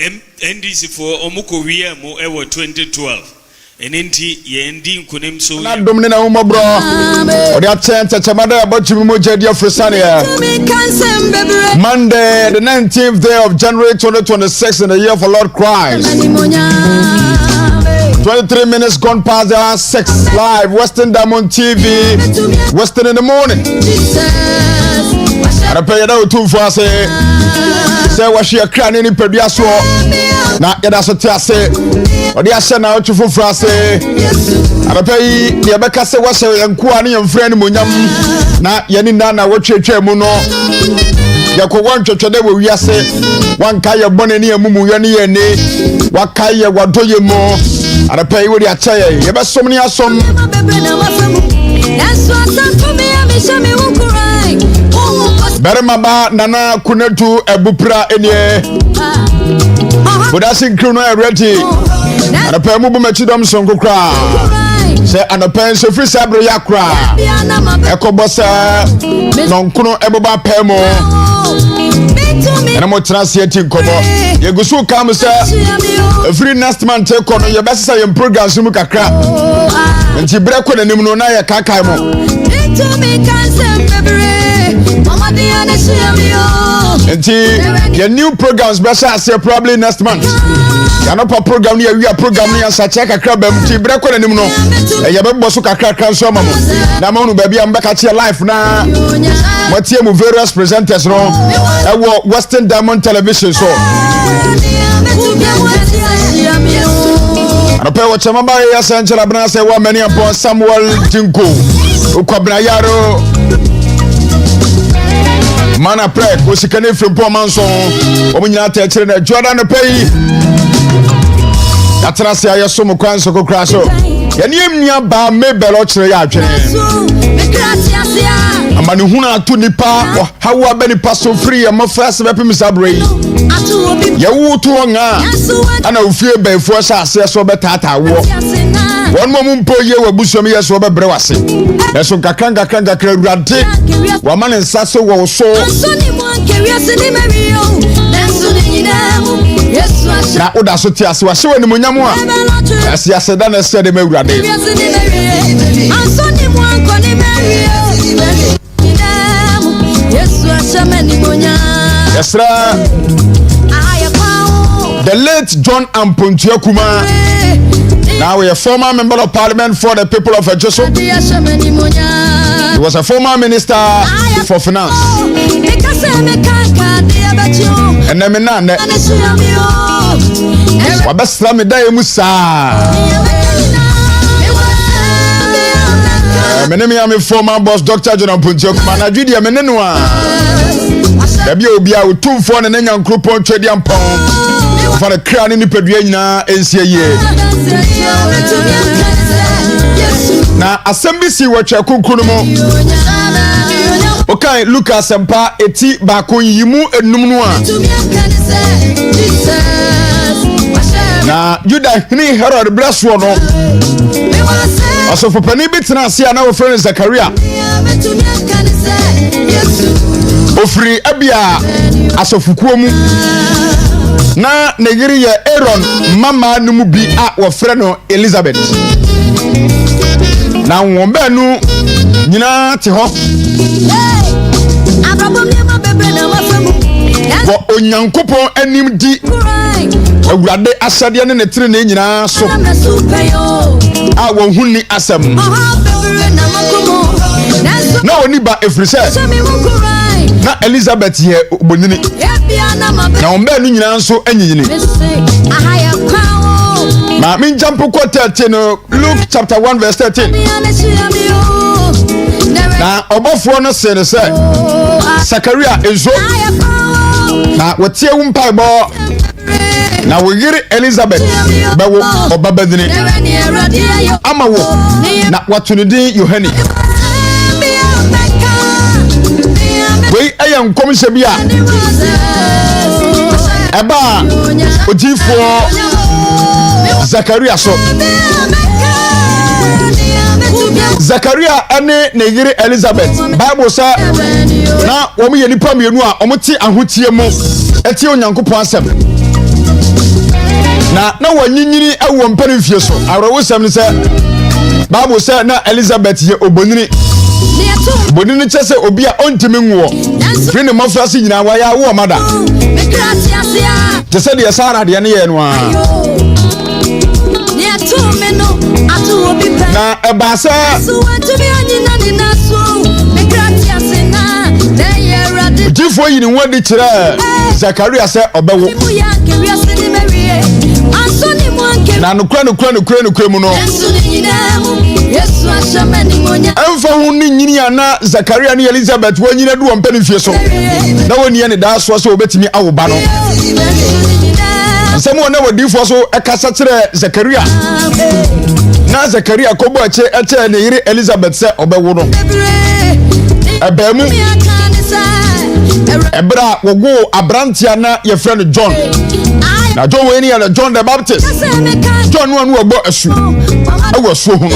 NDC for Omuko Wiemo ever 2012. And inti yendi kunem so na domine na umo bro odi atente chamada abochimi mojedia frisania Monday the 19th day of January 2026 in the year of our Lord Christ. 23 minutes gone past the hour 6 live Western Diamond TV Western in the morning. And I pay you two for say what she a crying in Pediaso. Now, that's what I say. Or the Asha now to France. And I pay the Abeka say what's a Kwani and friend Munyam. Now, Yanina, what you muno. Yako one church today we say one kaya bonani and Mumu Yani and Wakaya, what do you more? And I pay with your chair. You have so many awesome. That's what's up for me. I'm Beramaba Nana Konadu Prah enye. But that's in Krono ready. And a pair of Machidom Sonkokra. Say and a pen so free Sabro Yakra. Echo Bossa non Kuno Eboba Pemo. And I'm translating Kobo. You go so come, sir. A free next man take on your best say in program Sumukakra. And you break on the Nimunaya Kakamo. And your new programs best say probably next month. You're not a program here, we are programming as a check a crab and break on the Nimuno. And you have Bosuka Crack so mama. Namonu baby, I'm back at your life now. What you various presenters no? I work Western Diamond Television so. I pay what Chamaba yes and Chalabra say one many upon Samuel Jinko. Ukabna Yaro Mana Prah was a canary from Pomanson. Ominata China Jordan pay. That's why I saw my crown so crash. And you near by me Belotre. A man who are to Nipa or how are many passo free and my first weapon Misabre. You to and I fear by force I say so better. One moment per year will bush me as over Brewasi. That's what Kakanga Kanga Kradi. Woman and Sasso was so. Now, that's what I was showing the Munamua. As I said, I said, the Murade. Yes, sir. The late John Ampuntiokuma. Now we are a former member of parliament for the people of Ejoso. He was a former minister for finance. And then Wabasla Day Musa. My name is former boss Dr. John Ampuntiokuma. Nigeria Menenua. There will be a 2 for an young group on Tradian Pound. For the crown in the Pedriana NCA. Now, assembly see what you could. Okay, Lucas and Pa eti bako yimu enumnua. Na Judah ni Herod bless one. Also for penny bit na see our friend Zachariah. Ofri abia asofukuomu. Na negiri ya Aaron mama numu bi a wofreno Elizabeth. Na wombe nu nyina te ho. For Onyankopon anim di awurade asade ne tire ne nyina so a wo huni asem na oni ba efrise na Elizabeth ye bonini na ombe nu nyina so anyini ma min jump ko 13 no Luke chapter 1 verse 13 na obofo no se ne se Zachariah ezo na wotie wumpa bo na wogiri Elizabeth bawo obabadini amawo na watunidi Yohane we ayan komishe bia eba odifo Zachariah so Zachariah ane negiri Elizabeth Bible say na wo ye nipa mienu a omuti ahotie mu eti Onyankopon asem na wanyinyini awo mpani fie so awrawo sam ne se Bible say na Elizabeth ye obonini bonini chese obi a ontimi nwo free ne mafrase nyina wa ya wo mada chese de Sara de ne ye no a na ebasa Jifo yi ni wodi kire Zakaria se obewo na nukura mu no Emfa hu ni nyini ana Zakaria ni Elizabeth wonyina du ompani fie so na woni ne da so so obetimi awoba no Nsemo na wodifo so ekasa kire Zakaria na Zakaria kobo eche ne yire Elizabeth se obewo no ebemu ebra wogo abrantia na ye friend John na John we ni ya John the Baptist John no ogbo asu ewo so hu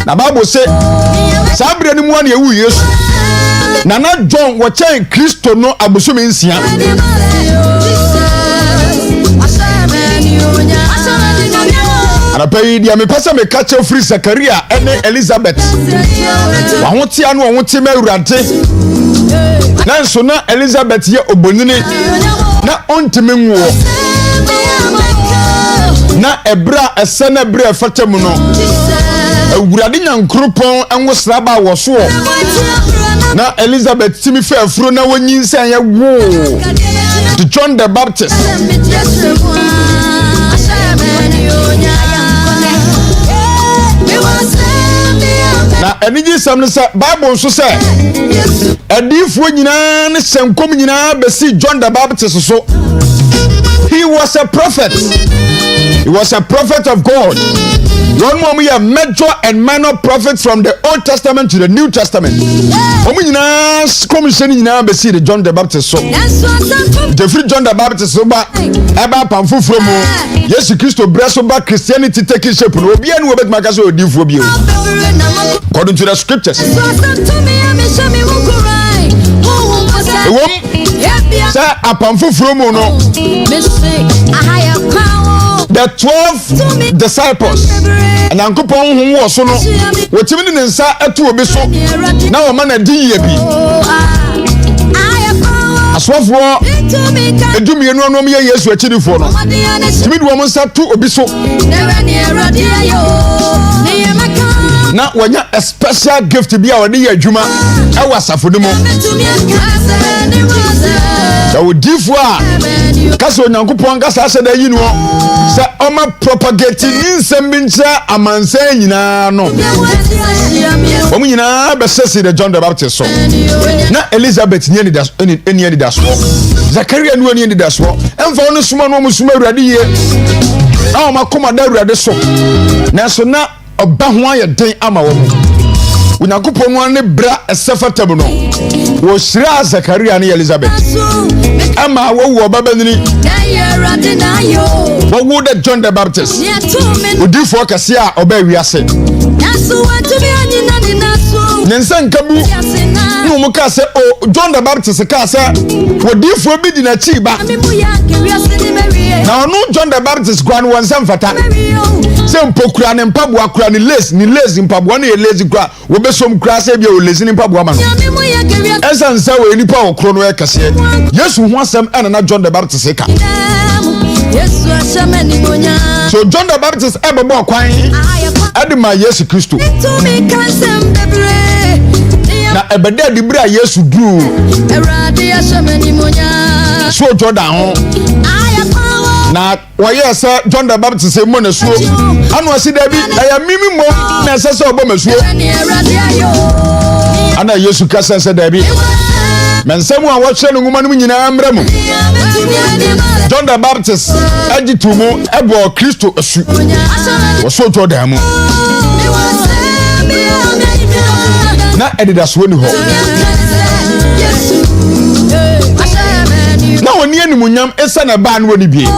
na Bible say sabre ni mu na ewu Yesu na John wo chen Kristo no abosome nsia Arapai dia me pesa me catch free Zakaria ene Elizabeth wa hote anu wa hote mawurade na so na Elizabeth ye obonini na ontime nwo na ebra esene ebra efatem no awurade nyankropon enwosra ba wo so na Elizabeth timi fe afuro na wonyinsan ye wo to John the Baptist na eniji sam ne se Bible so se adifo nyina ne senkom nyina besi John the Baptist so he was a prophet of God. One more we are major and minor prophets from the Old Testament to the New Testament. Nyina commission nyina besi the John the Baptist so the free John the Baptist so ba eba pamfo from Jesus Christ breso ba Christianity taking shape no obi anu obet maka so odifo bi according to the scriptures. Say apamfo from no the 12 disciples and ankopon hu wo so no wotimi ne nsa atu obi so na wo ma na di ye bi aswafo edumienu anu ye Yesu achidifo no timi de wo nsa tu obi so na wanya a special gift bi a wode ye adwuma e wasafo de mo da wodifo a kaso nyankopon kasa ase da yi no se oma propagate nsem bi ncha amansan nyina no omu nyina be sese de John the Baptist so na Elizabeth ni ani da so Zakaria ni ani da so emfa ono suma no musuma awurade ye na o makoma da awurade so na so na oba ho ayeden ama wo Unyankopon mu ne bra esefatam no wo shira Zakaria ne Elizabeth ama wo babanini wo de John the Baptist odifo kase a oba wiase nensan kabu no mu ka se John the Baptist ka se odifo bi di na chi ba na ono John the Baptist kwa no wansam fata se mpokura ne mpaboa kura ne lace mpaboa ne lace kura wo besom kura se bia o lace ne mpaboa ma no esansa we nipa okro no ekase Yesu ho asem ana na John the Baptist ka so John the Baptist ebebo kwan adima Yesu Kristo na ebede adibra Yesu dru so Jordan ho na waye sa John the Baptist mo na suo anu asida bi aya mimi mo na sese obo masuo ana Yesu kasa se da bi mensemu a wohwe no nguma no nyina amra mu John the Baptist agitumu ebo Kristo asu wo Jordan mu na edida so ni ho na woni animunyam esa na ba no woni bie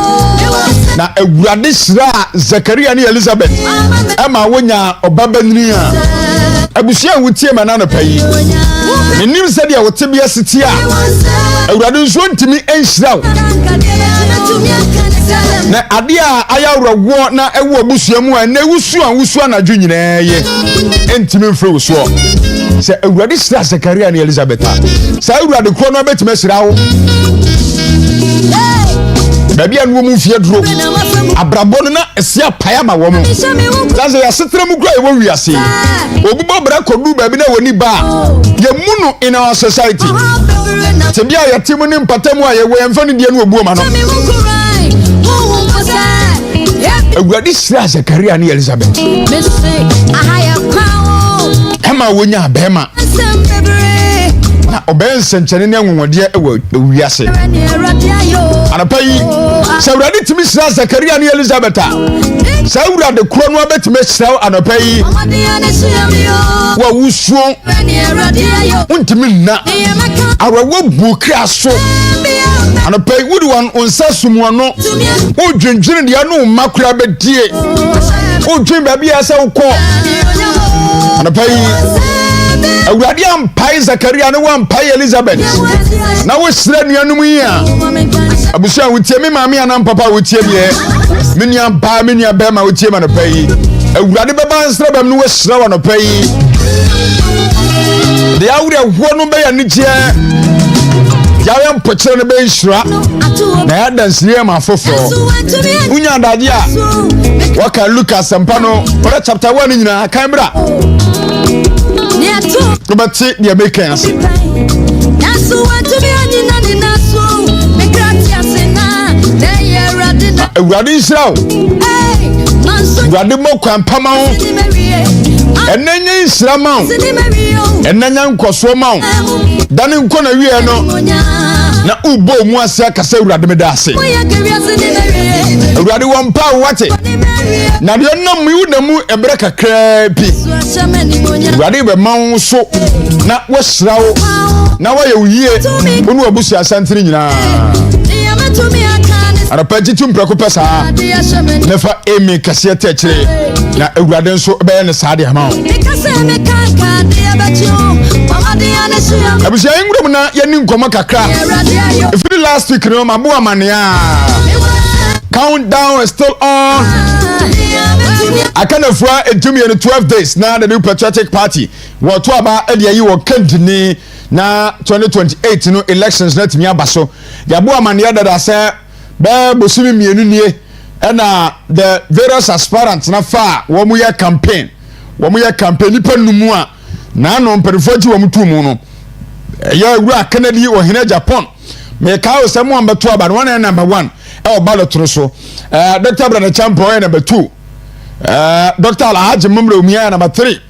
na awurade shira Zakaria ni Elizabeth ama wonya obabanini a abusia wutie manano payi menim sɛ dia wote bia sitia awurade nso ntimi enhyira wo na ade a ayawrawo na ewo abusua mu a na wusu anadwo nyinaa ye entimi mfre wo so sɛ awurade hyira Zakaria ne Elizabeth sɛ awurade kro no betime hyira wo baby anu mu fie duro abrabo no na esia paya ma wo mu danse ya setre mu kura e wo wiase obubo bra kodu baby na woni ba ye munu in our society tebia ya timu ni mpatamu a ye we mfa ne die no obuo ma no awurade hyira Zakaria ne Elizabeth ema wonya abema na oben senchene ne nwonwode e wiase anapa yi sawurade timi hyira Zakaria ne Elizabeth sawurade kro no abetime hyira anapa yi wa wusuo untimi na awawo bukra so anapa yi wudi wan onsa sumu no odwendwene de anu makura bedie odwen ba bia se ukọ anapa yi awurade ampai Zakaria ne wampai Elizabeth na wo sira nuanum yi a abusia wotie me maame anam papa wotie bie me nua ba me nua ba ma wotie ma no pai awurade beba nsra bam no wo sira wo no pai de awure ho no be ya ni je yawe mpokere ne be nsura na ya dansire ma foforo unya adaje a waka Lucas empano ora chapter 1 nyina kan bra Kumasi the Americans. Awurade Israel. Awurade mo kwampama ho. Enenye Israel ma ho. Enenya nkoso ma ho. Dane nko na wie no. Na ubo mu ase akasa awurade me da ase. Awurade wampa wate. Na de nam yu na mu ebre kakra pi. Awurade be ma so na wo sra wo. Na wo ye uyie onu abusu asantiri nyina. Arapati tumprako pesa. Nefa emi kase techire. Na awurade nso be ne saade ama wo. Abusu ingrom na yeni nkoma kakra. If the last week no mabu amania. Countdown is still on. I can afford a 12 days now. The new Patriotic Party. What to about Eddie? You were continue na 2028 no elections. Let me abaso. Yabu amania that I say. Be bosimi mienu nie. And the various aspirants na far. Wamuya campaign. Wamuya campaign. Nipa numua. Na no mperifoji wamutu muno. Ya ura Kennedy or Hine Japan. Me kawo semu ambetu about one number 1. Ballot so. Dr. Brother Champo number 2. Dr. Alhaji Mumro Umia number 3.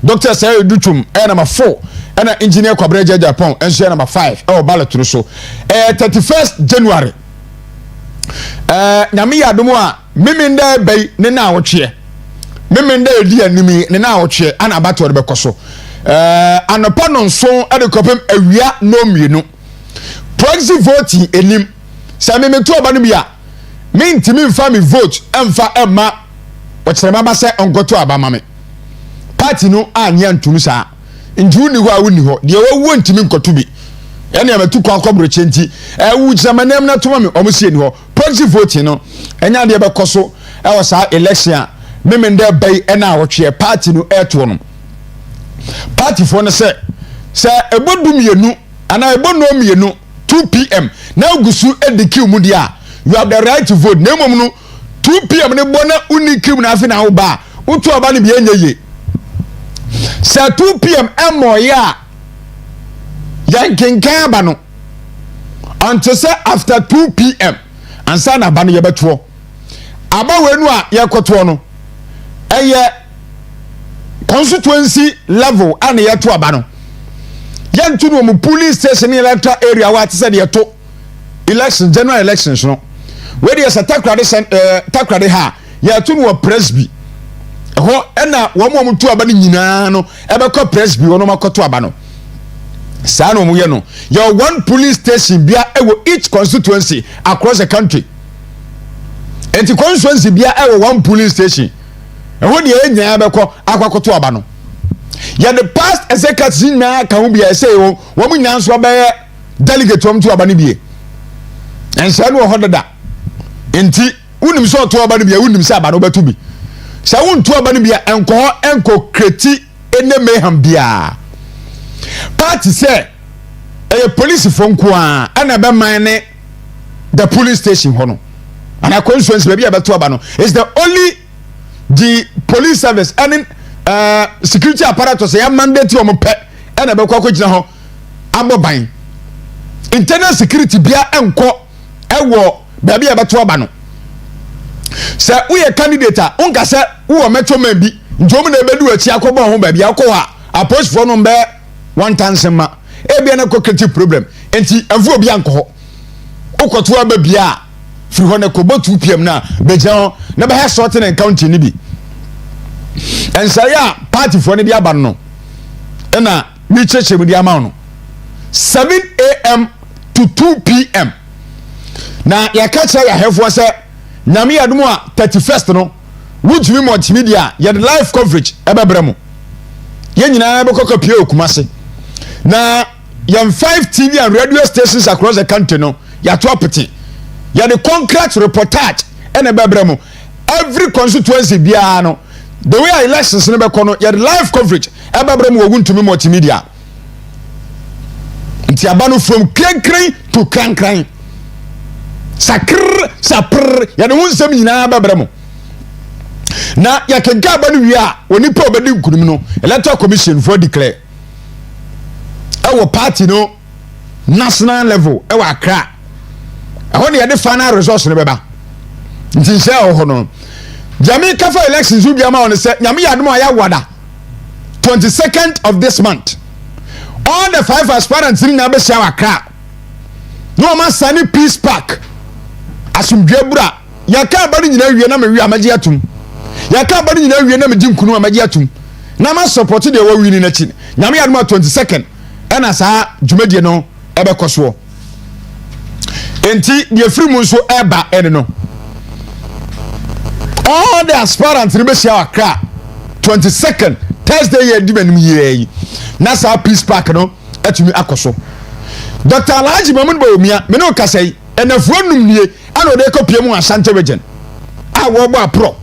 Dr. Sayo Dutum number 4. And engineer Kwabreja Japan and share number 5. Ballot so. 31st January. Nami Adumwa Miminde Bay Nina Ochie. Miminde Dia Nimi Nina Ochie and Abato de Becoso. And upon so at the copem a ria no minu. Proxy voting enim. Sami me to abanibia. Me ntimi mfa me vote emfa emma. Wachire mama se ongo to abama me. Party no anya ntumi sa. Nju ni ho a woni ho. De wo ntimi nkoto bi. Ene ya metu kwa kobroche nti. Wu jamanem na toma me omusie ni ho. Proxy voting no enya de be koso e wo sa election me nde bai ena awotwe party no eto no. Party for no se ebodum yenu ana ebono mienu 2 p.m. Now gusu ediki mu dia. You have the right to vote. Nemom no 2 p.m. ne bona unikim na afi na wo ba. Utu aba ne bia nyeye. Say 2 p.m. emo ya. Yankenkan aba no. Until say after 2 p.m. ansa na aba no yebeto. Aba wenu a yekoto no. Eye constituency level and yeto aba no. Yantu no mu police station in electoral area what said yeto election general elections no. Where there's a Takoradi ha yeto no presby. Ho ena wo mo tu aba no nyina no ebekọ presby wo no makoto aba no. Sa no mu ye no. Your one police station bia ewo each constituency across the country. Enti constituency bia ewo one police station. Eho de enya ebekọ akwakoto aba no. ya the past executives na ka ho bia say wo mu nyina so ba delegate wom to aba ne bie ensa no ho dada enti unim so to aba ne bia unim say aba no betu bi sa won to aba ne bia enko kreti ene meham bia party say police phone ko ana be man ne the police station hono ana constituency be bia betu aba no is the only the police service and security apparatus ya mandate omo pe ana be kwa gina ho aboban internal security bia enko ewo bia bia beto aba no se uye candidate unka se wo metro man bi ntom na ebedu achi akobo ho ba bia akwa approach for no be one time sema e bia na creative problem enti enfu obi anko ho ukoto aba bia free ho na ko bo 2 pm na be jan na be ha sorting and counting ni bi ensaya party for ni bi aba no na mi cheche bi ama no 7 a.m. to 2 p.m. na ya catch ya hefo say nyame yadum a 31st no wutumi multimedia ya live coverage ebebremu ye nyina be kokko pie Kumasi na yan 5 TV and radio stations across the country no ya to apeti ya the concrete reportage and ebebremu every constituency bia no the way elections no be kono ya live coverage ebebremu woguntumi multimedia nti abano from kran to kran sakr sapr ya no nsem nyina babramo na ya kenka abano wi a oni pa obedi nkunum no electoral commission for declare our party no national level e wa Accra ho ne ya the final results no beba nti se ho no Jamaica for elections will be amount on say nyame ya no ya wada 22nd of this month all the 5 aspirants in na be share Accra no man sani peace park asumdwe bura ya ka bari nyina wie na me wie amaji atum ya ka bari nyina wie na me jinkunu amaji atum na ma support de wa wi ni na chi nyame ya no 22nd ena sa dwumadie no ebe koso enti de free mu so eba ene no all the aspirants in be share Accra 22nd Thursday ye di manim ye na sa peace park no atumi akoso Dr. Alhaji Mahmoud Bawumia me no kasai enafuo num nie ana de kopie mu Asante region a wo bo apro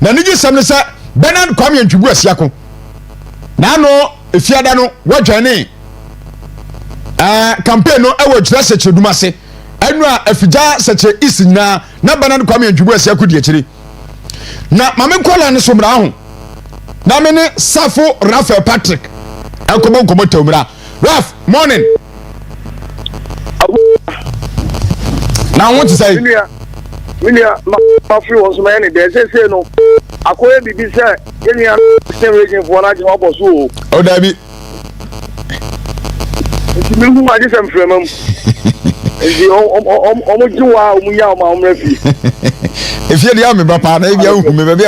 na nigi sam ne sa Bernard Kwame Ntwibu asiako na no efiada no wadwane campaign no ewo jira seche dumase enu a afija seche isina na Bernard Kwame Ntwibu asiako di akiri na mame kola ne so mra ho na me ne Safo Rafael Patrick akobo tomra Raf morning na want to say minia ma free was my any there say no akoye bibi say enia same region for na jima boss o o dabi mi hu ma just am fremam e o jiwa o mu ya o ma o mrafi if you dey me papa na e bia hu me be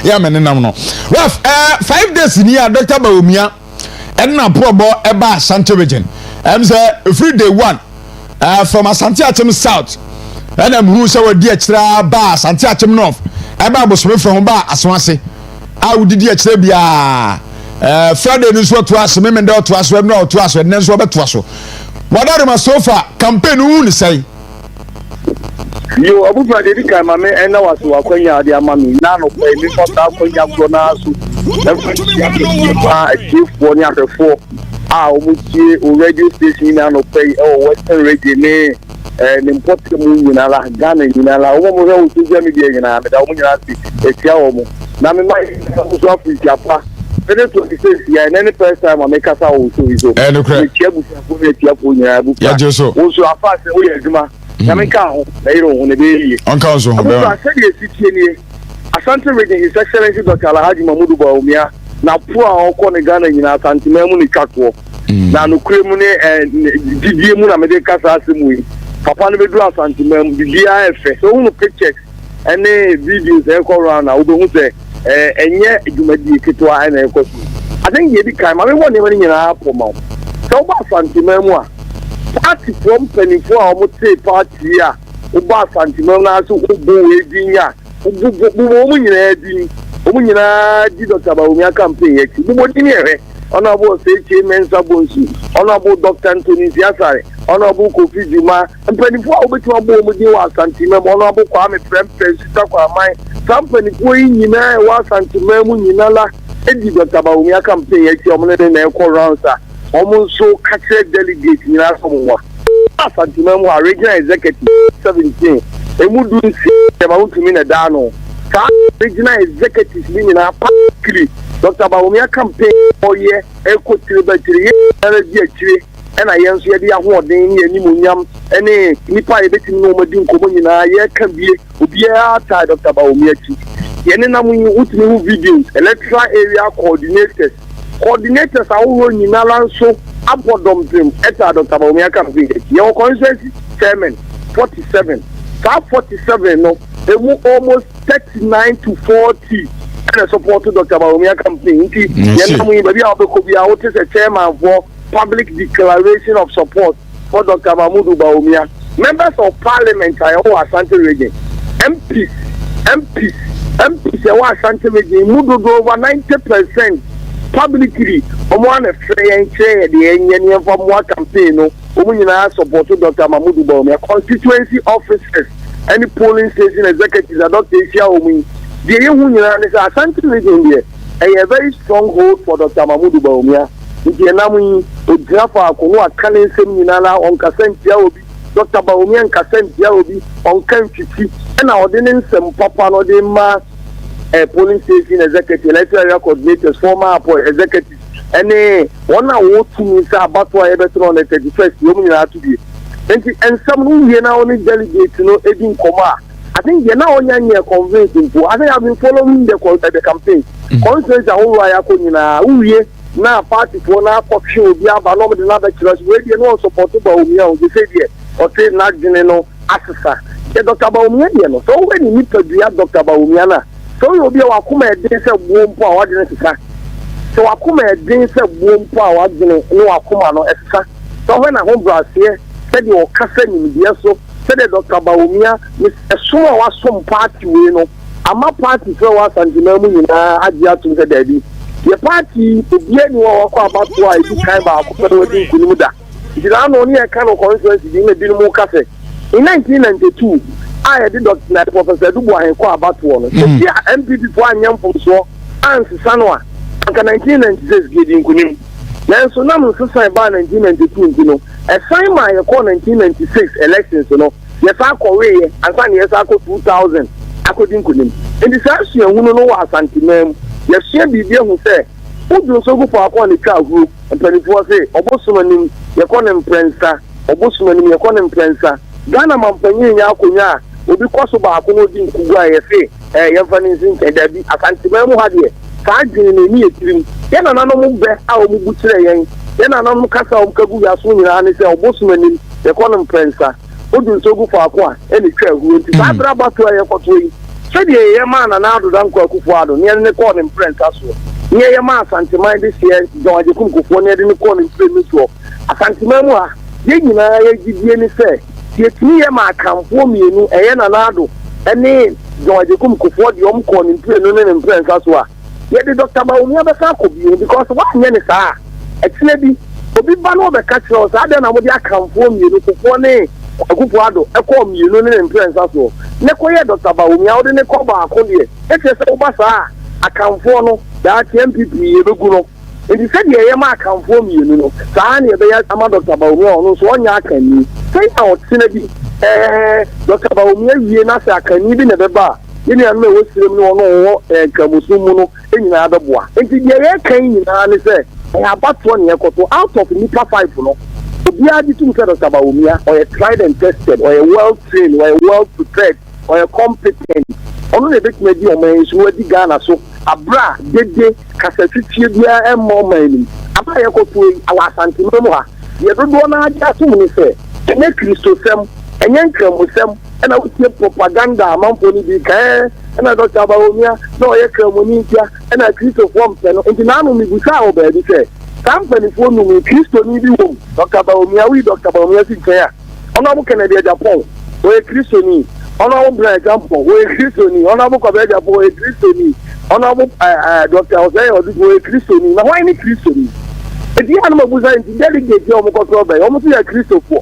ya me nenam no Raf 5 days ni ya Dr. Bawumia na probo eba Asante region say every day one from Asante Achem South and I'm who say we di akira ba Asante Achem North eba bosome from ba Aswase a wo di akira bia Friday no so to aso me mende to aso em na to aso en so beto aso wadare ma so far campaign wu ni say yo abu Friday di kai mame en na waso akwanya de amami na no kwa ni so ta akwanya bro na aso chief for ni afefo o mutie o radio station na no pay o Western Radio ne import mu nyina la Ghana nyina la o mo ho social media nyina me da o nyina si etia o mo na me mai so Africa pa pele to say ya any first time I make asa o so iso e tia bu fo e tia fo nyina bu pa o so afa se o ye aduma na me ka ho na iro ho ne be yi anka so ho be I said ye sitie ni Asante Radio His Excellency Dr. Alhaji Mahmoud Bawumia na Prah okọ ne Ghana nyina Asante memu ni twatwo na no kremu ne didie mu na me de kasa asemu yi papa no be do Asante memu didie efe so unu pictures ene videos e ko round na obo hu se enye edumadi ketwa na e ko so I think ye di kai ma me woni mani nyina apo ma so ba Asante memu a party from penifo a omo te party a oba Asante memu na so obo we dinya omo nyina di omo nyina di Dr. Bawumia campaign yeki bo di ni ehe Honorable Sechi Mensa Bonsu, Honorable Dr. Anthony Ziasare, Honorable Kofi Juma, and 24 Obitua Bomudi was Santimem, Honorable Kwame Prempeh, Sita Kwamai, Company Queen Yina was Santimemu Yinala, Eddie Dr. Baumia campaign at Yomane and Echo Rounsa, almost so catcher delegate in Asamoah. Santimemu, regional executive 17, a Mudu about to mean a Dano. Regional executives meaning a party. Dr. Baumia campaign for year, Echo Tributary, energy, and I answer the award in Nimuniam, and a Nipa betting Nomadin Communina, ye can be tired of Dr. Baumia. Yeninamu with new videos, electoral area coordinators are all in Nalan so upward them at Dr. Baumia campaign. Your constituency chairman 47, top 47, no, they move almost 39 to 40. Support to Dr. Baumia campaign. Maybe I'll be out as a chairman for public declaration of support for Dr. Mahmoud Baumia. Members of Parliament are all Asante region. MPs, are Asante region. Moved over 90% publicly. One a free and share the Indian from one campaign. Women support to Dr. Mahmoud Baumia. Constituency officers, any polling station executives are not Asia. The young is a Asante region here, a very strong hold for Dr. Mahmoud Baumia. The Namui, the Jaffa, Konoa, Kanin Seminala, on Kassent Yaobi, Dr. Baumia and Kassent Yaobi, on Kanchichi, and our ordinance and Papa Nodema, a polling station executive, electoral coordinators, former executives, and one hour to me about what I better on the 31st, Yomina to be. And some who now only delegate to know Edin Koma. I think you're now convincing. I think I've been following the campaign. Conference are all right. Now, party for now, option will be about another church where you know supported by Umia, you say, or say, not general assessor. Dr. Baumia, so when you need to be at Dr. Baumiana, so you'll be our come at this warm power. So I come at this warm power, no Akumano, etc. So when I home brass here, said your cousin in the so. Said Dr. Baumia, Miss Asuma was some party, you know. I'm a party for us and the Namu in Adia to the daddy. The party, the Biennial about why you came back to Kunuda. It is only a kind of conference in a Dino Cafe. In 1992, I had Dr. Professor Dubois and Qua about one. Here, MPP for young from so, and Sanwa, and 1996 getting Kunim. Then so now, Society by 1992, you know. A sign my 1996 elections, you know. Yes, I call Ray, and finally, yes, I call 2000. I couldn't couldn't. In this action, you know what Santimem, yes, she be there who say, who do so go for a quality group, and 24 say, Obosumanim, your condemn prensa, Obosumanim, your condemn prensa, Ghana Mampany, Yakunya, will be possible. I couldn't think Kuga, Yafanis, and Debbie, a Santimem had here. Finding in a near team, then another move back out of Butcher. Then another Casa of Kabuya soon and say, Bosman, the column prensa, who do so go for a qua, any trail who is about to a for said a man and out of Uncle Kufuado, near the column prensa. Near a man, Santimai this year, John the Kumku, near the column prensa. A Santimamua, Yena, Gideon say, yet me a man come for me, a Yanado, and name, John the Kumku for the Omcon in prensa. Yet the Dr. Baumia could be because one yen is ah. Actually, Obi Bano the catchers, I don't know what they come from you to one a Gupuado, a com you know in prince as well. Nekoya Dr. Baumia, the Nekoba, Colia, it's a Obasa, a Camfono, that MPP, Ruguno. And he said, yeah, I come from you know. Sani, the Ama Dr. Baumia, so one yakan. Say out, Sinabi, Dr. Baumia, Yenasa can even a bar. You know, what's no Kamusumuno in another boy. And the came in and said, I have about 1 year out of Nipa 5. No, we are the 2 of Baumia, or a tried and tested, or a well trained, or a well prepared, or a competent. Only a bit maybe a man who had the Ghana so a bra, Dede, Cassatria, and more money. A buyer go to our Santimoma. You don't want to just only say, and make Christosem, and Yankum with them. And I would say propaganda among Ponibika, and I Dr. Baumia, no Ecomonica, and I Christo Form, and the Nano Mibusao, baby say. Company for me, Christo Nibu, Dr. Baumia, we Dr. Baumia Sinclair. Honorable Canada Japan, where Christo need, Honorable Brad Jampo, where Christo need, Honorable Cabeda, where Christo need, Honorable Dr. Jose, or where Christo need. Now, why any Christo need? edi anuma busa nti delegate o mo koto be o mo ya Christopher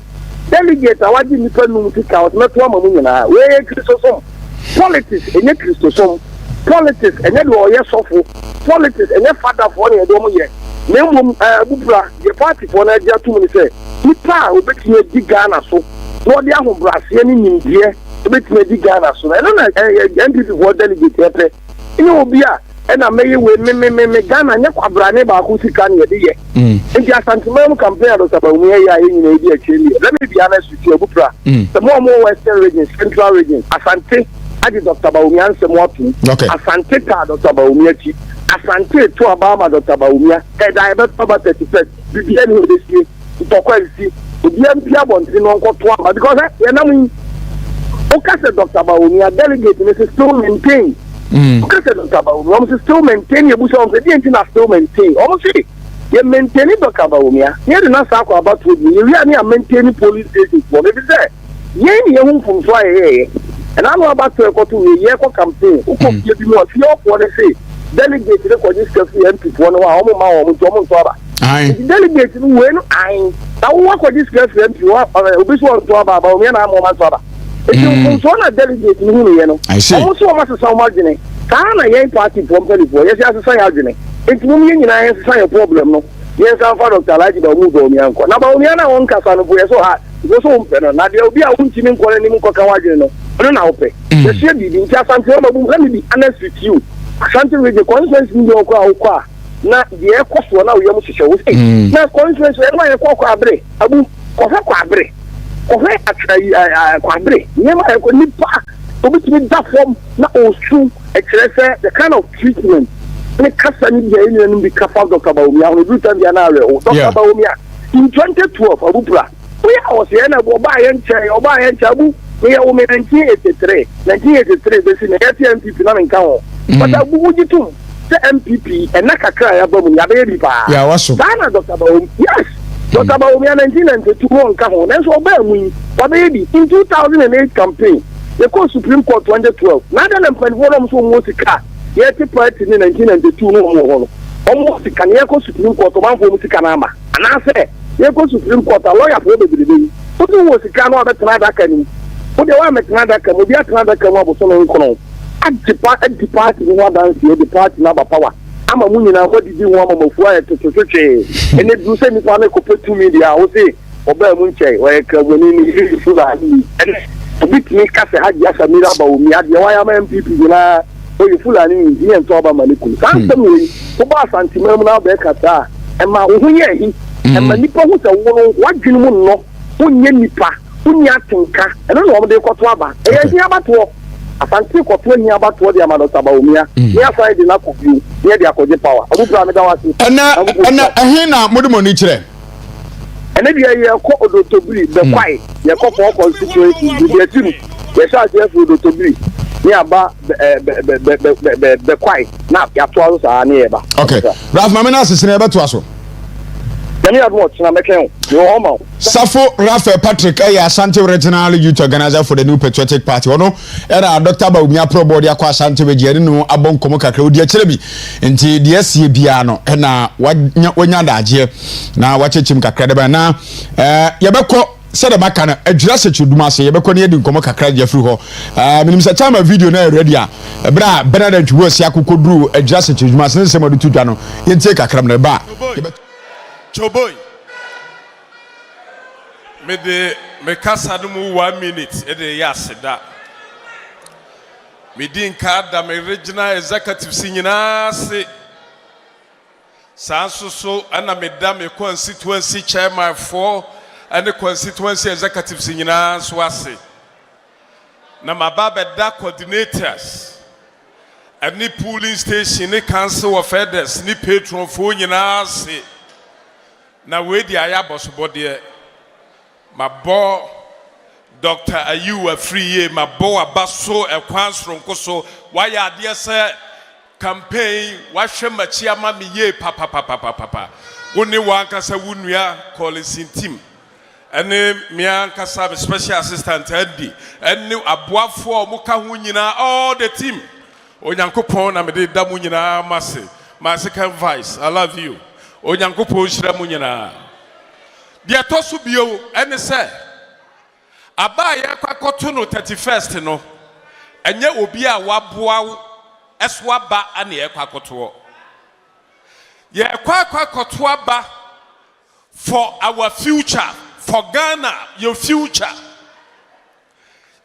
delegate awadi nipa num tika o me to amamu nyina we Christopher politics enye Christopher politics enye do oye sofo politics enye father for ne do mo ye na mmom bubra the party for na dia to me say nipa obetime di Ghana so no dia ho brase ni nimdie obetime di Ghana so na na NPP for delegate epe ni obi a na meye we me Ghana nya kwabrane ba ko sika na ye ye nti asantemam campaign do sabawu ye ya yin na ebi acheli let me be honest with you bubra the more western region central region asante adi Dr. Bawumia ansem watu asante ta Dr. Bawumia chi asante to abama Dr. Bawumia e da ebe to ba 31 bibia ni odesi to kwalisi bibia mpia bontri no nko to aba because ye na mu o ka se Dr. Bawumia delegate ni still maintain o ka se Dr. Bawumia o still maintain ye buso on the na still maintain o mo si ye maintain Dr. Bawumia ye na sa kwa about to ye wi ani maintain police station for me be say ye hu funso aye and I know about to go to a year campaign. Who could give you a few of what they say? Delegate the Cogisca MP for one delegate when I work with this girl MP, this one to about me and I'm on my. If you want a delegate, you know, I see also much so margin. Kana young party from Telephone, yes, as a sign argument. It's moving and I say a problem. No, yes, I'm part of the light of Mugo, my uncle. Now, Miana won't cast on the so hard. Go so now there will be a winning calling him Kokawajino. I don't know. The share did let me be honest with you. Something with the conference in your car. Now, the air cost one now you must show. Now, conference, I quabre, Abu Quabre, Quabre, never I could nip back. To be that form, not all true, except the kind of treatment. The custom be careful, Dr. Bawumia, who do Dr. Bawumia in 2012, Abu Prah. We was here and buy and chabu. We are women 1983. 1983, this in the MPP in Kao. But I would you too. The MPP and Accra, baby. Yeah, what's so? Dr. Bawumia, yes. Dr. Bawumia 1992 on Kao. That's all baby. But baby, in 2008 campaign, the court Supreme Court 2012. Now that I'm going to car. Yet the party in 1992 no more. Almost the Kanyako Supreme Court of Musikanama. And I say, Yako Supreme Court, a lawyer for the who was the Kano that Canada. Who the one Canada can be a Canada can have so long. At the party, you want to see the party number power. I'm a woman, what did you want to fly to Suche? And if you send me one could to media, I will say, Oba Munche, like when you Fulani. And to beat me, Casa had just a miracle, me at the MPP, or you Fulani, he and Toba Maniku. Something, Oba Santimam now back at that. And my Uye, and my Nipa was a woman, what you know, Unya Nipa. Tinka, I don't know what they got to about. And about what I fancy what when you about what the amount of Tabaumia, near side in up of you, near the Akode power. I will grab it. And Hena Mudumonitre. And if you are called to be the quiet, your couple constituency, the team, the charge to be nearby the quiet. Now, your 12 are nearby. Okay, Ralph Maminas is never to us. Safo Raphael Patrick Asante Regional Youth Organizer for the New Patriotic Party. Ono era Dr. Bawumia Pro Board ya kwa Asante Wejeri no abon komo kakra odi akyerebe nti de asie bia no na wanya daje na wachechim kakra de ba na yebekọ sede maka na adwira sechuduma se yebekọ ne yedi komo kakra je firi ho minim se chama video na ready a bra Benedict wo si akokoduru adwira sechuduma se nsem adu tudwa no yentie kakra na ba Choboy. Me kasa no mu 1 minute e de yaseda. Me din ka da me regional executive sinyina se. Sanso so ana me da me constituency chairman for and the constituency executive sinyina so ase. Na mababa da coordinators. Any polling station, ni council of elders, ni patron for nyina se. Na we di ayabos body my boy Dr. Ayu free my boy abaso e kwansro nkoso why ade say campaign wa hwema chiama me ye papa woni wankasa wunua calling team ene me ankasa special assistant Eddie ene aboafo omuka ho nyina all the team onyankopon na me de da mu nyina mase my second vice I love you onyankopɔn hyira mu nyina dia to so bio ene se aba ya kwakoto no 31st no enye obi a waboa eso aba ane ya kwakoto ye kwakoto aba for our future, for Ghana, your future.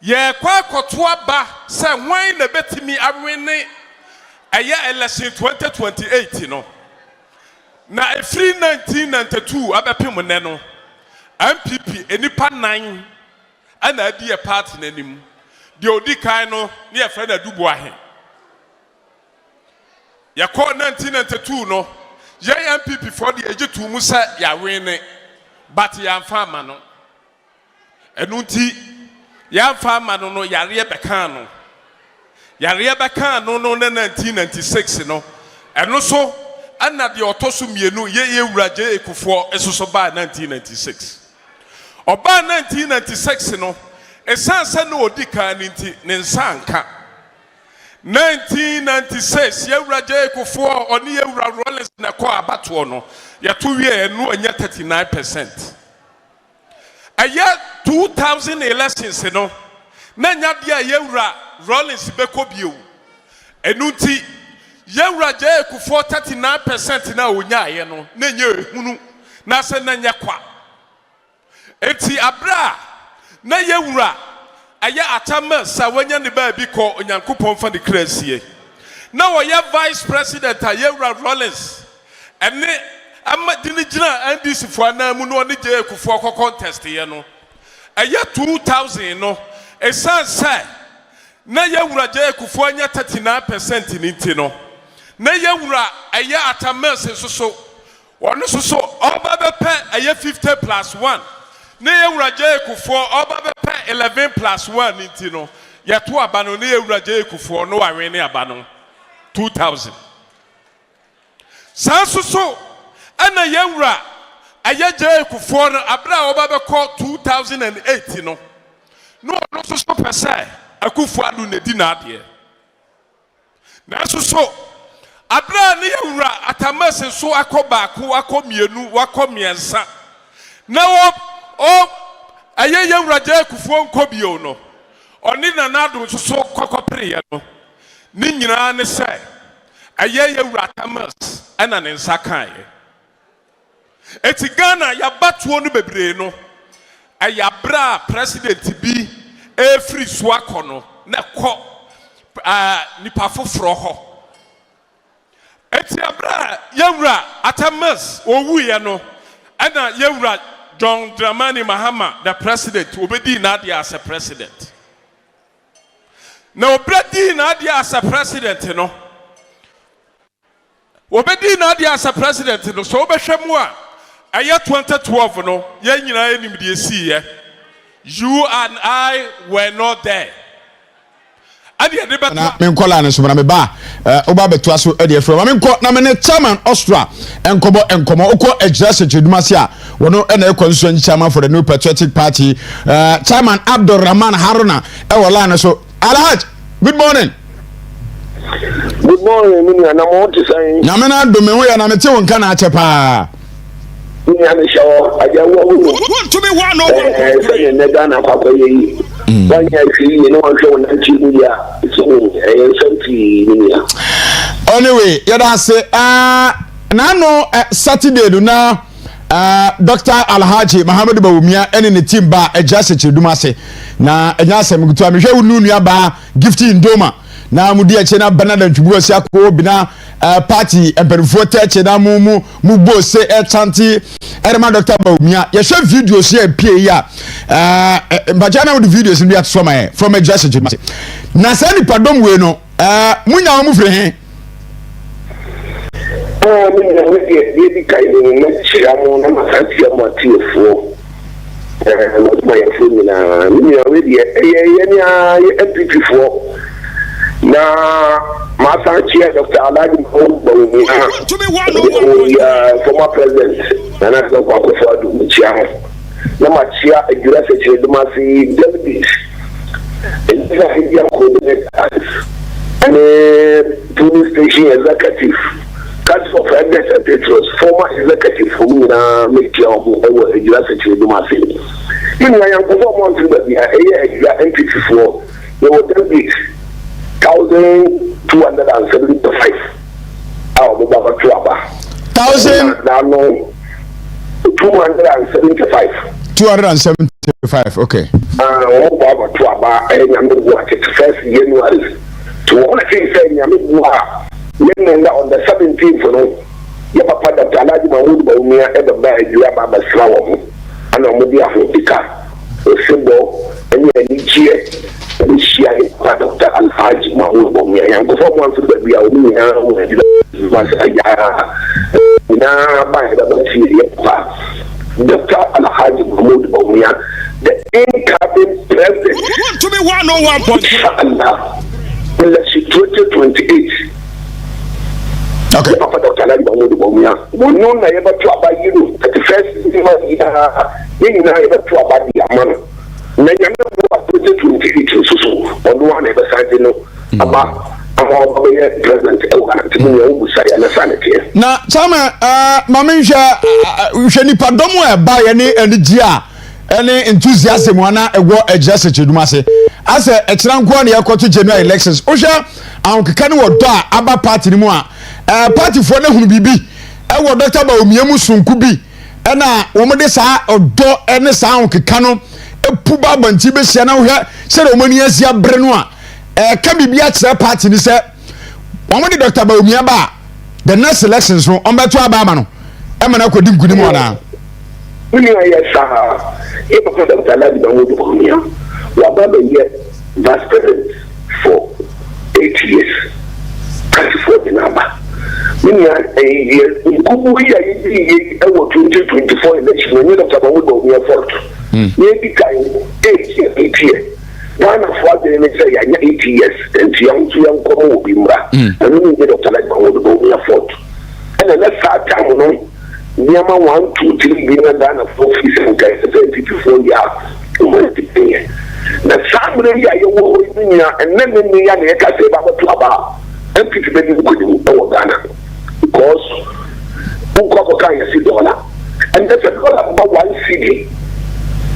Ye kwakoto aba se wan na betimi awene eye election 2028 no. Na efri 1992 abepem ne no. MPP enipa 9 ana adi e party nanim. De odi kan no ne ye friend adubu ahe. Ye ko 1992 no. Ye MPP for the age to musa ya wene but ya mfama no enu nti ya mfama no yare beka no yare beka no 1996 no enu so ana de otoso mienu ye wuraje ekufo esoso ba 1996 oba 1996 no esanse no odika nti ne nsanka 1996 yewuraje ekufo oni yewura Rollins na ko abato no yeto wie enu anya 39%. Aya 2000 elections no na nya dia yewura Rollins beko bio enu nti yewuraje ekufo 39% na onya aye no na nya ehunu na se na nya kwa eti abra na yewura aya atama sa wanya ne ba bi ko onyankopon fa de krasie na wo ya vice president ayewra Rollins ene amma dinigina NDC fo anamu no ne je ekufo ko contest ye no aya 2000 no esanse na yewra je ekufo anya 39% ni nti no na yewra aya atama se soso wono soso oba bepe aya 50+1 ne yewuraje ekufo oba bepe 11+1 nti no yeto abano ne yewuraje ekufo no awene abano 2000 sansuso ana yewura ayaje ekufo no abra oba beko 2008 no no soso pese akufo adu ne di na ade na soso abra ne yewura atamase so akoba ko akomienu wakomiensa na wo aye yewuraje kufuo nkobio no oni na nadu so kokopre no ni nyina ne se aye yewura tamas ana ne nsakan eti Ghana ya batuo no bebre no ayabra president bi free so akono na ko nipa foforo ho eti abra yewura atamas owuye no ana yewura John Dramani Mahama, the president, obedi Nadia as a president. Now, obedi Nadia as a president, you know. Obedi Nadia as a president, you know. So, obeshemwa, aya 2012, you know. You and I were not there. na me nkola ne so na me ba oba beto aso e de frɛ ma me nko na me ne chairman Austria enkobo okɔ address chedumase a wono e na constituency chairman for the New Patriotic Party chairman Abdulrahman Haruna e wala ne so Alhaj good morning me na mo ti sai na me na do me ho ya na me te won kana ache pa ni ame shawo aja wo Want to be one over. ne Ghana papa yi banya fi ni no hwe na chi media so something ni ya anyway yada say na no Saturday do na Dr. Alhaji Muhammad Bawumia ene ne team ba adjust chedumase na enya asem gutu amhwe wunu aba gifty ndoma na mudi ache na banana ntbugo asi akọ bina party emperifo teche na mu bo se chanti erema Dr. Bawumia ye share videos here pie ya mbajana with videos ndi atsoma from adjust chedumase na sa ni padom we no munya mu fre he mi na we di kai ni na chiamo na masanti ya matiefo na ya fumi na mi na we di ye ni MPP fo na masanti ya Dr. Alhaji Bawumia former president na na ko Akufo Addo chiamo na machia ejura se chedumase David ejura ya coordinator and police station executive Council of Elders and Patrons, former executive for me, make your Jurassic Kumasi. In my young performance, a year entity for there were 1,275. Our Baba Tuaba. 275. 275, okay. Baba Tuaba, and I'm going to first January. To one thing saying, I'm on the 17th, your papa that Takoradi Mahmoud at the bag, you have a flower, and I'm with the Africa, a symbol, and each year, and she had Dr. Alhaji Mahmoud Bawumia, and before one to be a woman, now by the Dr. Alhaji Mahmoud Bawumia, the incoming president. To be 101. Election 2028. Okay. Papa Dr. Alhaji Mahmoud Bawumia. We know na eba to about you. At the first year, na eba to about the amana. Na yamna buwa 2028 so. Ono wana eba sanje no. Aba president na chama mama nhwe nipa domo e ba ye ne enigia ene enthusiasm wana ewo ejase chedumase ase ekira nko na yakoto general elections o hwe ankeka ne wodo a aba party ni mu a party fo na hunu bibi ewo Dr. Bawumia sunku bi ena wo mode saa odo ene saa ankeka no epu ba banti be hia na hwe se de omani asia bre no a ka bibia kire party ni se won de Dr. Bawumia ba the next elections no on beto aba ma no e ma na kodi nkudi mo na mini aye sa e ko Dr. Alhaji Mahmoud Bawumia wa ba be ye vice president for 8 years for the number mini aye nkubu ya yi e wo 2024 election when Dr. Mahmoud Bawumia fought ye bi kai 8 years Ghana for the next 8 years, and young come will be mra. And we need Dr. Alhaji Bawumia fought. And the next time, Niama 1, 2, 3 billion Ghana for fees and guys, 24 years. The family you will and then me and the Eka say Baba Tuaba, and people could Ghana because who got a $1, and that's $1 about 1 city.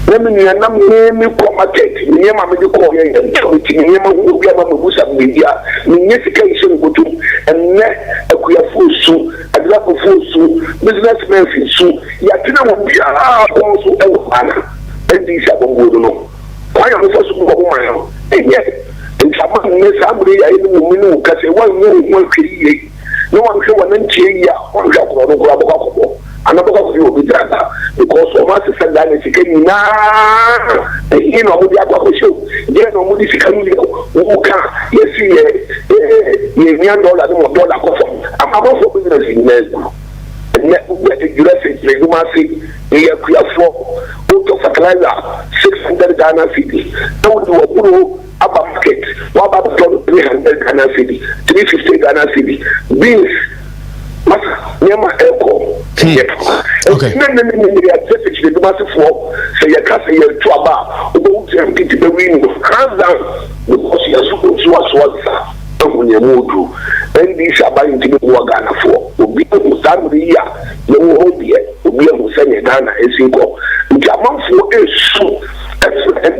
Nemi na me ko market ni ma me ko ye ni ma hu bia ma busa media ni nyesika ise ngotu enne akuya fusu adla ko fusu businessmen fusu ya tina mo bia ko so e wo ana endi sa bongo no kwa ya so so ko ma yo enye ntama ne sa mure ya ni mo minu ka se wa wo kiri no wa hwe wa nan tie ya wa hwe ko no ko aboko another of you will be there because so much said that if you can now you know the aqua show there no money can who can yes $1 $1 I'm about for business in there net Jurassic Kumasi here for auto fertilizer 600 Ghana cedi now do a puro upper market what about 300 Ghana cedi 350 Ghana cedi beans Nema Echo. Okay. The massive for say your cousin your trouble. Who can get the win of hands down because you are supposed to was when you move and these are buying to be Ghana for. Will be who stand the year. No hope yet. Will be who send Ghana as you go. The amount for a shoe as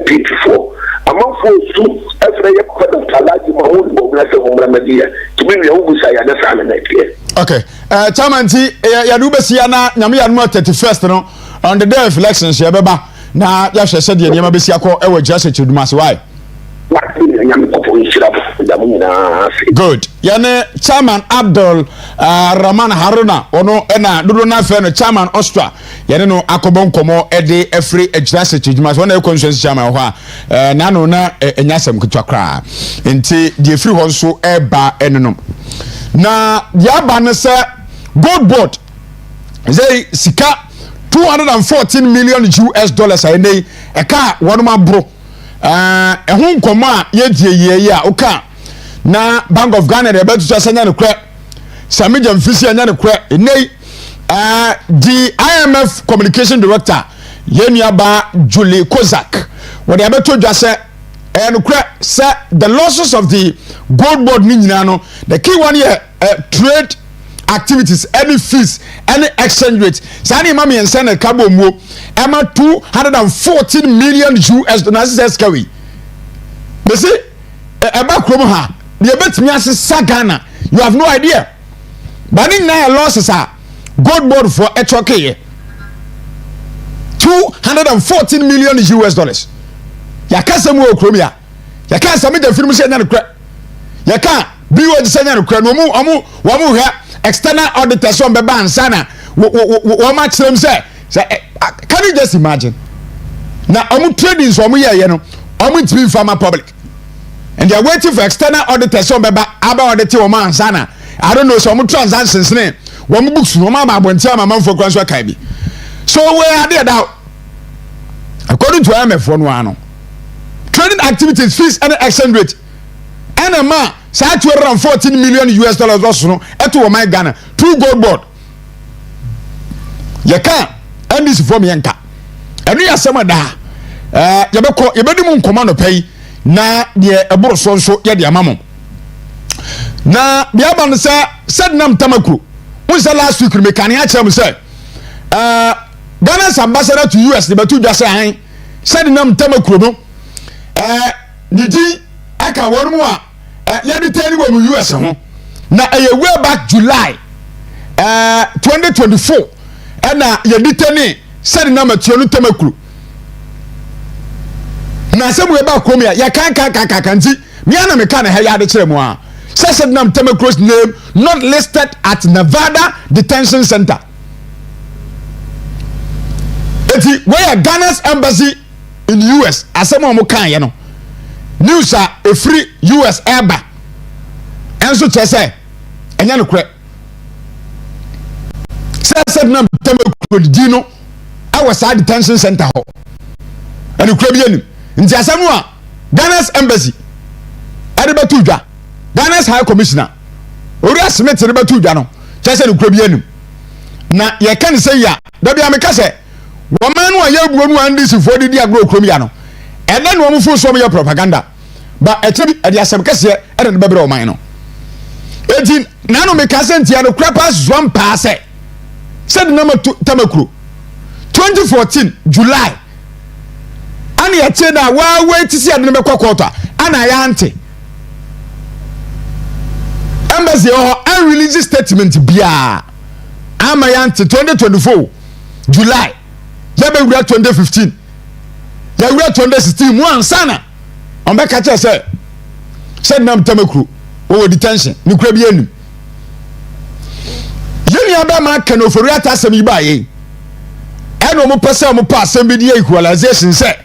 beautiful. Among folks who every year Alhaji Mahmoud Bawumia to be your own side and family here. Okay. Chairman T, ya do be sia na nyame ya no 31st no on the day of elections ya beba na ya hwese de nyama be sia ko e wa Jurassic Chedumase why? Good. Yane Chairman Abdul Rahman Haruna ono ena dodo na fe no Chairman Austria yane no akobon komo e de every Jurassic Chedumase wona e constituency chairman ho a na no na enyasem kutwa kra enti de free ho so e ba enenom na ya ba ne se gold board say sika $214 million ayene e ka wonoma bro ehun komo a ye a oka na Bank of Ghana de betu sanya ne kra Sami Jamfisi anya ne kra enei the IMF communication director yenua ba Julie Kozak when they betu dwase and the losses of the gold board ni nyina no the key one here trade activities, any fees, any exchange rate. Sani mami and send a cabo mo. Emma 214 million US dollars. Kawi. They say, Eba Kromoha, the bet me as Sagana. You have no idea. But in now losses are gold board for HOK. 214 million US dollars. Ya can't say more Chromia. Ya can't submit the film saying that. Ya can't be what the Senate Cromu, Wamu, external auditors on Beba and Sana. What much them say? Can you just imagine? Now, I'm trading from here, you know, I'm to be farmer public. And they're waiting for external auditors on Beba, about the Tioma and Sana. I don't know some transactions name. One books no mama when tell my mom for Kwanswa Kaibi. So where are they now? According to MF1, trading activities, fees, and exchange rate. And a man, say 214 million US dollars also no, at my Ghana, 2 gold board. You can't, and this for me anka. And we are some of that. You better mun command pay. Na the abro so ya the amamo. Na the aban said nam tamakru. When's the last week we can hear say Ghana's ambassador to US the batu just say said nam tamakru no niji aka won mu a ya de tani wo US ho na way back July 2024 and ya de tani said nam atuo no tamakru na se way back kom ya kan nti me ana me kan ha ya de kire mu a said nam tamakru's name not listed at Nevada detention center. Where Ghana's embassy in the US asemo mo kan ye no news a free US airba enso chese enya no kure said nam tamakru di no awa sa detention center ho eni kure bi anim nti asemo a Ghana's embassy adebatu dwa Ghana's high commissioner Ori Smith adebatu dwa no chese ni kure bi anim na ye kan say ya da bia me ka say woman wa ya buonu andisi for di agro kromia no ene no mfu so me propaganda ba echebi ade asem kase ene be bre oman no eti na no me ka say ntia no krapa zwan pa say said number tamakru 2014 July ani ya che na wa wait see ade be kwakota ana ya ante embassy unreleased statement bia ama ya ante 2024 July Yabe 2015 Yabe 2016 mu ansana ombe ka che say said nam tamakru o detention ni kura bi anu yeni aba ma kan ofori atasem yi ba ye eno mo pese mo pa asem bi di equalization say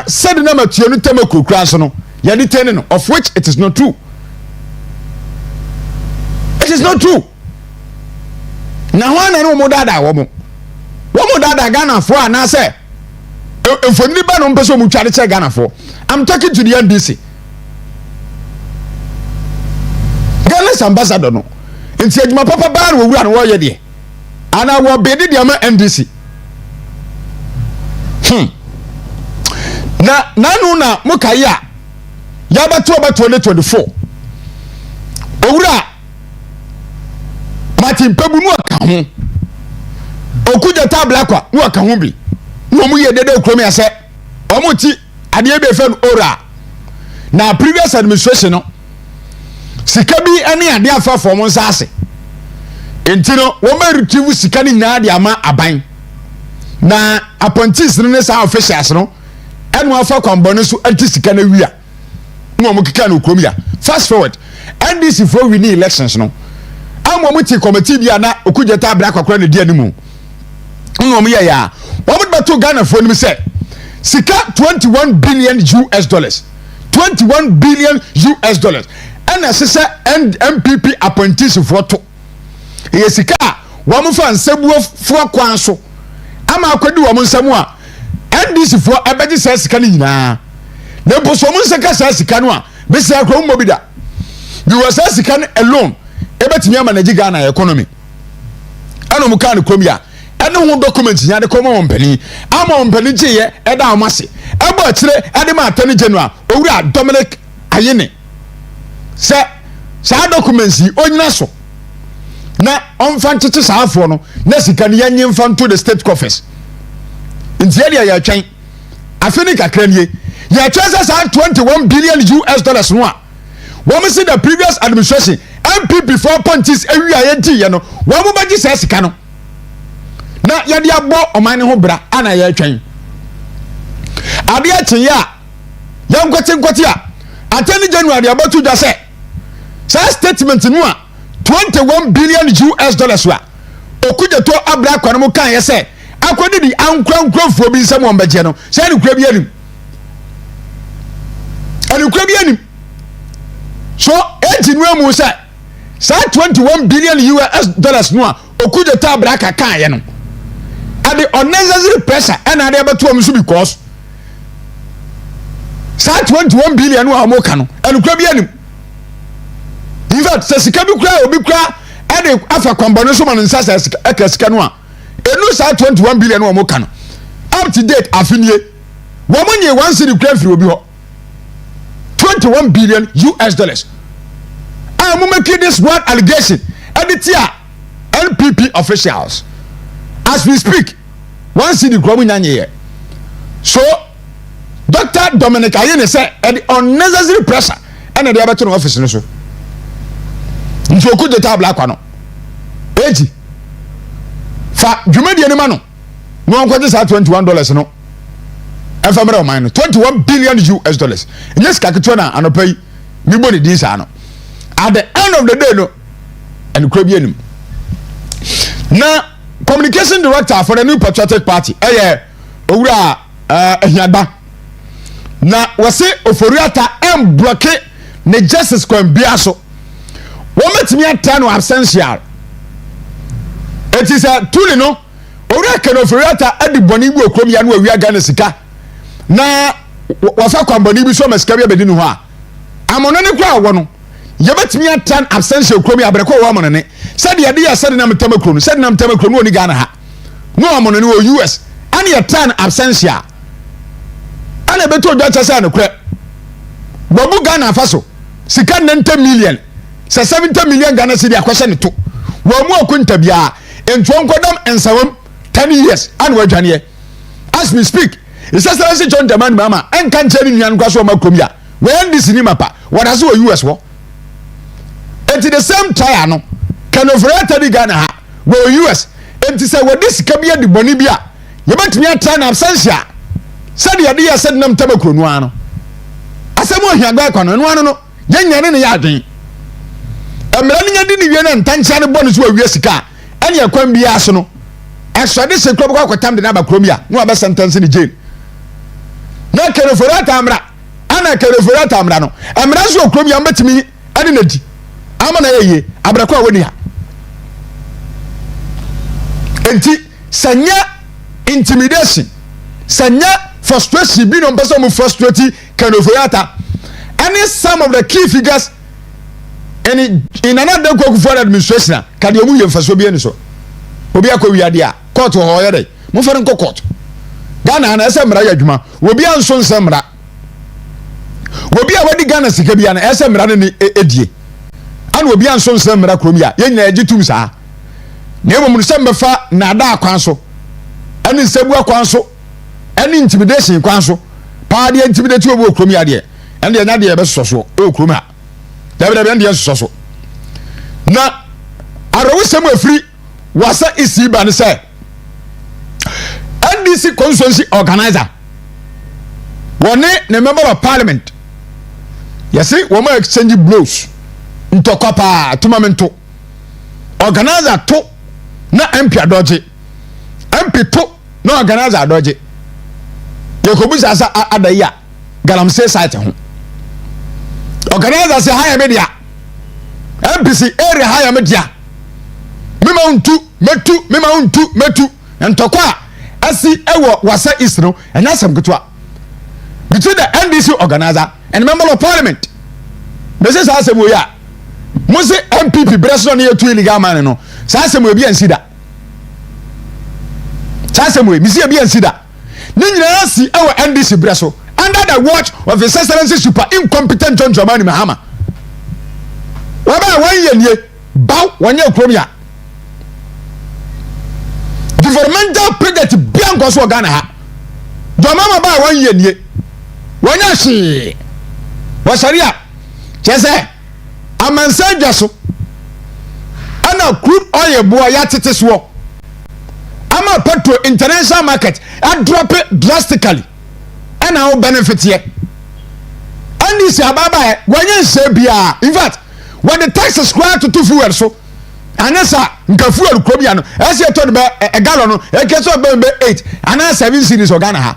said nam atuo no tamakru kura so no ya detain no of which it is not true. It is not true. Na wana no mo dada wo mo dada Ghana for and I say for niba no person mu tware che Ghana for. I'm talking to the NDC. Ghana's ambassador no. Nti adwuma papa ba no wura no wo ye de. Ana wo be de ma NDC. Na nanu na mukaya ya ba 2024. Owura Martin Pebunu aka ho. Okuja tabla kwa no aka ho bi. No mu ye dede okromi ase. Omuti ade be fe ora. Na previous administration no. Sika bi ane ade afa for mo nsase. Enti no wo ma retrieve sika ni nyina de ama aban. Na appointees ne sa officials no. Enu afa kwambo no so anti sika na wia. No mo kika na okromi ya. Fast forward. NDC for we need elections no. Amo muti committee bia na okuja tabla kwakora ne di animu. No mo ya. What would to Ghana for me say? Sika 21 billion US dollars. 21 billion US dollars. And as I say MPP appointees for to. Yes, sika wamu fa nsebu for kwanso. Ama akwedi wamu nsemu a NDC for ebedi say sika ni nyina. Na boso mu nseka say sika no a be say akwa mu bida. You was say sika alone. Ebetimi ama na Ghana economy. Ano mu kan kromia. Ene ho document nya de komo ompani ama ompani giye eda amase eba kire ade ma atani general owura Dominic Ayene se sa documents yi onyina so na ɔmfa ntete saafo no na sika no yɛnye mfa nto the state coffers ntia dia ya twɛn afeni kakra nie ya twɛn sɛ saa 21 billion US dollars no a wɔn see the previous administration MPP for pontis awia yɛnti yɛ no wɔn mo bɛgye sɛ sika no na yɛde abɔ ɔman ne ho bra ana yɛ twɛn adeɛ kye a yɛnkote a attorney general de abɔto dwa sɛ saa statement no a 21 billion US dollars wa okujeto abra kwano mu kan yɛ sɛ akɔde di ankorankorafuo bi nsɛm wɔn bɛgye no sɛ ne kura bi anim so enti no amu sɛ saa 21 billion US dollars no a okujeto abra ka kan yɛ no ade unnecessary pressure ɛna ade abɛto am so because saa 21 billion no a mo ka no ɛne kura bi anim in fact sɛ sika bi kura obi kura ɛde afa kwambɔne so ma no nsa sɛ ɛka sika no a ɛnu saa 21 billion no a mo ka no up to date afinie wɔn mo nye 1 cedi kura firi obi hɔ 21 billion US dollars a mo make this one allegation ɛde tia NPP officials as we speak 1 cedi kura mo nyanye yɛ so Dr. Dominic Ayene say the unnecessary pressure and the other office no so nti oku de tabla kwa no eji fa dwumadi ani ma no no nkwade sa $21 no efa mera o man no 21 billion US dollars yes ka keto na anopai mi boni din sa no at the end of the day no and kura bi anim na communication director for the new patriotic party owura ahiagba na wase oforiata bloqué ne justice kwambia so wometimi ata no absential it is a tuli no owura kan oforiata adi boni bi okrom ya no awia Ghana sika na wafa kwamboni bi so masika bi abedi no ho a amono ne kwa wo no yebetimi ata absential okrom ya abreko wo amono ne said ye de said na mtama krom said na mtama krom no ni Ghana ha no amono ne wo US ani ya tan absential ana beto dwa chasa no kre bobu Ghana faso sika 90 million se 70 million Ghana cedi akwese ne to wo mu okunta bia entuon kodam ensawam 10 years and we dwane as we speak is excellency John Dramani Mahama en kan cheri nuan kwaso makromia when this ni mapa what has US wo at the same time no can overrate the Ghana ha wo US enti se wo this kabia di boni bia yebetumi atra na absence said the idea said nam tabakro no ano asemo hiagba kwa no ano no yanyane ne ya adwen emra ne nyadi ne wie na ntancha ne bonu so awie sika ene yakwan bia so no extradition club kwa kwatam de na bakromia no aba sentence ne jail na kereforata amra ana kereforata amra no emra so okromia mbetimi ene nadi ama na yeye abrakwa woni ha enti sanya intimidation sanya frustration bi no person mo frustrate Kanofoyata and some of the key figures in another Kufuor administration can you move for so be any so obi akwa dia court ho yede mo fa nko court Ghana na ese mra yadwuma obi anso nsamra obi a wadi Ghana sika bia na ese mra ne edie ana obi anso nsamra kromia yenya agitum saa na emo mu sembefa na ada akwan so ani nsabu akwan so any intimidation kwanso pa de intimidate obo okrom ya de ende nya de be soso okrom ha dabe ende soso na arawusem afri wasa isiba ne say NDC constituency organizer woni ne member of parliament yesi wo ma exchange blows ntokapa tumamento organizer to na MP adoje MP to na organizer adoje Yakobu sasa adaya galamse site ho organizer say higher media MPC area higher media mema untu metu entokwa asi ewo wasa isro enya sam ketwa between the NDC organizer and member of parliament mese sa asem oya mose MPP president na yetu illegal man no sa asem obi ansida sa asem obi misi obi ansida Ninyina si ewo NDC breso under the watch of His Excellency super incompetent John Dramani Mahama. Waba wanye nie baw wanye okromia developmental project bianco so Ghana ha do mama ba 1 year nie wanya hwe wasaria chese amansa dwaso ana crude oil boy ya tete so ama petrol international market a drop it drastically and how benefit here and this ababa wanya se bia in fact when the tax is square to 2 fuel so anasa nka fuel krobia no ese to be a gallon no e keso be 8 ana 7 series Ghana ha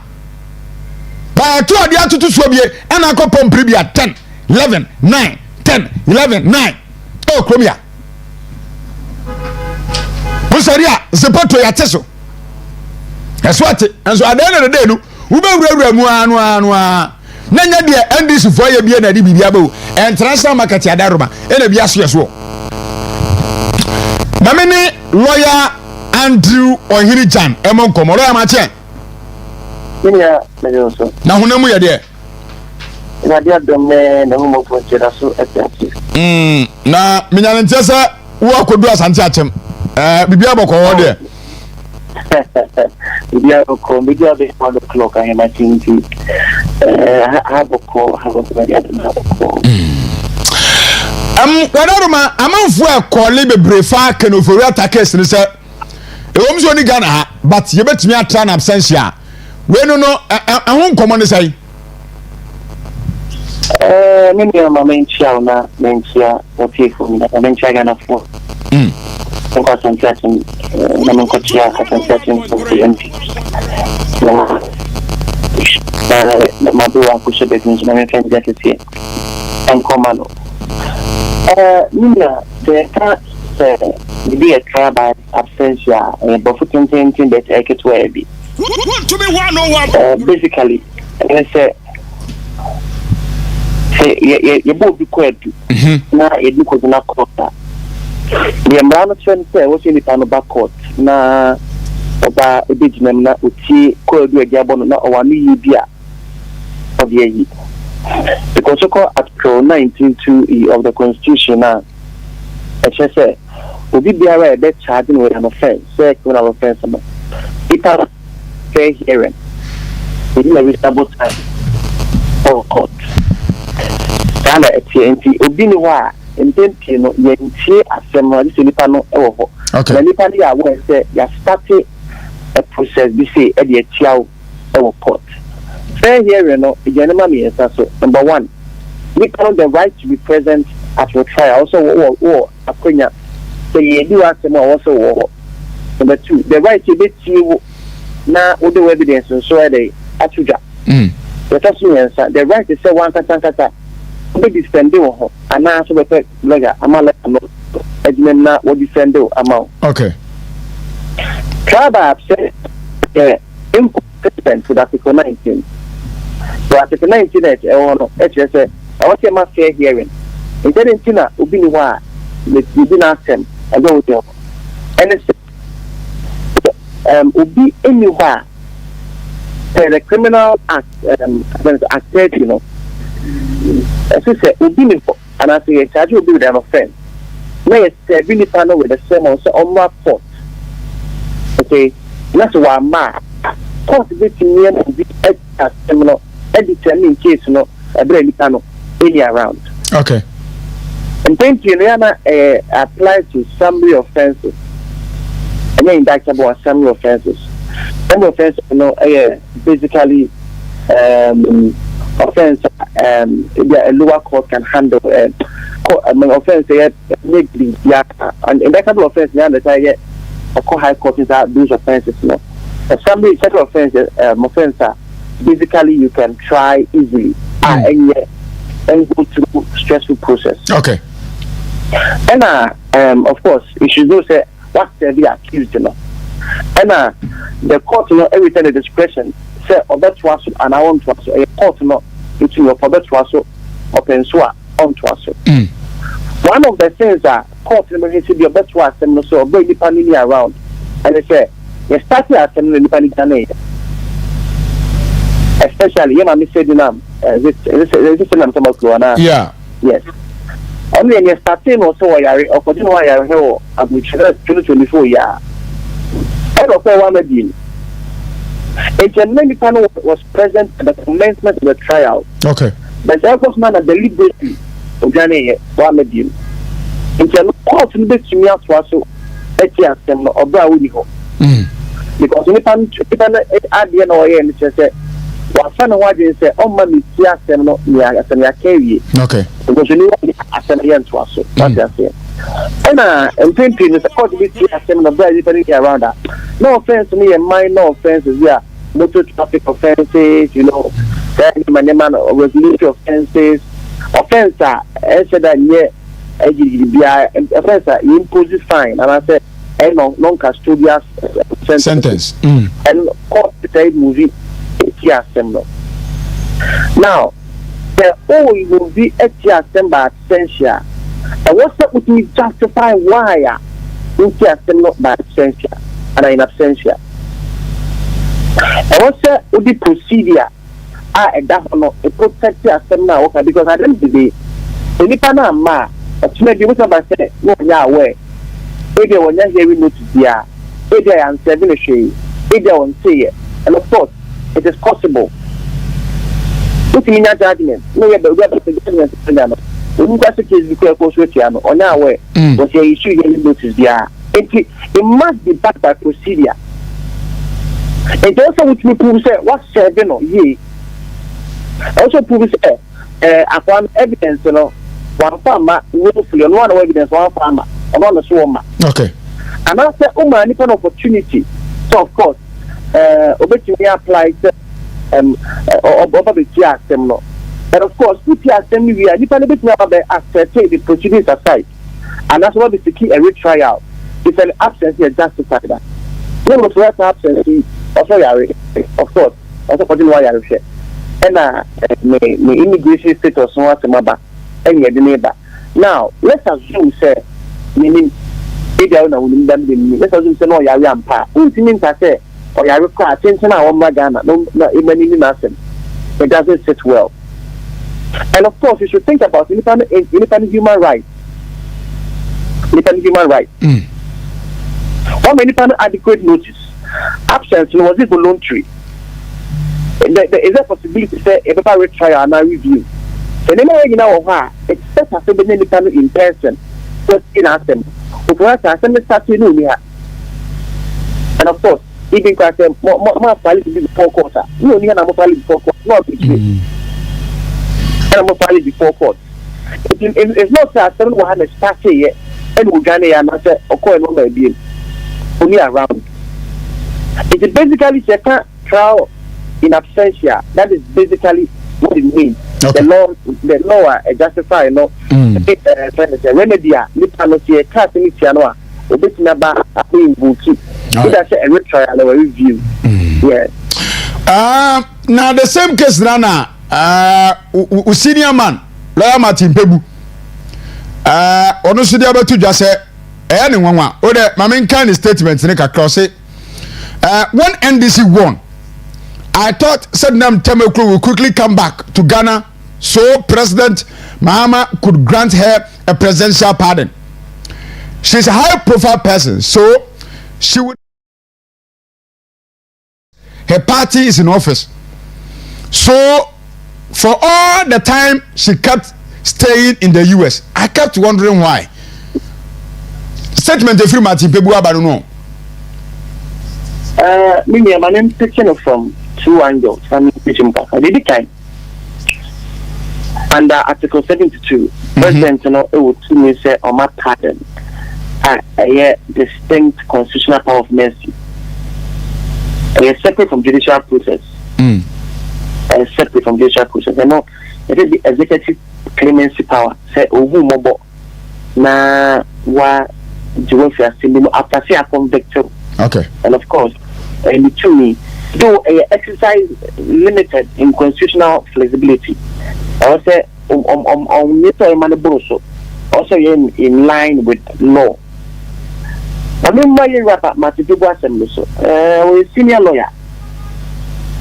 ba to ade atutu so bie ana ko pompre bia 10 11 9 10 11 9 oh krobia Musaria zepato ya teso eswate enso adene de denu ubewurawura mu anu nanya de NDC fo ye bie na di bibia ba o international market ya daroma ena bia so yeso mamene lawyer Andrew Ohirijan emon komoro ya mache ya mejoso na hunamu ya de na dia domne na mo ko chira so atati na minyane ntesa wo akodu asante achem bibia boko wo de bibia boko bibia be on the clock I am at TV ha boko ya na boko wadaruma amanfo e kole bebrefa kanofori attackers ni se ewom so ni Ghana ha but ye betumi atra na absence a we no ehun komo ni sai mimi ya mamenchia na menchia otifu na menchia Ghana fo kwa santiatin na mkochia santiatin MP na mabua kushebe kunjina mfenja kesi Komadu mimi the be a try by absentia but for 2019 that I get where be to be 101 basically let's say you both be quite na you could not quota the amount of trend say was in the pan back court na oba ebijinem na uti ko do ejabo na o wanu yibia of the year because Article 19(2) of the Constitution now it says obi biara be charging with an offense say criminal offense it has fair hearing in a reasonable time for court and TNT obi ni wa intenti no yentie asem no this nipa no e wo ho na nipa ni awo say ya start a process bi say e dey tiawo e wo court fair hearing no ijenema mi yesa so number 1 we have the right to be present at your trial also akonya so ye do asem also number 2 the right to be tiwo na with the evidence so e dey atuja the right to say one kata be defending ho ana so be lawyer amala no admin na wo defend amount okay Traba say incompetent to Article 19 so Article 19 that it say I want to fair hearing instead of tina obi ni wa le bi na asem e go with and obi anywhere the criminal act you know as I say obi ni for and I say charge obi with an offense may say really panel with the same on my court okay that's why ma court be near and be criminal determine case no every panel any around okay and then you apply to summary offenses and then indictable on summary offenses. Summary offense, you know, basically offense a lower court can handle offense and indictable offense the high court is that those offenses, you know. A summary sexual offense offense basically you can try easily and go through stressful process. Okay. And of course, you should know say what's the accused, you know. And the court, you know, every time the discretion say that was and I want to also a court, you know, between your for that was open so on to us. One of the things that court you know should be a best was and so very depending around, and they say you start as and depending especially you know me said this yeah yes. And when you starting also or continue here about 2024 year And of course, one again. And many people was present at the commencement of the trial. Okay. But the Air man deliberately, Uganda, one again. And the court in the Chimia Swasso, Etiasem, or Browniho. Because any time at the end of the end, said, well, son of what you say, oh, mommy, Tiasem, no, yeah, carry. Okay. Because you know, I send the end to us. What I say. And thinking is a court to be Tiasem, no, very around that. No offense to me, and mine, no offenses, yeah. Motor traffic offenses, you know, regulatory offenses, offense, I said that, yeah, offense, you impose fine, and I said, non-custodial sentence. And court paid movie, now, the only will be a by absentia. And what's up with me justify why not by absentia and in absentia? And what's up with the procedure? I protect yourself now, okay, because I didn't be any Panama, but maybe what I said, no, Yahweh. Maybe when you're hearing notice, yeah, maybe I am 7 a shade, maybe I won't say it. And of course, it is possible. Looking in that judgment, no, we have to get it. We got the case because of what you are on our way. But you issue any notice, yeah. It must be backed by procedure. And also, which we prove say, what's 7 or ye. Also, prove say, upon evidence, you know, one farmer willfully, and one evidence, one farmer, and one swimmer. Okay. And I said, oh, man, it's an opportunity. So, of course, obey me apply over the TSM. And of course, put TSM, we are depending on the procedures aside. And that's what we secure a retrial. If an absence is justified. That. When was that absence? Also, of course, also for the lawyer. And my immigration status was a mother and the neighbor. Now, let's assume, say, meaning, let's assume, say, no, you're a pa. Who means I say, or you require attention on Magana, no, even nothing. It doesn't sit well. And of course, you should think about independent human rights. Independent human rights. How many adequate notice? Absence, was it voluntary? Is there a possibility to say a paper retrial and a review? And anyway, you know, it's better to be independent in person, just in them. If we have to start to know here. And of course, even if I say more valid before court, you only have more valid before court, not between. And more valid before court. It's not that someone will have a start here and we're going to answer or call another being only around. It's basically second trial in absentia. That is basically what it means. Okay. The law justify no remedy. Nipano class in Tianoa. Obit number being bookie. That's a retrial or review. Yes. Now the same case Nana senior man lawyer Martin Pebu ono so dia betu dwa se ne nwanwa o de mamen kind statement ne kakra say when NDC won I thought Sadnam Temekru will quickly come back to Ghana so President Mahama could grant her a presidential pardon. She's a high profile person, so she would. Her party is in office. So for all the time she kept staying in the US, I kept wondering why. Statement of Martin Pebu Abaruno. My name taken from two angles. I'm teaching back. I did the time. Under Article 72, President, you know, it would say on my pardon. A distinct constitutional power of mercy. Separate from judicial process. Separate from judicial process. You know, it is the executive clemency power. Say, Ovu Mobo. Na wa Jewelfia Simimo after say a convicted. Okay. And of course, and to me, though exercise limited in constitutional flexibility. I would say also in line with law. I mean, my rapper, Matibu Assembly, so senior lawyer.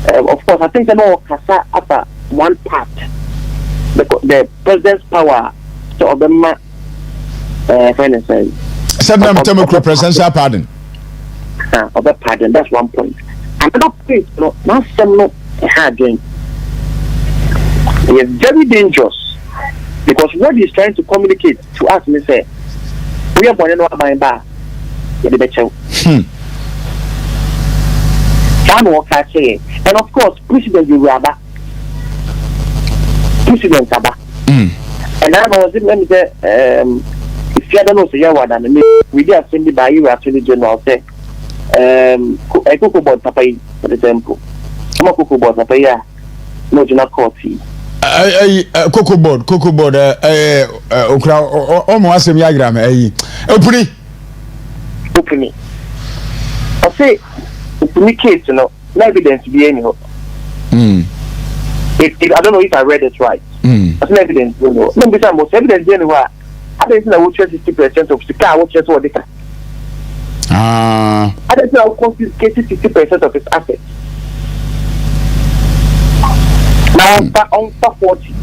Of course, I think I know Kasa upper one part. The president's power to finance. Presidential pardon. of a pardon. That's one point. Another point, now some no again. It is very dangerous because what he's trying to communicate to us is say we are going to buy bar. And of course, President Uraba. President Saba. And I was let me say, if you don't know, say what I mean, we did send by you actually general say, a cocoa board papa, for example. I'm a cocoa board papa, no, do not coffee. Cocoa board, okra, almost a diagram, opening. I say, opening case, no evidence be anyhow. If I don't know if I read it right. That's no evidence, no. No, because most evidence anywhere. I don't know what 60% of the car, what just what they can. I don't know confiscated 60% of his assets. Now on 40,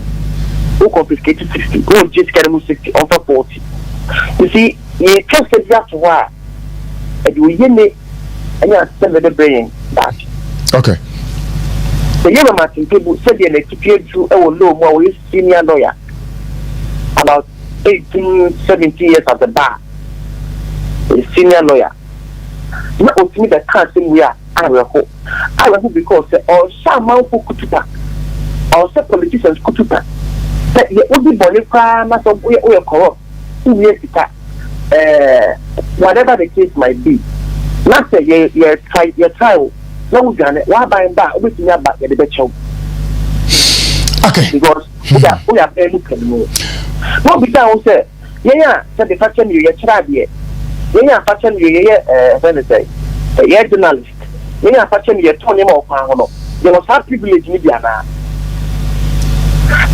who confiscated 60, who just get him 60 on 40. You see, you trusted that to why, and you need and you are sending the brain back. Okay. The young Martin people said they keep through a low more senior lawyer about 18, 17 years at the bar. A senior lawyer. Not ultimately the casting we are. I will hope because or some man who could or some politicians could do that. That you would be born in crime, or corrupt. Whatever the case might be. Not say your trial. No, why buy back? We can back at the better. Okay. Because we are very good. No, because say, said the fashion you tried yet. Fashion you when they say, a journalist. Fashion you Tony more. There was hard privilege media now.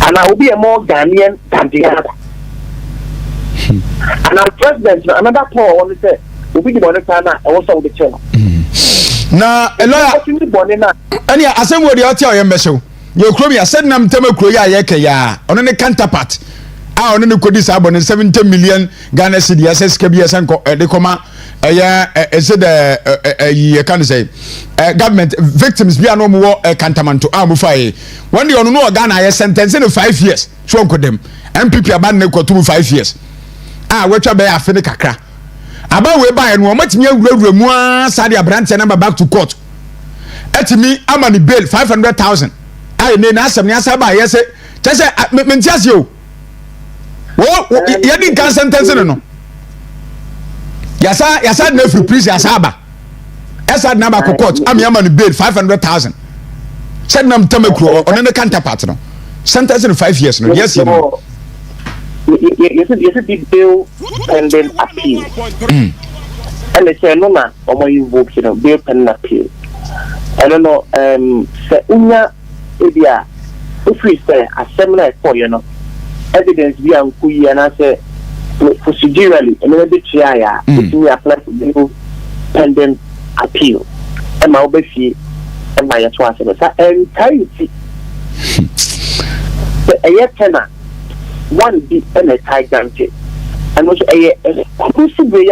And I will be a more Ghanaian than the other. And our president, another poor, I want to say, will be the one time I also the channel. Na eloya ani asem wo de oti o yembeso ye kro mi ased nam tem kro ya ye kaya ono ne counterpart a ono ne kodi sa abon 70 million Ghana cedi access ke bi esenko de koma ese de ye kan say government victims bi anom wo kantamanto amu fae one day ono no Ghana ye sentence in 5 years so onko dem MPP aban ne kotu 5 years wetwa be afi ne kakra aba we ba no matimi awurawura mu asade abrante number back to court etimi amani bail 500,000 ne na asem ne asaba ye se chese mentiase o wo ye din kan sentence no yasa na free prison asaba esa na ba court amani bail 500,000 said nam tamakro on the counterpart no sentence in 5 years no yes you Yes, a big bill and then appeal. And they say, no, man, or my invoke, bill and appeal. I don't know, say, Unya, if we say a seminar for evidence be on Kuyi, and I say, procedurally, and then the trial, if we apply for bill pending appeal, and my obesity, and my attraction, and entirety. A year tenor. One big and a tight guarantee. And which a conclusive way,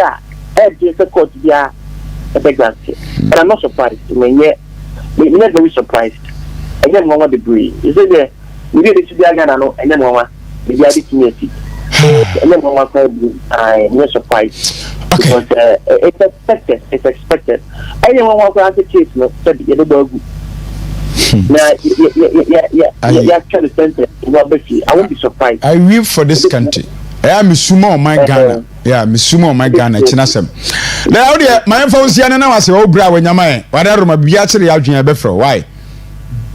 just a court, a big guarantee. And I'm not surprised. When yet, we're not very surprised. And then one degree. Is it there? We did it to the Agano, and then one, the other community. And then one, I'm not surprised. Because it's expected. It's expected. Anyone wants to answer case, said the other. Now, yeah, trying to send it. I won't be surprised. I live for this country. I am sumo my Ghana. Yeah, sumo my Ghana. Chinasem. Now, my phone see na was o bra when yamai. Whatever my be actually out in befro. Why?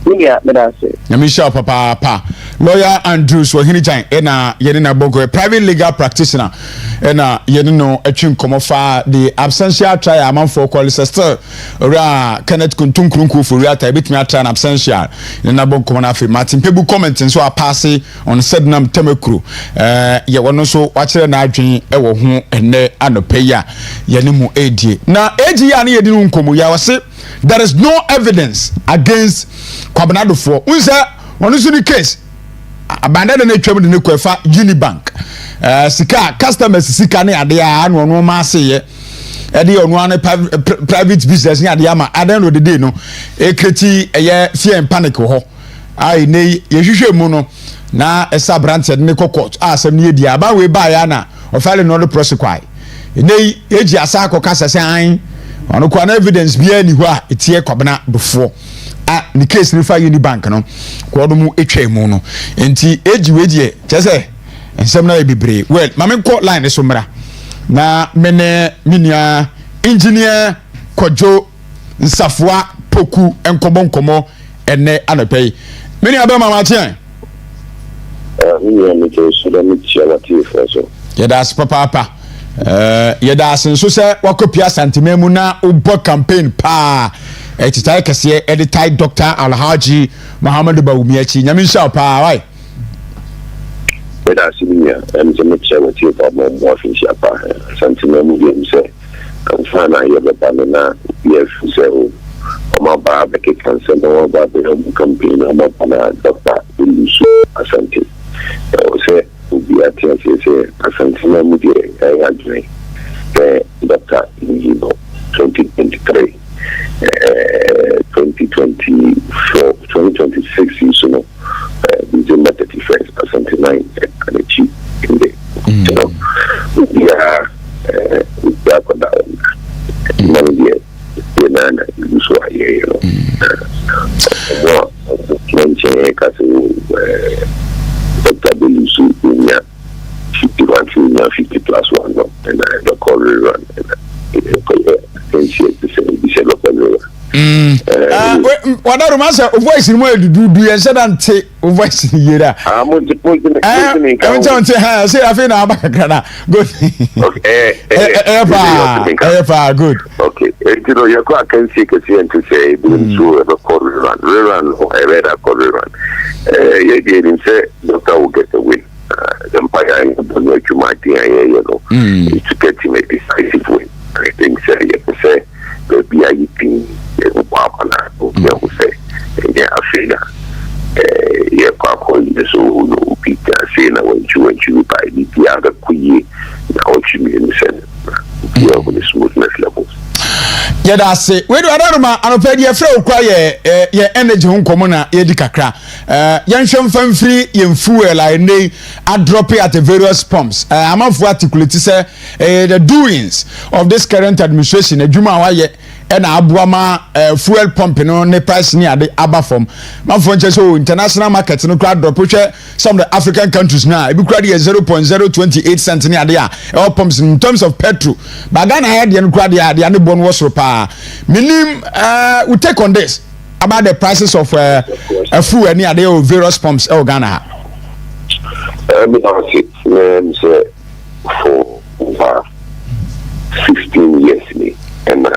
Yeah, that's it. Yamisha papa. Lawyer Andrews Wahini ena yenina bongo a private legal practitioner ena yenino etwin komofa the absentia trial amount for qualifier ora Kenneth Kuntunkrunku for real time betimi atra absentia yenina bongo na fe Martin Pebu commenting so a pass on Sednam Temekru ye wono so wachire na adwen e wo ho ene anopeya yenimu edie na eji ya na yedinu nkomu ya wase there is no evidence against Konadu for unsa one is the case abandon na twam de ne kwafa Unibank sika customers sika ne ade a no ma se ye e dey onu an private business ni ade ama at the end of the day no e kreti fear and panic ho ai nei ye hwehwe mu no na esa branch ne court asem ne di aba we ba ya na o file no prosecute nei eji asa akoka sese an ono kwa na evidence bia ni ho a etie kwabena before ni case ni fa uni bank no ko do mu etwa mu no enti eji we die chese ensem na ebibre well mame ko line so mra na mene minia engineer Kojo Nsafua Poku enkomo ene anopei mini aba mama tien me to so da me tia wati so yedas papa yedas nso se wakopia santimemu na ubo campaign pa etitai kese editai Dr. Alhaji Muhammad Bawumiachi nyame sha pa wai yedas minia me tia wati pa mo office pa santimemu dem se amfana yeba na yes so my baba cancer no about the campaign about Dr. Asante say we are say Asante na mu dey agree Dr. 2023 2024 2026 so no December 31st Asante 9 and achieve in the you know we are na so aye you know mention kaso Dr. Belusu nya 50 plus 1 no and the call run wadaru masa voice ni mo edudu ye said ante voice ni yera I'm to put in ha say afi na abakakra na good okay good okay you know you can see to say Belusu the call run or I read a call run you didn't say Dr. will get the win the empire in the you know to get him a decisive win I think you say the BIP Wapana, who say, yeah, Africa, yeah, Quaco, so no Peter, saying, I want you by the other queen, now what you mean, said, yeah, with the smoothness levels. Yeah, that's it. Where do I know? I'm afraid you're quiet. Your energy home common, Kakra. Young fan free in fuel, I nay, I drop it at the various pumps. I'm off what to say the doings of this current administration, a Juma Waye. And Abuama fuel pumping on the price near the Abba form. My phone so international markets no crowd drop some of the African countries now. It be crowd 0.028 cents near there. All pumps in terms of petrol. But Ghana had the crowd the other bone was repair. Minim we take on this about the prices of fuel near the various pumps Ghana. For over 16 years and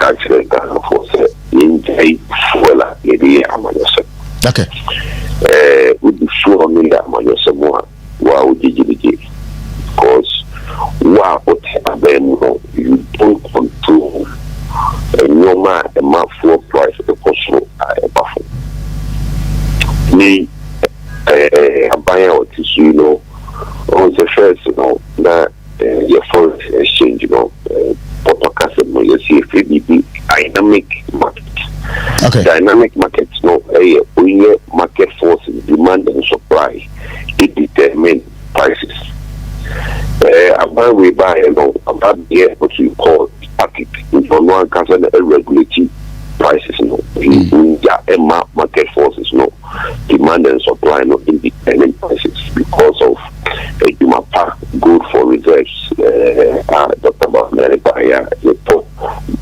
actually for say in fuel okay would be sure me that man more wow because wow you don't control no man a fuel price the cost me a buyer or tissue on the first that your foreign exchange you see dynamic market. Okay. Dynamic markets market forces, demand and supply. It determine prices. About we buy about what you call packet from one country regulating prices market forces demand and supply independent prices because of good for reserves Dr. America report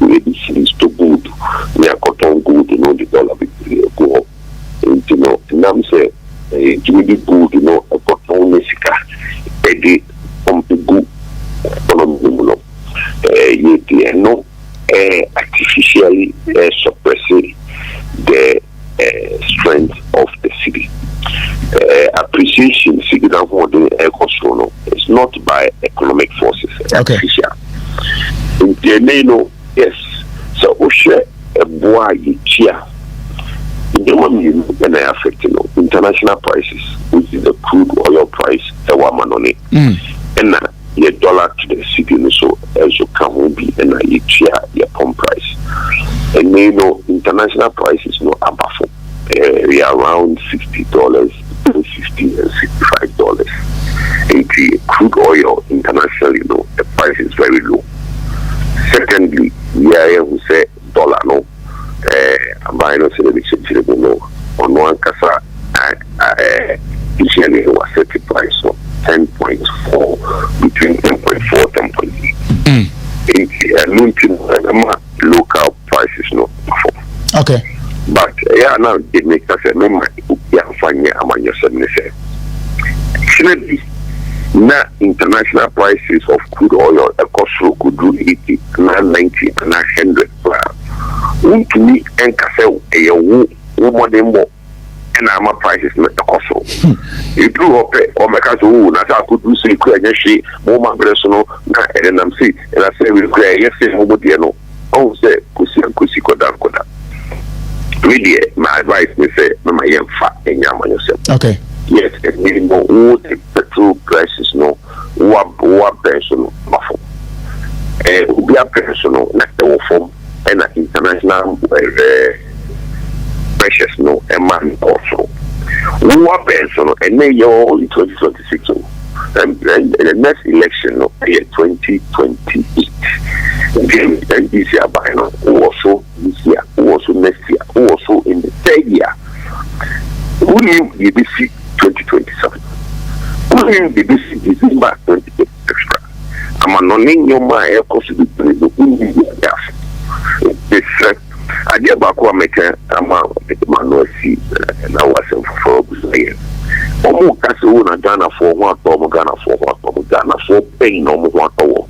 is too good cotton good the dollar go up and I'm say really good a cotton messica good artificially suppressing the strength of the city. Appreciation it's not by economic forces. Okay. In the yes. So we share a boy here. The one you and I affect international prices, which is the crude oil price, the one on it. And your dollar to the city so also come be and each year your pump price. And you know, international prices no above we are around $60, $50 and $65. And crude oil internationally, you know, the price is very low. Secondly, we are who say dollar no, buying no celebration no on one casa each year was set the price of 10.4 between 10.4 10.8. Local prices no. Okay. But yeah, now it makes us a number. Yeah, fine. I'm just saying. Actually, now international prices of crude oil across could do 80, 90, and 100. To me, and Cassell, a more than more. And our prices not the cost. You do up or make us I could do say, she more personal, and I'm saying, and I say, we cry, yes, no. Oh, say, Kusi, Koda. Really, my advice is say, Mama, young fat and yaman yourself. Okay. Yes, and meaning no, all the petrol prices, no, what personal, muffle. We are personal, not the form, and international precious, no, and man also. What personal, and then you're only 2026, and the next election, no, 2028. And this year, by now, also this year, also next year, also in the third year. Who knew the BC 2027? Who knew the BC December 2020 extra? I'm not in your mind, of course, to be the gas. This I get back what make a man see, and I was for Omo Castle and Ghana for one, Ghana for pain, almost 1 hour.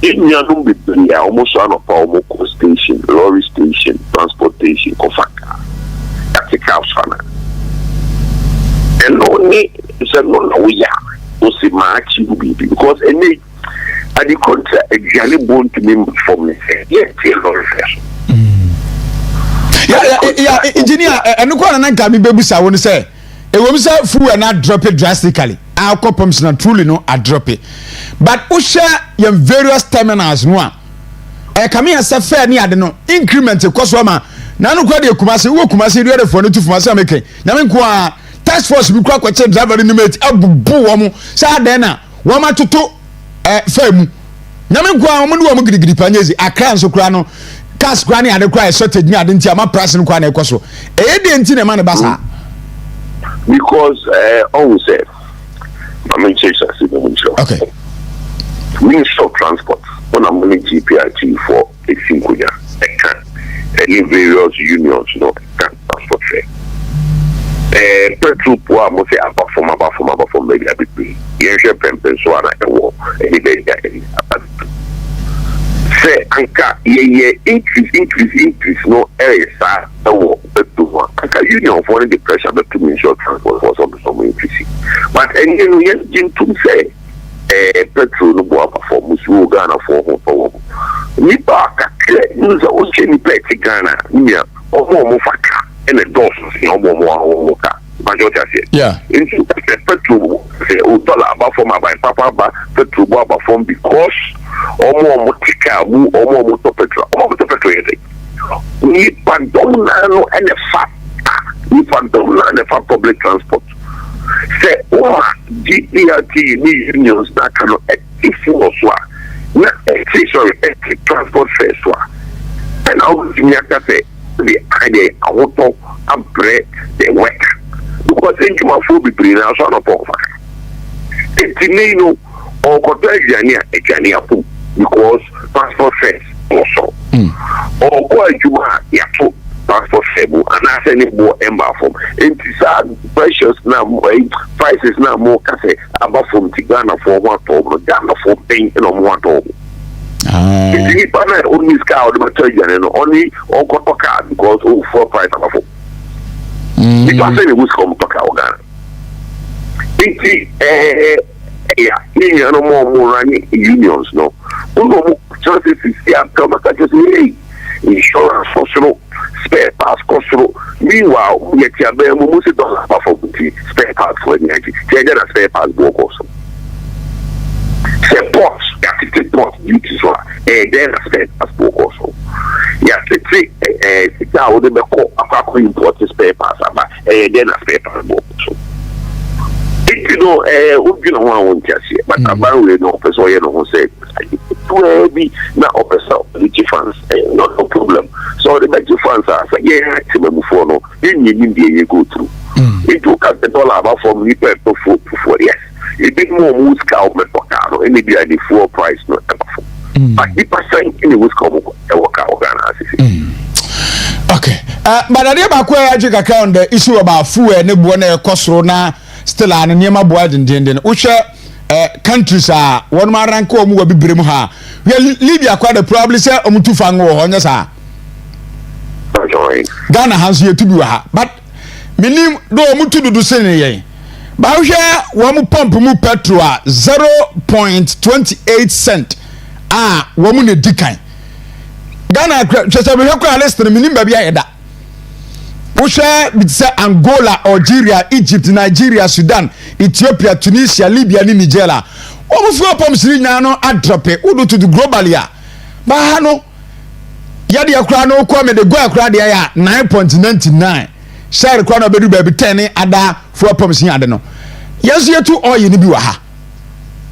In Yanum be almost one of our station, lorry station, transportation, Kofaka. That's a house fan. And only said no, we are. Was it much because any at the contract, a jelly bone to me from me. Yes, yeah, engineer, and no one can be baby. I want to say, it was say food and not drop it drastically. Our pumps not truly no, I drop it. But Usha, your various terminals, no. Come here, say fair near the no increment of Koswama. Nano Kwadi Kumasi, who Kumasi ready for no to Fumasa making. Namin task force, we crack what driver in the mate, Abu Boo, Sadena, Wama to Fem. Namin Kwamu Panesi, Accra so crano. Cash granny and the cry sorted me. I didn't tell my person Kwane Koso. A didn't in a man basa. Because always say, I mean, okay. Ministry of Transport, when I'm running GPRT for a single year, any various unions, no, transport fare. Petrol poor, must say apart from maybe a bit. Yes, Pempen, so I war, any day, say anka ye increase no area sa war petrol anka union for the pressure but to ministry of transport for some increase but and you know yes to say petrol no go perform musu Ghana for ni ba ka use o cheni peti Ghana ni omo faka and the doors omo ka majority say yeah into petrol say o dollar about for my papa ba petrol go perform because omo tika mu omo to petrol yete ni pandona no and the fact ni pandona and the fact public transport say o GPRT ni unions na kano if you so na transport fair so and how you say the idea auto upgrade the work because in you for be bring na so no pok it's no or Kotoya Apu because passport fares also. Or go Juma Yato passport fare and ask any more ember from. It is precious now, prices now more cafe about from Tigana for 1 total, Ghana for paying on 1 total. It's only scout and only or Kotoka because all 4 price of it was any who's come to Ghana. Yeah, no more running unions, no. Chances is here, come back just insurance cost, spare parts cost. Meanwhile, we get here, we must $1 for spare parts for the night. Change spare parts work also. Say ports, that is the port duties one. then I spare parts also. Yeah, it's how they call a import spare parts, then I spare parts also. You know, you know, I won't just say, but about we know, so you know, say, to be now officer, the funds, not no problem. So the better funds are, yeah, maximum for no, in India you go through. It took at the dollar about from Nipper for yes. It did more moves cow, but for car, and maybe at the full price, not ever. But the percent in the Wisconsin, work out. Okay, but I never acquire account the issue about food and the one costrona. Still an nyema board in den usha countries are one man rank or mu be bremu ha we Libya quite probably say omutu fango honya sa Ghana has here to be ha but minim do omutu dudu sene yen ba hwe wo mu pump mu petrol 0.28 cent wo mu ne dikan Ghana chese be hwe list minim ba bia yeda Usha bitse Angola, Algeria, Egypt, Nigeria, Sudan, Ethiopia, Tunisia, Libya, ni Nigeria. Omo fu opom siri na no adrope udu to the globally a. Ba ha no yade akra no kwa me de go akra de ya 9.99. Share kwa no bedu baby 10 ada fu opom siri ade no. Yesu yetu oyi ni bi wa ha.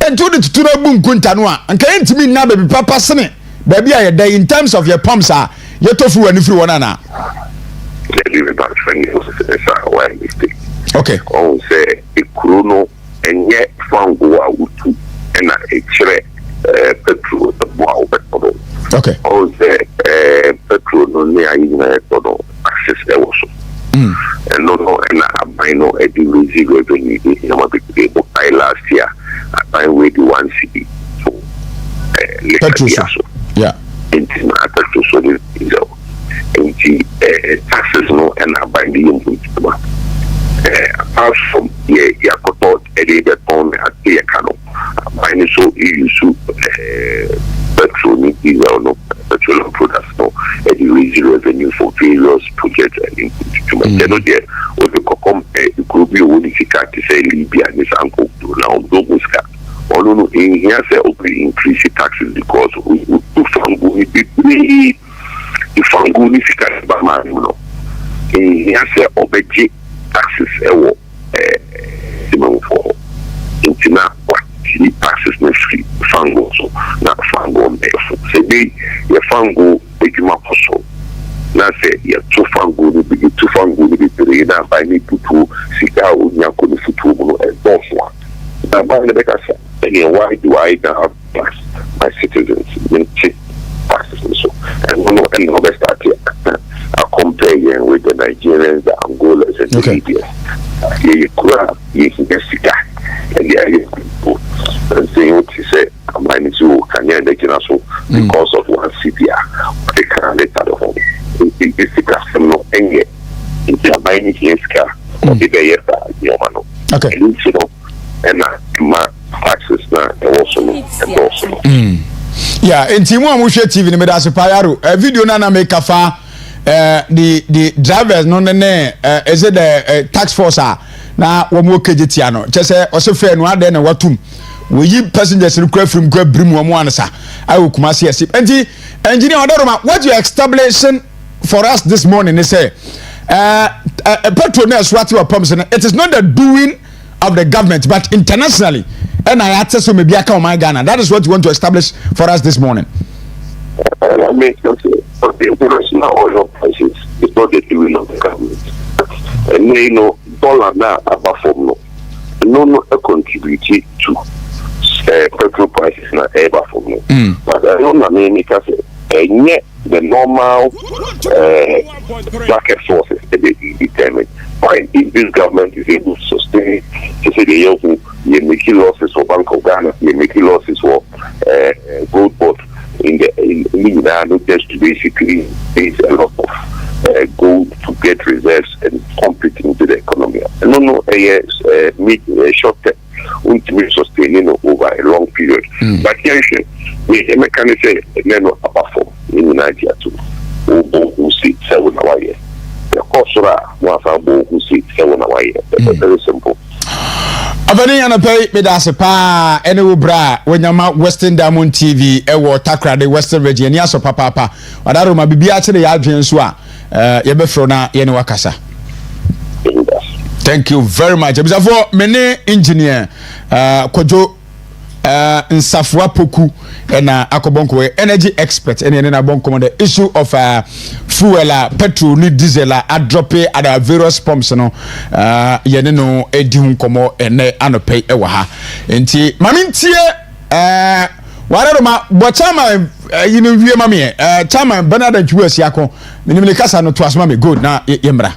Ento de tutu na bu nkunta no a. Anka entimi na baby papa sene. Baby a ye in terms of your pumps a yetofu wani free one na. Okay. On say a chrono and yet fango wutu and a chere petrol the wow petrol. Okay. On say petrol no near in petrol access also. And no and I know a busy revenue in my big table last year I weighed 1 city. So petrol. Yeah. It's not petrol so taxes no and I buy the input. Apart from Yakotot, Eddie Beton, at the Cano, buying so you petrol, diesel, no petroleum products, no, and you raise revenue for various projects and input to my channel there. Or the compare, it could be unified to say Libya and his uncle to now Domuska. Or no, in here, say, okay, increase the taxes because we do fango, we be the fango unified by man, you know. In here, say, obey taxes ewo for intina what the taxes no free fango so na fango mbefo se be ye fango ejuma koso na se ye to fango ni bi to fango ni bi na ba ni tutu sika onya ko ni futu no e boss one na ba le beka say again why do I now tax my citizens in taxes so and no best start here comparing with the Nigerians, the Angolas, and the Libyans. You grab, you can get sick, and they are people. And saying what you say, combine it to Kenya and also because of one CPR, they can't let out of home. It's the custom no any. It's a buying against car, or the day after your man. Okay. And you know, and my taxes now, and also. Yeah, in Timu Amusha TV, the Medasipayaro, a video nana make a far. The drivers no is it the tax force na wo mo kejiti ano chese o se fe no ade na watum we yi passengers in craft from grab brim wo mo ansa I will Kumasi asip enti engineer Odoroma what you establishing for us this morning is say petrol na swati wa pumps it is not the doing of the government but internationally and I access so maybe aka my Ghana that is what you want to establish for us this morning. I mean, the international oil prices is not the doing of the government. And you know, dollar now above from no contribute to petrol prices now ever from no. But I don't mean because and yet the normal market sources they determine. Fine, if this government is able to sustain, to say you're making losses for Bank of Ghana, you're making losses for gold board. In just to basically raise a lot of gold to get reserves and compete into the economy. No, make short term, ultimately sustaining over a long period. But here, we can say, no, apart from in Nigeria too, who see 7 hours. The cost of one who see 7 hours. Very simple. Abani yana pay me da sepa ene wo bra wonyama Western Diamond TV ewo Takoradi Western Region ni aso papa wadaro ma bibia kire ya adwen so a ye befro na ye ne wakasa. Thank you very much. Ebisafo mene engineer Kojo Nsafwa Poku na akobonko energy expert ene na bonko the issue of fuel petrol ni diesel a drop at various pumps no yene no edi hu komo ene anope ewa ha enti mamintie warero ma bochama yinu wie mame chama Bernard Juwes yako minimile kasa no to asma me good na yemra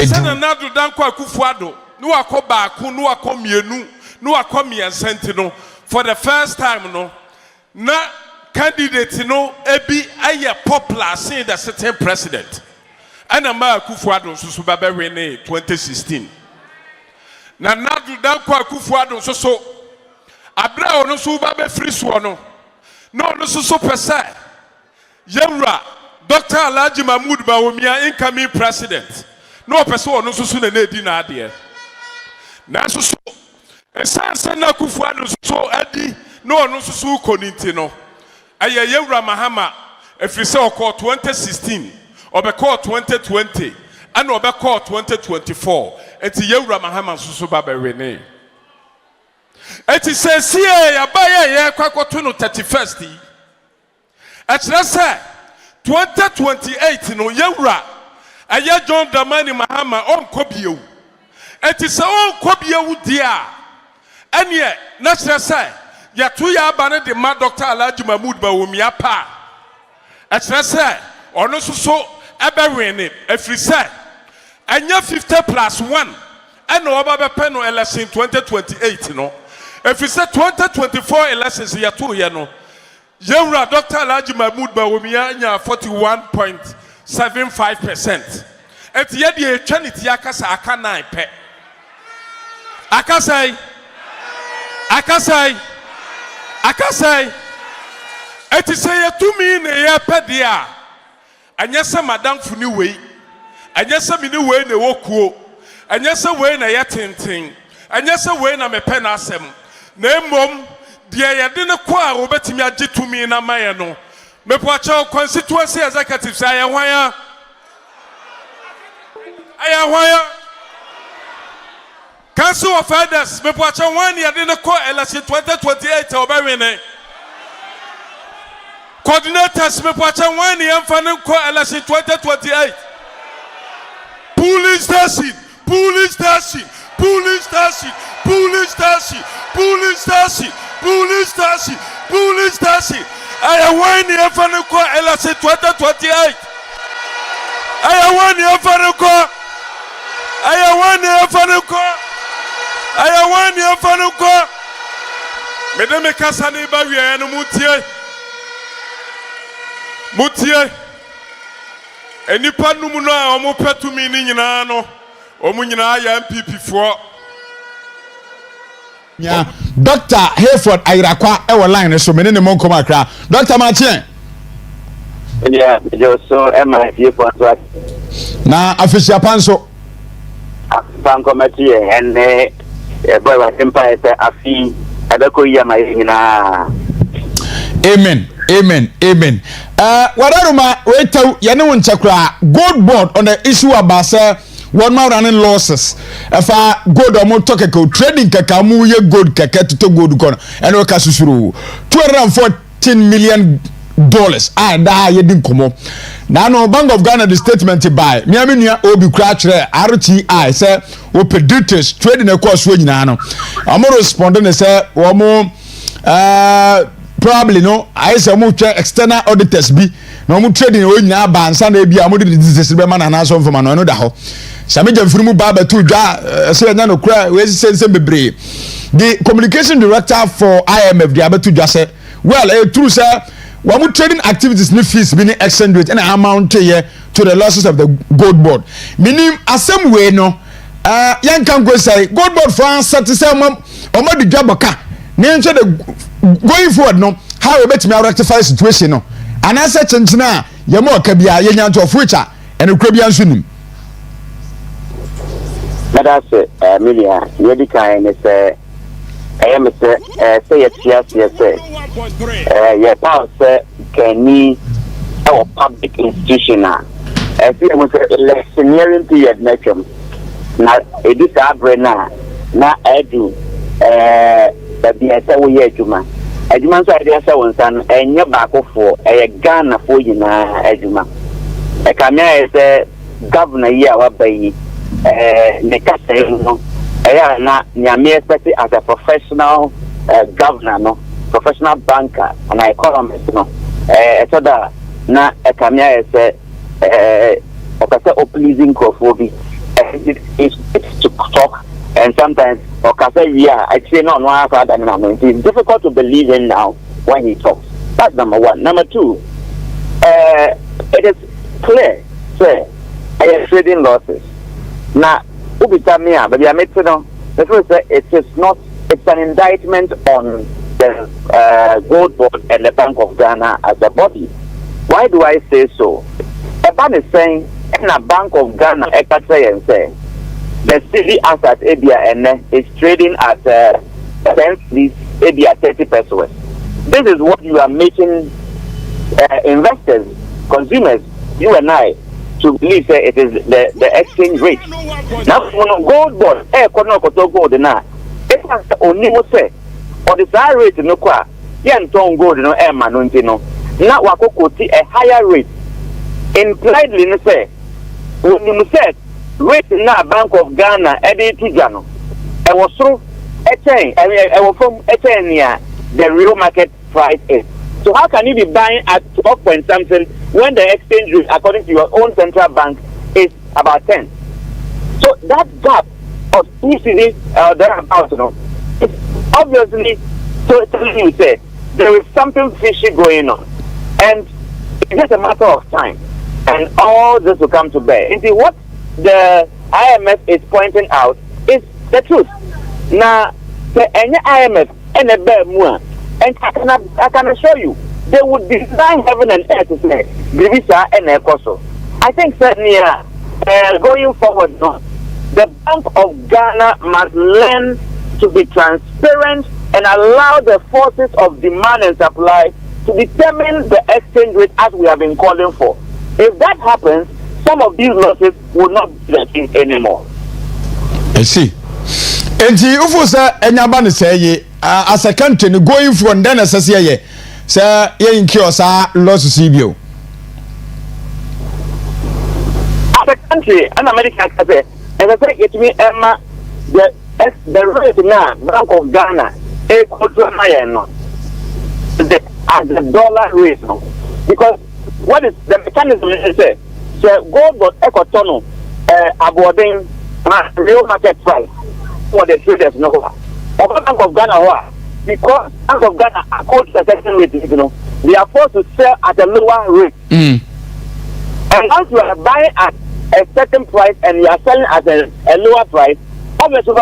Sana nadu danko akufuado no akoba aku no akomienu no akomiensenti no for the first time no na candidate no ebi aye popular saying the sitting president and ama akufuado so baba win 2016 na nadu danko akufuado so abra ono so baba free so no no so pesa yewra Dr. Alhaji Mahmoud Bawumia incoming president no person ono so na edi na ade na so esanse na kufuado so adi no ono so koninti no aye yewra mahama efrise okọ 2016 obekọ 2020 and obekọ 2024 eti yewra mahama so baba wene eti sesi ya baye ye kwakoto no 31st ati say 2028 no yewra aye John Dramani Mahama onko biewu eti se onko biewu dia ene na kyerɛ ya tu ya aba de ma Dr. Alhaji Mahmoud Bawumia pa kyerɛ sɛ ɔno so ɛbɛwene afiri sɛ anya 50+1 ɛna ɔba bɛpɛ no election 2028 no afiri sɛ 2024 elections ya tu ye no yewura Dr. Alhaji Mahmoud Bawumia nya 41.75%. Eti ye de etwaniti akasa aka 9 pe. Akasai. Eti se ye tumi ne ye pe dia. Anya se madam funi wei. Anya se mini wei ne wokuo. Anya se wei na ye tenten. Anya se wei na mepe na asem. Na emom de ye de ne kwa obetimi age tumi na maye no. Mepo acha constituency executive say hwan ya Council of Elders mepo acha hwan ya de ne ko election 2028 obewene coordinators mepo acha hwan ya mfa ne ko election 2028 police station I want you for the call election 2028. I want you for the call. Mesdames et Kassani Bavier, Moutier. Et ni pas nous mouna, on m'a pas tout mini nano. On m'a ya MPP for. Yeah, Dr. Hayford Ayrakwa ewo line so mene ne mon koma Accra. Dr. Martin. Yeah, so MIT for that. Na official panso. Fan committee and boy was empire afi adako ya mai na. Amen. Wadaruma wetu yene wonchakra gold board on the issue about one more running losses. If I gold or more talk trading kakamu ye gold kaka to gold corner and we kasusuru $214 million. Da ye din komo. Na no Bank of Ghana the statement buy. Miami nua obi crash RTI say we predictors trading e course we nyina no. Amo respond na say wo mo probably no I say mo twa external auditors bi na mo trading we nyina ba ansa na bia mo de disease be man na so mfama no da ho. Same jamfirimu baba to dwa say nya no kra we say bebre. The communication director for IMF the abetu dwa say well true say we trading activities ni fees bi ni exchange rate and amount here to the losses of the gold board. Meaning asem we no yan kan go say gold board for satisfy o ma di dwaboka na nche the going forward no how we bet me rectify situation no and answer chenchina ye mo ka bia ye nyanto of which and kura bia nsunim that's Amelia. You kind of say, I am say yes. Yeah, power say can me our public institution. I see I'm say electioneering period next year. Now it is a brand now I do that the say we hear Juma. Ejuma so idea say won san enye baako for Ghana for yina ejuma. E kamia say governor here wa bayi ne kasa no na nyame expect as a professional governor no professional banker and economist no so that na e kamia say okasa pleasing crofobia it's to talk and sometimes actually no it's difficult to believe in now when he talks. That's number one. Number two, it is clear say I am trading losses. Now ubitamia but the first say it is not, it's an indictment on the gold board and the Bank of Ghana as a body. Why do I say so? A man is saying in a Bank of Ghana say the city asset ABA is trading at 10 please ABA 30 pesos. This is what you are making investors, consumers, you and I, to believe that it is the exchange rate. Now, when gold bond, gold na, it has only say, or the higher rate no qua, yen ton gold no no. Now, wakoti a higher rate. Impliedly, no say, when you said, rate na Bank of Ghana edi tujano e was through a chain from a chain near the real market price is. So how can you be buying at 12 point something when the exchange rate according to your own central bank is about 10? So that gap of 2 cedis thereabouts, it's obviously telling you say there is something fishy going on, and it's just a matter of time and all this will come to bear. And see what the IMF is pointing out is the truth. Now, the IMF and a bear more, and I can assure you, they would design heaven and earth to say, Grivisa and Ekoso. I think certainly going forward, the Bank of Ghana must learn to be transparent and allow the forces of demand and supply to determine the exchange rate as we have been calling for. If that happens, some of these losses will not be the case anymore. I see. And you for say anyabani say as a country going from then as say ye incur losses CBO. As a country, an American say, and I say it to me, Emma, the rate now, Bank of Ghana, as the dollar rate now. Because what is the mechanism is say? So gold but ecotono aboarding real market price for the traders Bank of Ghana because Bank of Ghana are called a certain rate, they are forced to sell at a lower rate. And once you are buying at a certain price and you are selling at a lower price, obviously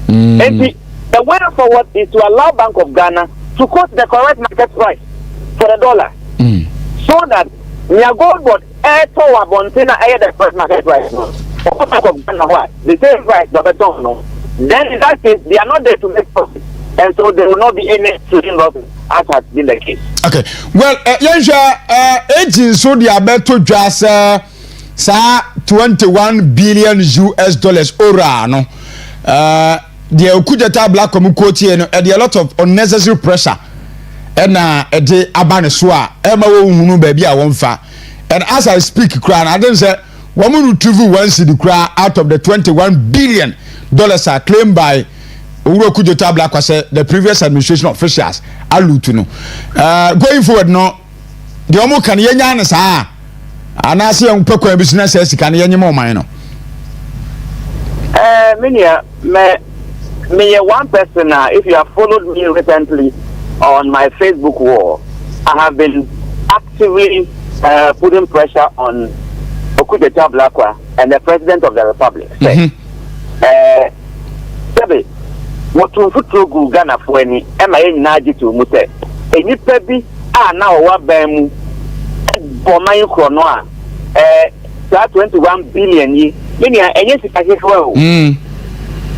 and the way forward is to allow Bank of Ghana to quote the correct market price for the dollar. So that we are gold but the first market price. The same price, but don't know. Then in that case, they are not there to make profit, and so there will not be any trading losses, as has been the case. Okay. Well, agents so they are better just 21 billion US dollars ora no. The Okujata black community and a lot of unnecessary pressure. And the abaneswa, Emma won't baby I won't fa. And as I speak, crown, I don't say woman retrieve one city cry out of the $21 billion are claimed by Urokujota Black was the previous administration officials. Allude to no. Going forward, no, the Omo can yan as and I see on Poko business as can any more minor. Me one person if you have followed me recently on my Facebook wall, I have been actively putting pressure on Okudeta Blakwa and the President of the Republic. Sebe, what to put Ghana for any MIA to Mute. Any pebi now what bemu for my chronoa 21 billion Many are any well.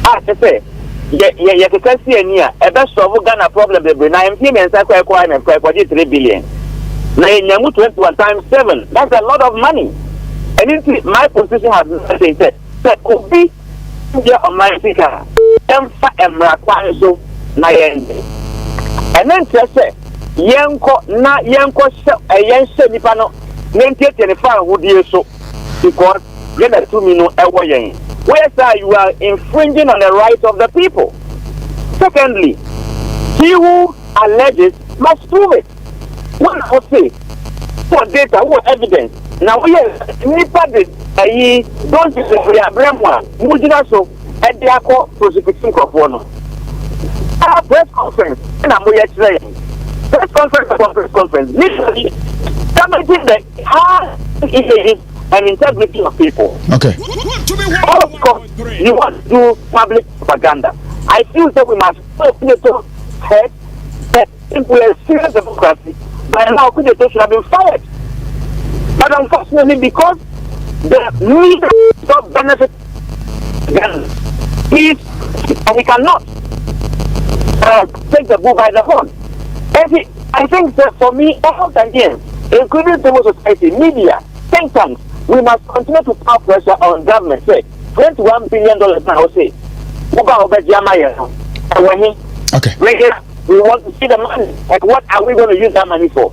I say, you can see a best of Ghana problem. The 19 and 3 billion. Now, 21 times 7. That's a lot of money. And my position has been said, could be on my speaker. And so, and then say, Yanko, not Yanko, a young Senipano, 1925 would you so because get a 2 minute away. Where you are infringing on the rights of the people. Secondly, he who alleges must prove it. One I say, for data, what evidence? Now, yes, Nipa did don't use the Bremwa, Mujina so, and they are called prosecuting Kofono. Our press conference, and I'm saying, press conference, literally, damaging the hard images and integrity of people. Okay. Of course, you want to do public propaganda. I feel that we must open it to head that if we are serious democracy, by now Kudeto should have been fired. But unfortunately, because the leader don't benefit again, he cannot take the bull by the horn. I think that for me, all Ghanaians, including civil society, media, think tanks, we must continue to put pressure on government. Say, $21 billion now, say, okay. We want to see the money. Like, what are we going to use that money for?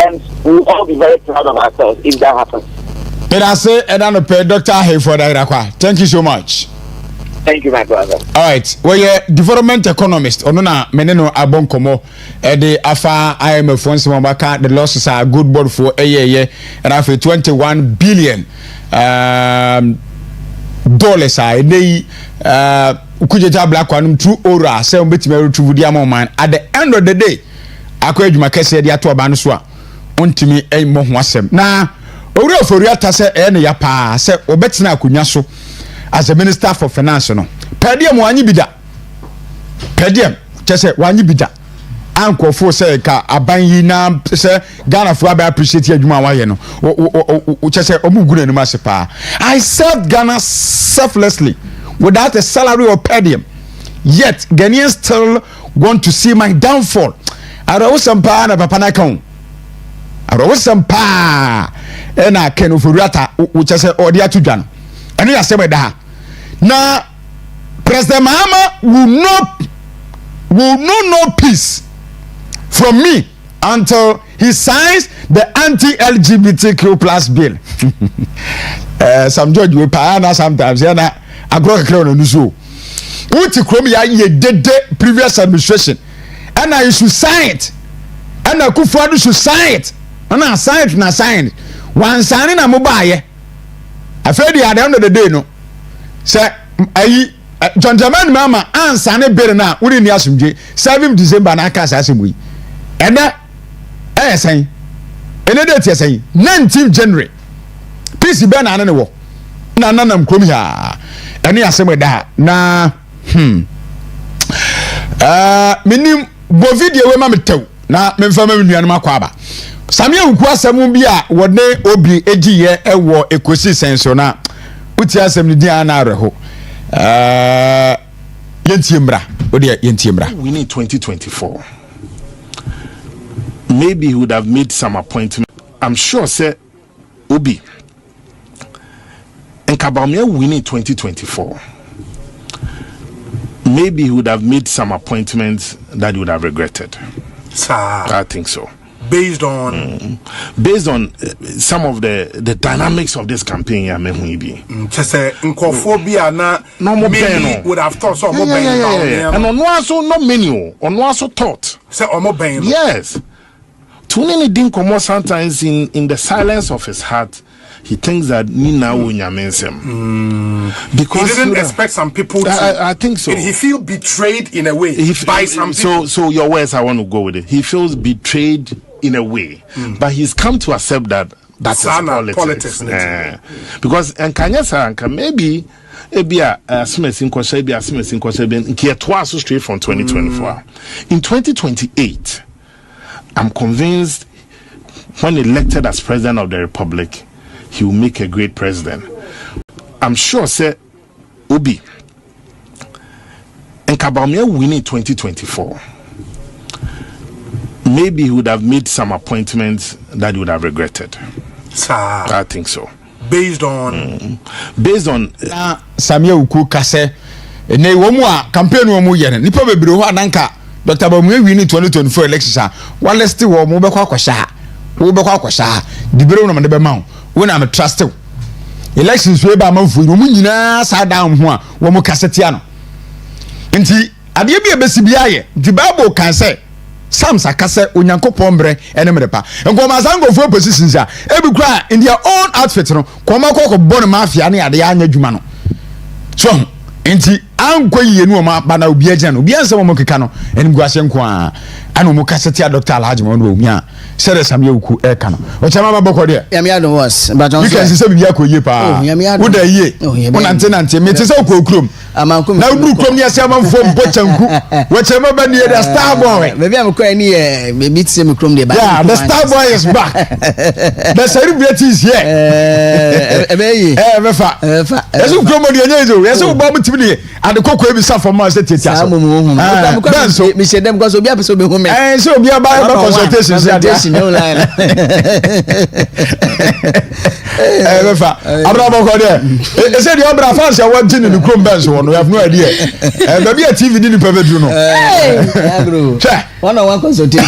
And we'll all be very proud of ourselves if that happens. But I say, and I'm pay Dr. Hayford Irakwa. Thank you so much. Thank you, my brother. All right. Well, yeah, development economist. Onuna meneno abonkomo. The afa IMF once mabaka. The losses are good board for a year, and after 21 billion dollars. They ukujeta black one 2 ora. Say beti meru tuvudia man. At the end of the day, akwe jumakese di atu abanu swa. Untimi mo hwasem. Na ori ofori atase ene ya pa. Se obetina akunya so. As a minister for finance, no. Pedium wanyi bida. Pedium, just wanyi bida. Uncle for say ka aban na say Ghana for be appreciate adwuma wa ye no. Just say omugune no masepa. I served Ghana selflessly without a salary or pedium. Yet Ghanaians still want to see my downfall. Arawo sampa na papa na kan. Arawo sampa e na ken ofuriata just say odi atudwa no. And you say that now President Mahama will know peace from me until he signs the anti-LGBTQ+ bill. Some judge will pay sometimes. I grow a crown on the zoo. Uti kromi ya ye dede previous administration, and I should sign it, and I could should sign it, and I sign it, one signing a mobile. I feel at the end of the day, no. Say, John Jaman Mama answer ne bill now. We didn't ask him. 7 December na cast as him we. And that, saying, another saying 19th January. Peace be na ne wo. Na nam kom ya. Ani asem da na minim bo video we ma metew na memfa ma nua no makwaba. Samia nku asem bi a wone obi egiye ewo ekosi senso na uti asem ni dia na areho yentiemra odi yentiemra. We need 2024. Maybe he would have made some appointment. I'm sure say obi and Kabamia winning 2024. Maybe he would have made some appointments that he would have regretted. Sir, I think so. Based on some of the dynamics of this campaign, just say incophobia na maybe would have thought so. And on also no menu, on also thought. Say omo yes. Tuning didn't come out sometimes in the silence of his heart. He thinks that Nina Wunyamensem. Because he didn't expect some people to. I think so. He feels betrayed in a way by some people. So your words, I want to go with it. He feels betrayed in a way, but he's come to accept that that's politics. Because and Kanyasa maybe a Smith in straight from 2024. In 2028, I'm convinced when elected as president of the republic, he will make a great president. I'm sure, say, Obi, and Kabamia winning 2024, maybe he would have made some appointments that he would have regretted. Sir, I think so. Based on Samuel Uku Kase, ne womwa campaign wo mu yere nipa bebre ho adanka Dr. Bamuye win 2024 elections one list wo mu be kwa kwasha wo be kwa kwasha dibere no me be ma wo na me trust elections we ba manfu wo mu nyina sa dan ho a wo mu kasetia no nti ade bi ebesi bia ye the Bible can say Samsa kase onyankopon bre ene mrepa nkoma sango fo positions a ebi kra in their own outfit no koma kokko bon mafia ne ade anya dwuma no so enti anko yiye nu ma bana obi agya no obi ansem mo keka no eni guase nko a ana mo kasete Dr. Alhaji mo no omia sere Samuel Uku e ka no o chama ba boko de ya mi ado was but on because say bibia ko yie pa wo da yie wo nante me te say ko krom na wo krom ne ase amanfo mbochanku wo chama ba ne the star boy baby am ko ani me te me krom de ba yeah the star boy is back the celebrity is here ebeyi mefa yesu krom de nyezo yesu bo mo timi de ade kokko ebi sa for ma se tete aso me she dem because obi apeso be hu me so obi ba consultation say ade no line mefa abra boko de e say the obra fans ya want in the chrome bench one we have no idea baby a TV ni pe bedru no bro one consultation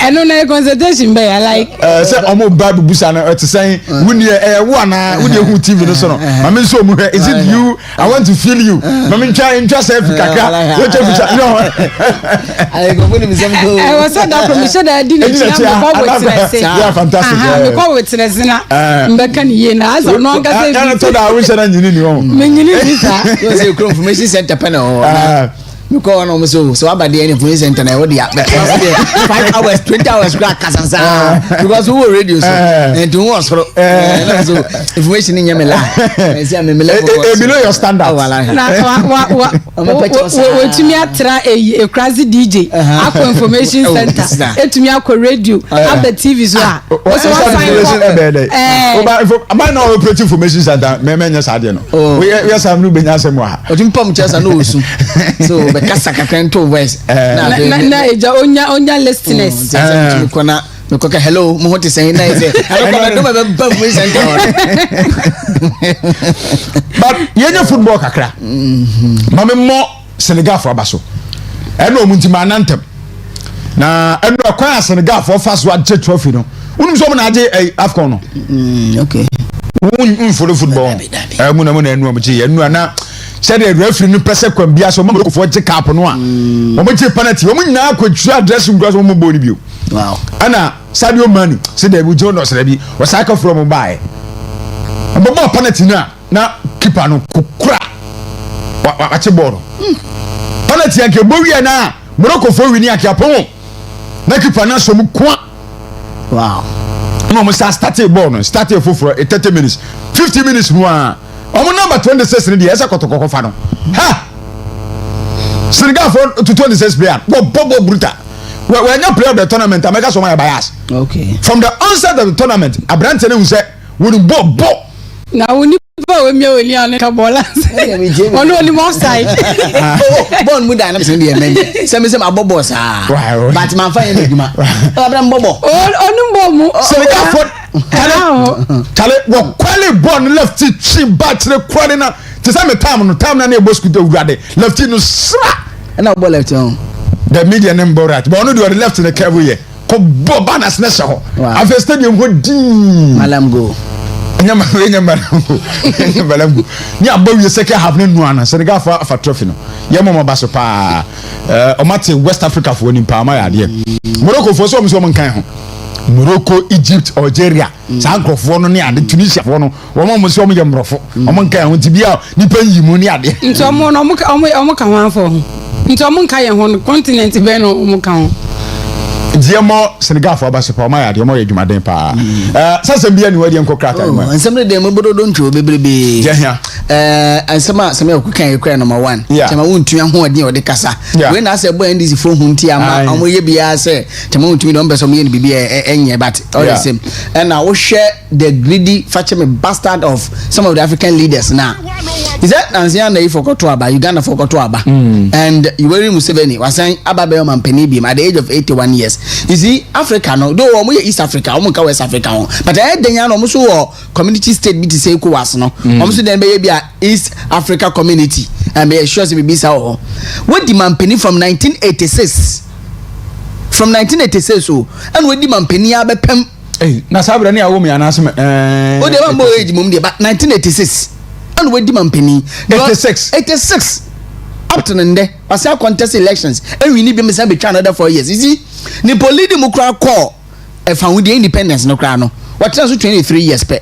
eno na consultation be I like say omo babu busa na to say wuni wo ana wuni hu TV no so no mama so mu is it you I want to feel you mama try say Africa what you no I go woni misem go I was that permission that I didn't say yeah fantastic me ko witness na mbeka ni ye na aso no anga say na to da we say na nyini ni o menyini visa you say information center panel you call on so about the information center na what the 5 hours 20 hours crack kasasa because who radio so and who was so information in yamela say me below your standard na we tumi atra e crazy DJ akọ information center etumi akọ radio at the TV so so am na operate information center me nya sade no we sam no benya asem wa otumi pam chesa no osu so kasa kakento voice na eja onya listeners kona nkoka hello mo hote say na say akona do be bam we center but yenya football kakra mame mo Senegal for abaso eno omuntima nantem na eno akwa Senegal for fast one trophy no unum so mo na age Afcon no okay for football muna enu amche enu na said the referee no press kwam bia so mo for che cap no a mo che penalty mo nyina akwatua address ngras mo bo ni bio wow ana Sadio Mane said the Jono Srebi was aka from by mo penalty na keeper no kokura wa che ball penalty anke bo wi na Morocco for wini akiapon na keeper na so mu kwa wow no mo start ball no start for 30 minutes 50 minutes no omo number 26 ni dey esa kotokoko fa no ha Senegal for to 26 player bobo brutal we nya player of the tournament America so my bias okay from the onset of the tournament abrante ne hu say we bobo na woni ba we mi oni an ka bola ono oni mo side bon mu da na se dey men se me se ma bobo sa but man fa yen eduma abram bobo onu mbo mu Senegal for tale wo kwale bon left chi back the kwale na te say me time na e bosku de urade left no sra na bo left on the media number right but ono the left the curve here ko bo banas na so afa stadium ho din malam go nyama balamgo ni abawie second half ne nuana Senegal for trophy no yemo mo baso pa o mate West Africa for ni pa ma ya de Morocco for so mo nkan ho Morocco, Egypt, Algeria, Sankrofo no ne ade Tunisia fo no wo mo so mo ye mrofo o mo nkan ho tibia ni pa yi mu ni ade nto mo no mo ka wanfo nto mo nkan ye ho no continent be no mo kan ho Diemo Senegal for Basepa my Diemo Jumaden pa. Sasa bia ni wadi enko krata ma. Nsem de mo bodo don tro bebrebe. Yeah. Ansema okukan ekra number 1. Tema wontua ho ade o de kasa. We na ase boy ndisi fo hunti ama amoye bia se tema wontumi don beso me ni bibia enye but all the same. And now we share the greedy factual bastard of some of the African leaders now. Is that Tanzania na ifokoto aba Uganda fokoto aba and Yoweri Museveni was saying ababe mampeni bi at the age of 81 years. You see Africa no though omo East Africa omo ka West Africa but denya no omo so community state bi ti say ko was no omo so den be bia East Africa community and be sure say be sa o what the mampeni from 1986 so and we the mampeni abepem na sabra ni awo mi anasem o de mambo age mum de but 1986 and we demand penny 86 up to nde pasa contest elections and we need be mesa be try another 4 years you see ni polidi mu kra call e fa with the independence no kra no what trans 23 years pe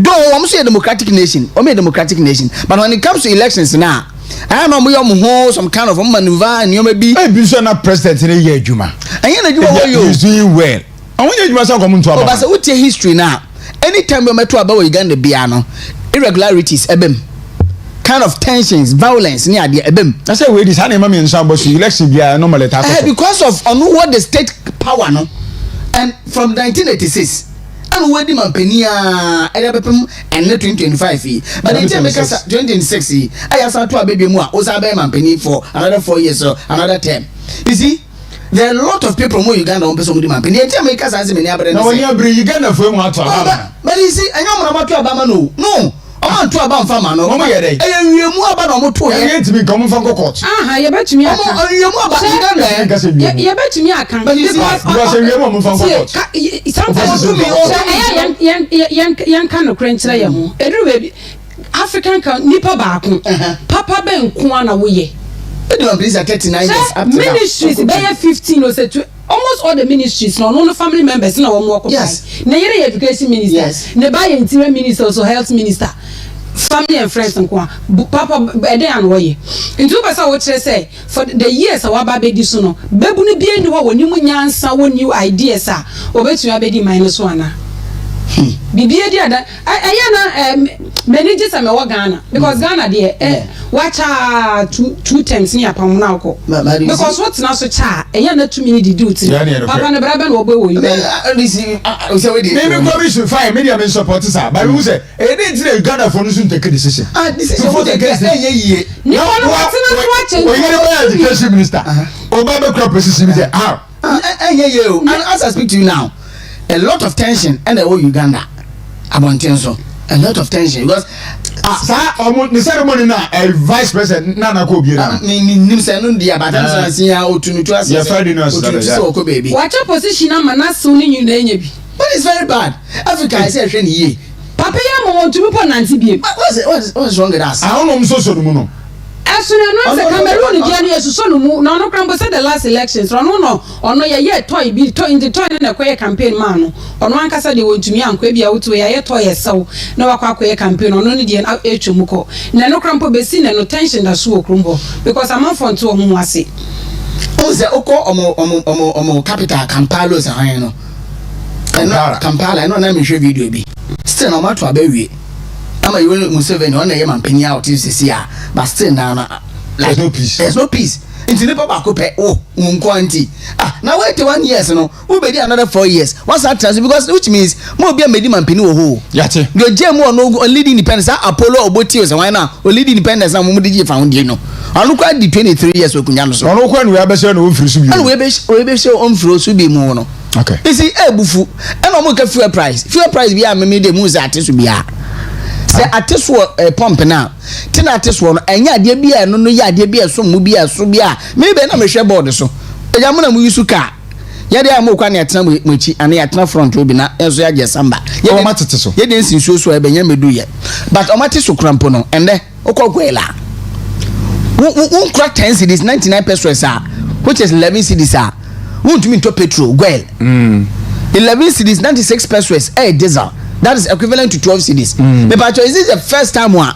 do we say democratic nation o me democratic nation but when it comes to elections now I know we am some kind of maneuver and you may be be so na president in a year juma and you know you is doing well and when you must come to about but say history now anytime we met to about Uganda biano irregularities ebem kind of tensions violence near the ebem I say we this animal in some election be normally because of on what the state power no and from 1986 and we demand penia ebepem and 2025 but in time because 2026 I ask to baby mu o sa be man peni for another 4 years or another term you see there are a lot of people who Uganda on person with man peni in time because as many abere no when you bring Uganda for mu ato but you see anyam na mato abama no I'm to about farmer no mo ye dey you mu aba no mo to ye ntimi come from court ye betumi aka you mu aba ye betumi aka because you mu from court yan kan no krenchira ye ho edu baby African kan nipa baako papa be nko na wo ye please 39 years up to ministries be 15 or say almost all the ministries no family members na wo mo yes na yere education minister yes na ba interior minister also health minister family and friends nko papa eden an wo ye ntu ba sa wo kire say for the years wa ba be di so no bebu no bia ni ho woni mu nyansa wo new ideas a obetu abedi minus 1 na bibia dia da ayana managers am wo Ghana because Ghana there wacha two times ni apam na ko because what na so cha ayana too many duty papa na braba na obo wo you say we dey maybe go be so fine media men support sir but we say e dey tire Uganda for no so take decision decision for the guest ni ko no what na watch we get education minister oba be crop position say and as I speak to you now a lot of tension and the whole Uganda about so a lot of tension because the ceremony now a vice president nana ko bi na nim say no dia but am say ya otunutu ase ya Friday no so ko baby watch position am na so ni nyu na enya bi but it's very bad Africa I say hwe ni ye papa ya mo want to be nanti bi what's wrong with us I don't know so no no asuna no se Cameroon dia no yesuso no mu na no krambo say the last elections ono ye toy bi toy in the toy na koye campaign man no ono ankasa de wontumi ankwa bia wotu ye toy yesaw na wakwa koye campaign ono ne de etwumuko na no krampo besi na no tension da so okrumbo because am for nto ho ase o ze oko omo capital Kampala so han no Kampala no na me hwe video bi still no matter abawie ama you Museveni on na mampeni out this year but still now like there's no peace into the papa ko pe nko anti now wait 1 years no we be another 4 years what's that transfer because which means mo be medi mampeni wo ho yate the gem no lead independence Apollo oboti o why now o lead independence na mo dey found you no anu kwa di 23 years okunya no so anu kwa no we abese no ofiri su bi anu we be show on fro su bi mu no okay you see ebufu e no mo ka fuel price bi a me dey mu za atesu bia say ateso pump na tina ateso no enya ade bia no ya ade bia so mu bia so bia maybe na me hwe board so eja mo na mu yusu ka ya de am kwa na atena mu chi ana ya atena front obi na enso ya je samba ye o matete so ye de nsinsuo so e benya medu ye but o matete krampo no ende okokwela won crack 10 cedis 99 pesos which is 11 cedis won to me to petrol gwel 11 cedis 96 pesos diesel that is equivalent to 12 cedis but is this the first time one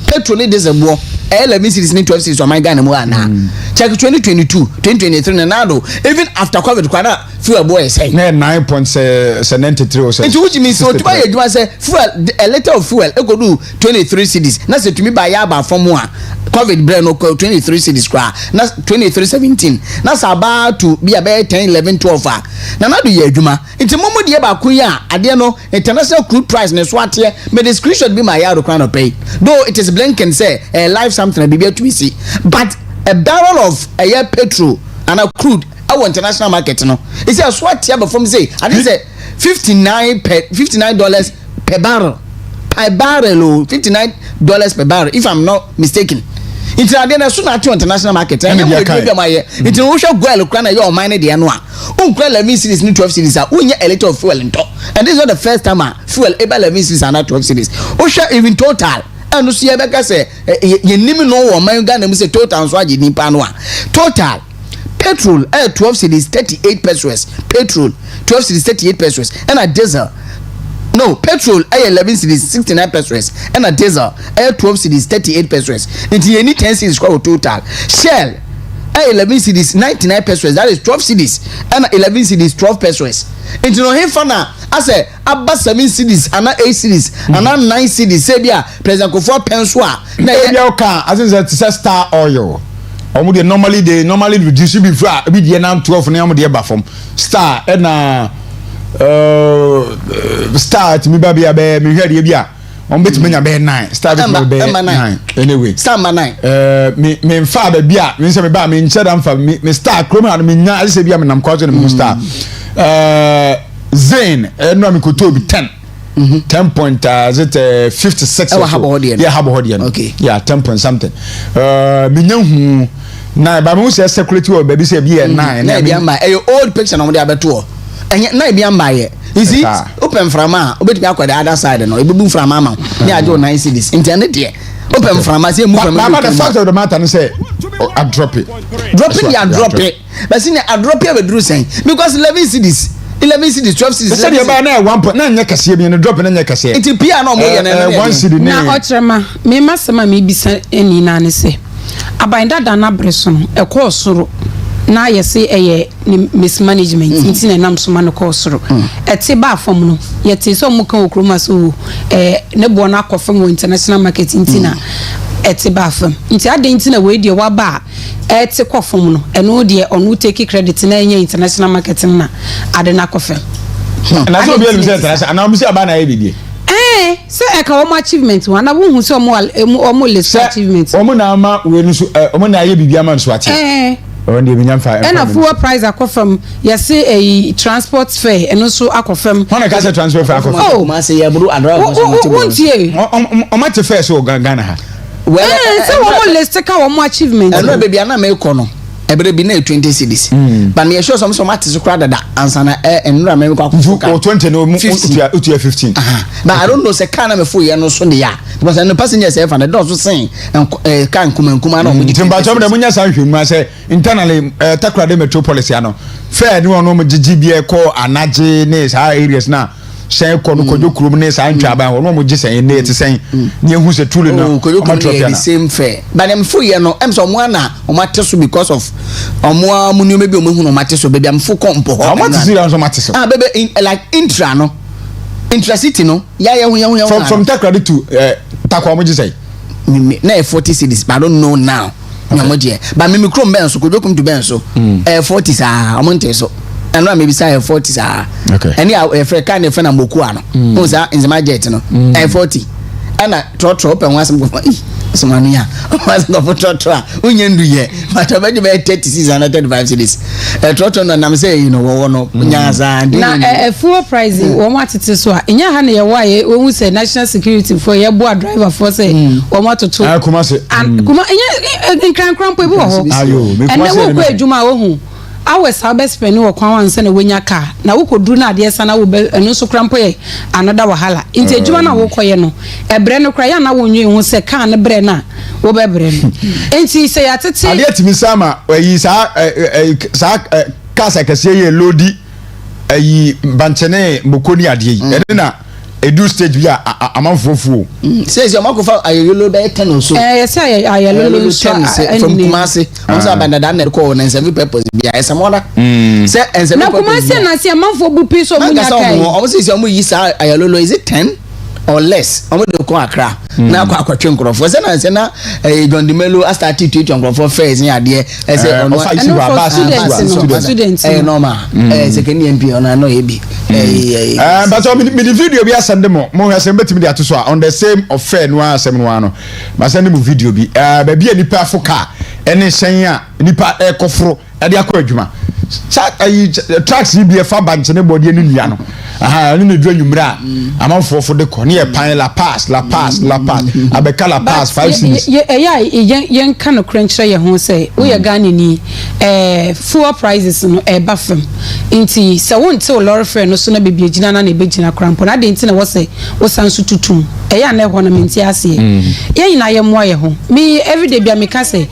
petrol is a war 11 cities ni 12 cities o my Ghana mu ana check 2022 2023 na do even after covid kwana fuel boy say na 9.93 or so it which means so to buy you say fuel a liter of fuel e go do 23 cities na say to me buy aba from one covid brand no 23 cities kwa na 2317 na say about to be about 10 11 12 na do ye adwuma nti momo de ba kun ya ade no international crude price na so ate me the screenshot be my yard crown pay though it is blinking say live something be to see but a barrel of a year petrol and a crude our international market no it's a swat here from say I think say $59 per barrel $59 per barrel if I'm not mistaken. It's a then soon at international market and you it's no show go look your mine the annual 11 cities need 12 cities are a little of fuel in top and this is not the first time fuel able 11 cities are not 12 cities even total and see Rebecca say you name no one my Ghana say total so you total petrol 12 cities 38 pesos petrol 12 cities 38 pesos and a diesel no petrol 11 cities 69 pesos and a diesel 12 cities 38 pesos into any 10 cities total Shell 11 cities 99 pesos that is 12 cities and 11 cities 12 pesos into no him fana I say about 7 cities and 8 cities and 9 cities say there president Kofo penswa na you can as is Star Oil normally reduce before be the now 12 na am dey ba from Star na Star to me baby be me hear dey bia on bet me nya be 9 Star be 9 anyway Star ma 9 me fa ba bia me say me ba me nche da mfa me Star chrome and me nya say bia me nam kwazo me Star Zain no me koto bi 10 10 point is it 56 or so yeah habo okay yeah 10 point something me nya hu na ba me say security or baby say be 9 na be am my old picture no dey abeto na be am my you see open from obetimi akwa the other side no ebubu from ama na ajo 9 cities internet there open from say move from but the fact of the matter is say I drop it but see I drop it with saying because 11 cities 12 cities say about na 1 point na nya kase bi no drop na nya kase it pia na mo ye na 1 city na otrema me masema me bisa eni na ne se abanda dana breso no e ko soro na ye se eye mismanagement nti na nam so ma no ko soro ete ba fam no ye te so mo kan okroma so ne bo na akofam international market nti na ete ba fam nti ade nti na we die wa ba ete kofam no eno de onu take credit na enye international market na ade na kofam na so bi elu se international na mo se aba na ye bidie say e ka o achievement one na wo hu se o list achievement o mo na ama we no so o mo na ye bibia man so ate on dey binyam fa and a full price akofam you say a transport fare and also akofam when ka say transfer fare akofam oh ma say ya buru adra o ma te fare so Ghana ha well say wo list ka wo achievement and no baby na me ko no ebere bi na 20 cities but me sure some matters so crowd that answer na enura me ko akofam 20 no utu 15 but I don't know say kana me fo ye no so de ya because the passengers say fan don so sen kan kuma na o di timba chom da munya san hwemu say internally Takoradi metropolis ya no fair ni ono mo gigi ko anaje ne sa areas na sen ko no kojo kurum ne sa ntwa ba ono mo gisen ne ti sen ne hu se tulu na kojo kurum the same fair but them fo ye no em so mo na o mate so because of omo amunu me bi o mo hu no mate so baby am fo kompo ho o mate so so mate so baby like intra no intracity no ya hu from Takoradi to Takwa mo gisen na 40 cities but I don't know now nyamoje but me krom ben so kojo kum to ben so 40 sa amonte so and maybe say 40 sa okay any friend kind of friend amoku ano no sa in my jet no 40 and trotro open once go so manu ya once go trotro unye ndu ye but about 30 cities and 35 cities trotro no na me say you know wo no nyaza na full price wo matete so a enya ha na ye wa ye wo say national security for ye boa driver for say wo matoto Kumasi kuma enya nkran po bi wo ho and wo ko adwuma wo hu hours how best spend wo kwan wan se na wonya car na wo koduru na ade sa na wo enu so krampo ye anoda wahala nti adwuma na wo koye no ebre no kra ya na wo nwe hu se car ne bre na wo be bre no nti se ya tete ade timi sama yi sa kasa kase ye lodi yi banchene mokoni ade yi ene na edu stage bi a amanfofu says your mako fa ayolo be 10 or so yes ayolo 10 from Kumasi I'm say abanda dan na ko na seven purpose bi a samoda say and seven na Kumasi na say amanfo bu pi so munya kai o say you yi sa ayolo is it 10 or less omo de ko Accra na akwatwe nkrofo say na John Dimelo start to teach nkrofo first ni ade say on students normal second MP on no ebi but me the video bi asende mo hwese betimi de atoso on the same affair no asem no ano ma sende mo video bi ba bia nipa afoka ene hyen a nipa ekofro ade akọ adwuma tracks bi fa banche ne body ne nua no aha ne dru anwumra amanfofo de ko ne e pan la pass abeka la pass 5 cents yen kan no krenchre ye ho say wo ye Ghana ni fuel prices no e ba fam nti se wonte o lorry fare no so na bebia gina na be gina krampo na de nti na wo say wo sanso tutum ya na ho na menti ase ye nyina ye mo ye ho me everyday bia me ka say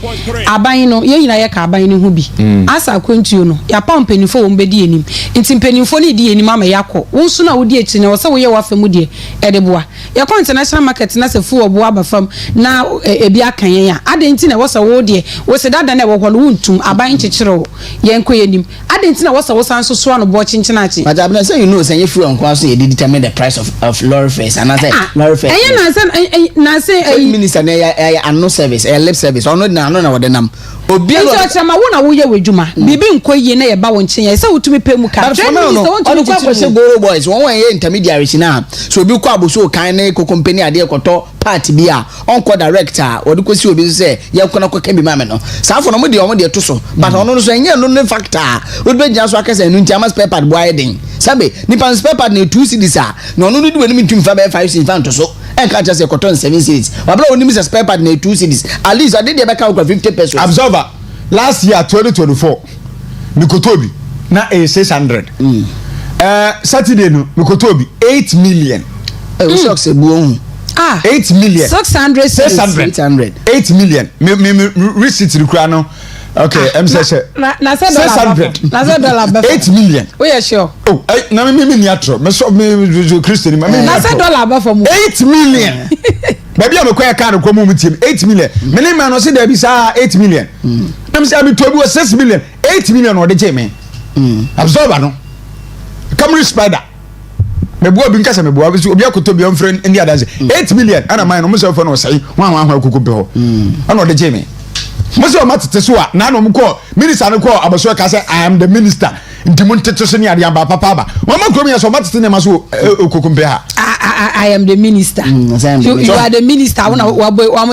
aban no ye nyina ye ka aban no ho bi asa kwantuo no ya pa mpanifo wo mbedi enim nti mpanifo ni di enim ama yakọ wo so na wo di echi na wo say wo ye wa fam die e de boa ye ko international market na se fu obo aba fam na ebi akan ye ya ade nti na wo say wo die wo se dada na wo holo wontum aban chichiro ye nko enim ade nti na wo say wo sanso so no bo chinchinachi but I say you know say you free on kwa so you determine the price of lorry fares and I say lorry fares na say minister na no service lip service ono na wo de nam obi alo so chama wo na wo ye wedwuma bibi nko yie na ye ba wo nchen ye say wotumi pemu ka ono kwa kwese goro boys won ye intermediary na so obi kwa aboso kan na ko company ade ekoto part bi a onko director wodi kosi obi say ye kona kwa kembi mame no safo no mo de to so but ono so enye no factor wodi be gya so akase nu ntiama spare part boy den sabe ni pan spare part na 2 cedis a no no do weni ntum fa be 5 cedis fa to so en ka just ekoto 7 cedis wabla oni mi spare part na 2 cedis at least ade de be ka 50 pesos absorber last year 2024 Mikotobi na 600 Saturday no Mikotobi 8 million we shock se buon 8 million 600 8 million me receipt rikura no okay em say na say dollar 8 million we are sure oh na me ni atro me so me Christian me na say dollar ba for mu 8 million baby am kwaya kan ko mu mutim 8 million me ne man no say there be sa 8 million am say am to be 6 million 8 million o de je me absorber no Camry spider me bo bi nkasa me bo obi akoto bi on friend ndi adanse 8 million ana man no mo say for no say wan akuku be ho ana o de je me mo say o matete so a na no mo ko minister no ko abaso ka say I am the minister ndi mo ntete so ni ade amba papa ba mo ma kromi so matete ne ma so okuku be ha I am the minister. You are the minister. I want to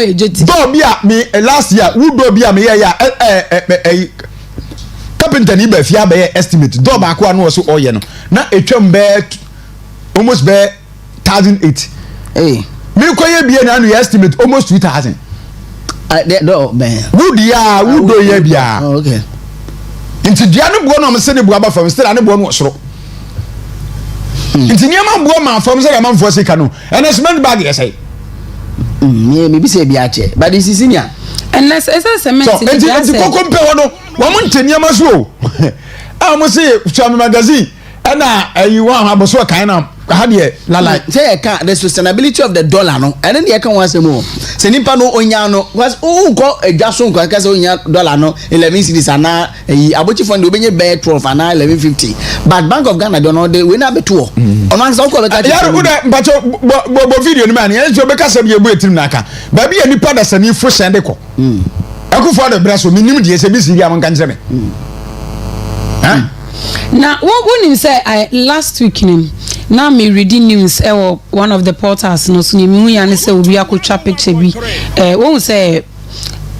ejeti. Do bia me last year. Who do bia me ya carpenter ni be fia be estimate. Do ba ko anu so oye no. Na etwam be almost be 1,008. Hey. Me ko ye bia na anu estimate almost 2,000. Do be. Who dia who do ye bia. Okay. Inti dia no bo no me se ne bo aba fam still ane bo no soro. Inti niam bo ma fam say man for sika no and cement bag yes say me be say bia che but this is senior and let's cement so inti kokompe wono wo mo ntaniam so a mo say chama magazine na ayi wan aboso kan na ha de lala say the sustainability of the dollar no and then dey kan wan say mo se nipa no onya no was go adwaso nko ka say onya dollar no 11 cedis ana ayi abochi fund obenye be 12 ana 1150 but Bank of Ghana don dey we na beto ono an say ko be ka ya ru de mpacho bo video ni man ya jo be ka say be etim naka ba bi nipa da sani fo sende ko akufo da braso minim de se bi siri am kan me now what him say last week now me reading news one of the portals no so me hu ya ne say obi akotwa picture bi won say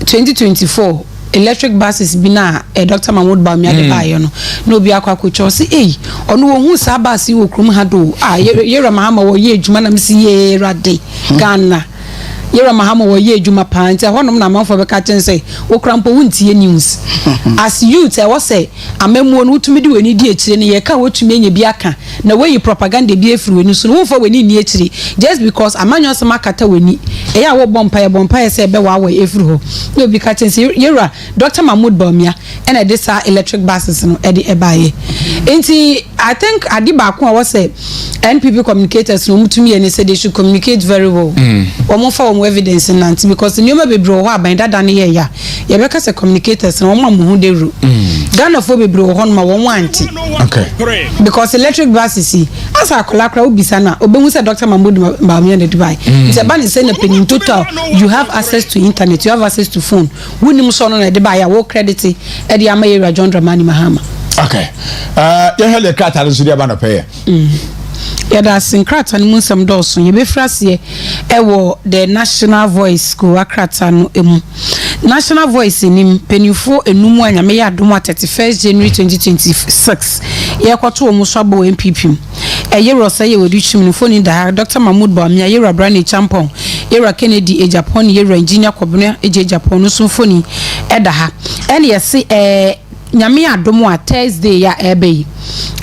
2024 electric buses bi na Dr. Mahmoud Bawumia de ba yo no obi akotwa say ono wo hu sa bus wo krum ha do ye Mahama wo ye adwuma na me si ye rade Ghana Yera Mahama wo ye adwuma pa nti honom na amanfo be ka chen say wo krampo wuntie news as youth I was say amemmo no utumi de weni di akire ne ye ka wotumi enya bi aka na we propaganda bi afiri weni so no wo fa weni ni akire just because amanyo so makata weni eya wo bompa say be wa afiri ho no bi ka chen say yera Dr. Mahmood Bawumia and I this electric buses no e de ebaye nti I think adiba ko I say NPP communicators no mutumi ene say they should communicate very well omo evidence nanti because the nyoma bebre ho abanda da ne ye ya ye beka se communicators no mo amu de ru Ghana fo bebre ho no ma won wanti okay because electric buses asa akolakra obisa na obehu se Dr. Mahmood Bawumia ne Dubai it's ban say na in total you have access to internet you have access to phone wunim so no na de ba ya wo credit e de amaye John Dramani Mahama okay ye hele kata nso de ba no pay yada sinkrata no musam doso ye be frase ewo the National Voice School akrata no emu National Voice nim penifo enumu anyame ya adom 31st January 2026 ye kwato omo so abo MPP eye rosa ye wodi chimni foni da Dr. Mahmood Bawumia ye Brani Champon ye Kennedy Japan ye engineer Kobuna Japan no so foni eda ha ene ye se nyame adom a Thursday ya ebe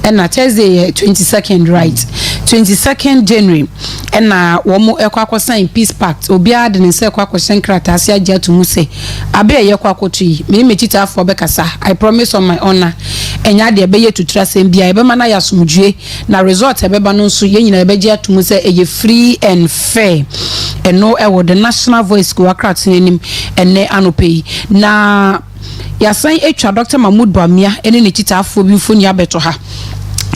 and na Thursday 22nd right 22nd January and na womo ekwa sign peace pact obia de ne se ekwa shenkrata ase agya to mu se abe ye kwa kotu yi me mechita afọ bekasa I promise on my honor enya de ebe ye tutura sem bia ebe mana ya somdue na result ebe ba no nso ye nyina ebe gya to mu se eye free and fair and no ewo the National Voice School akrata nim enne anope na ya san etwa Dr. Mahmood Bawumia ene ne chita afọ bi mfoni abeto ha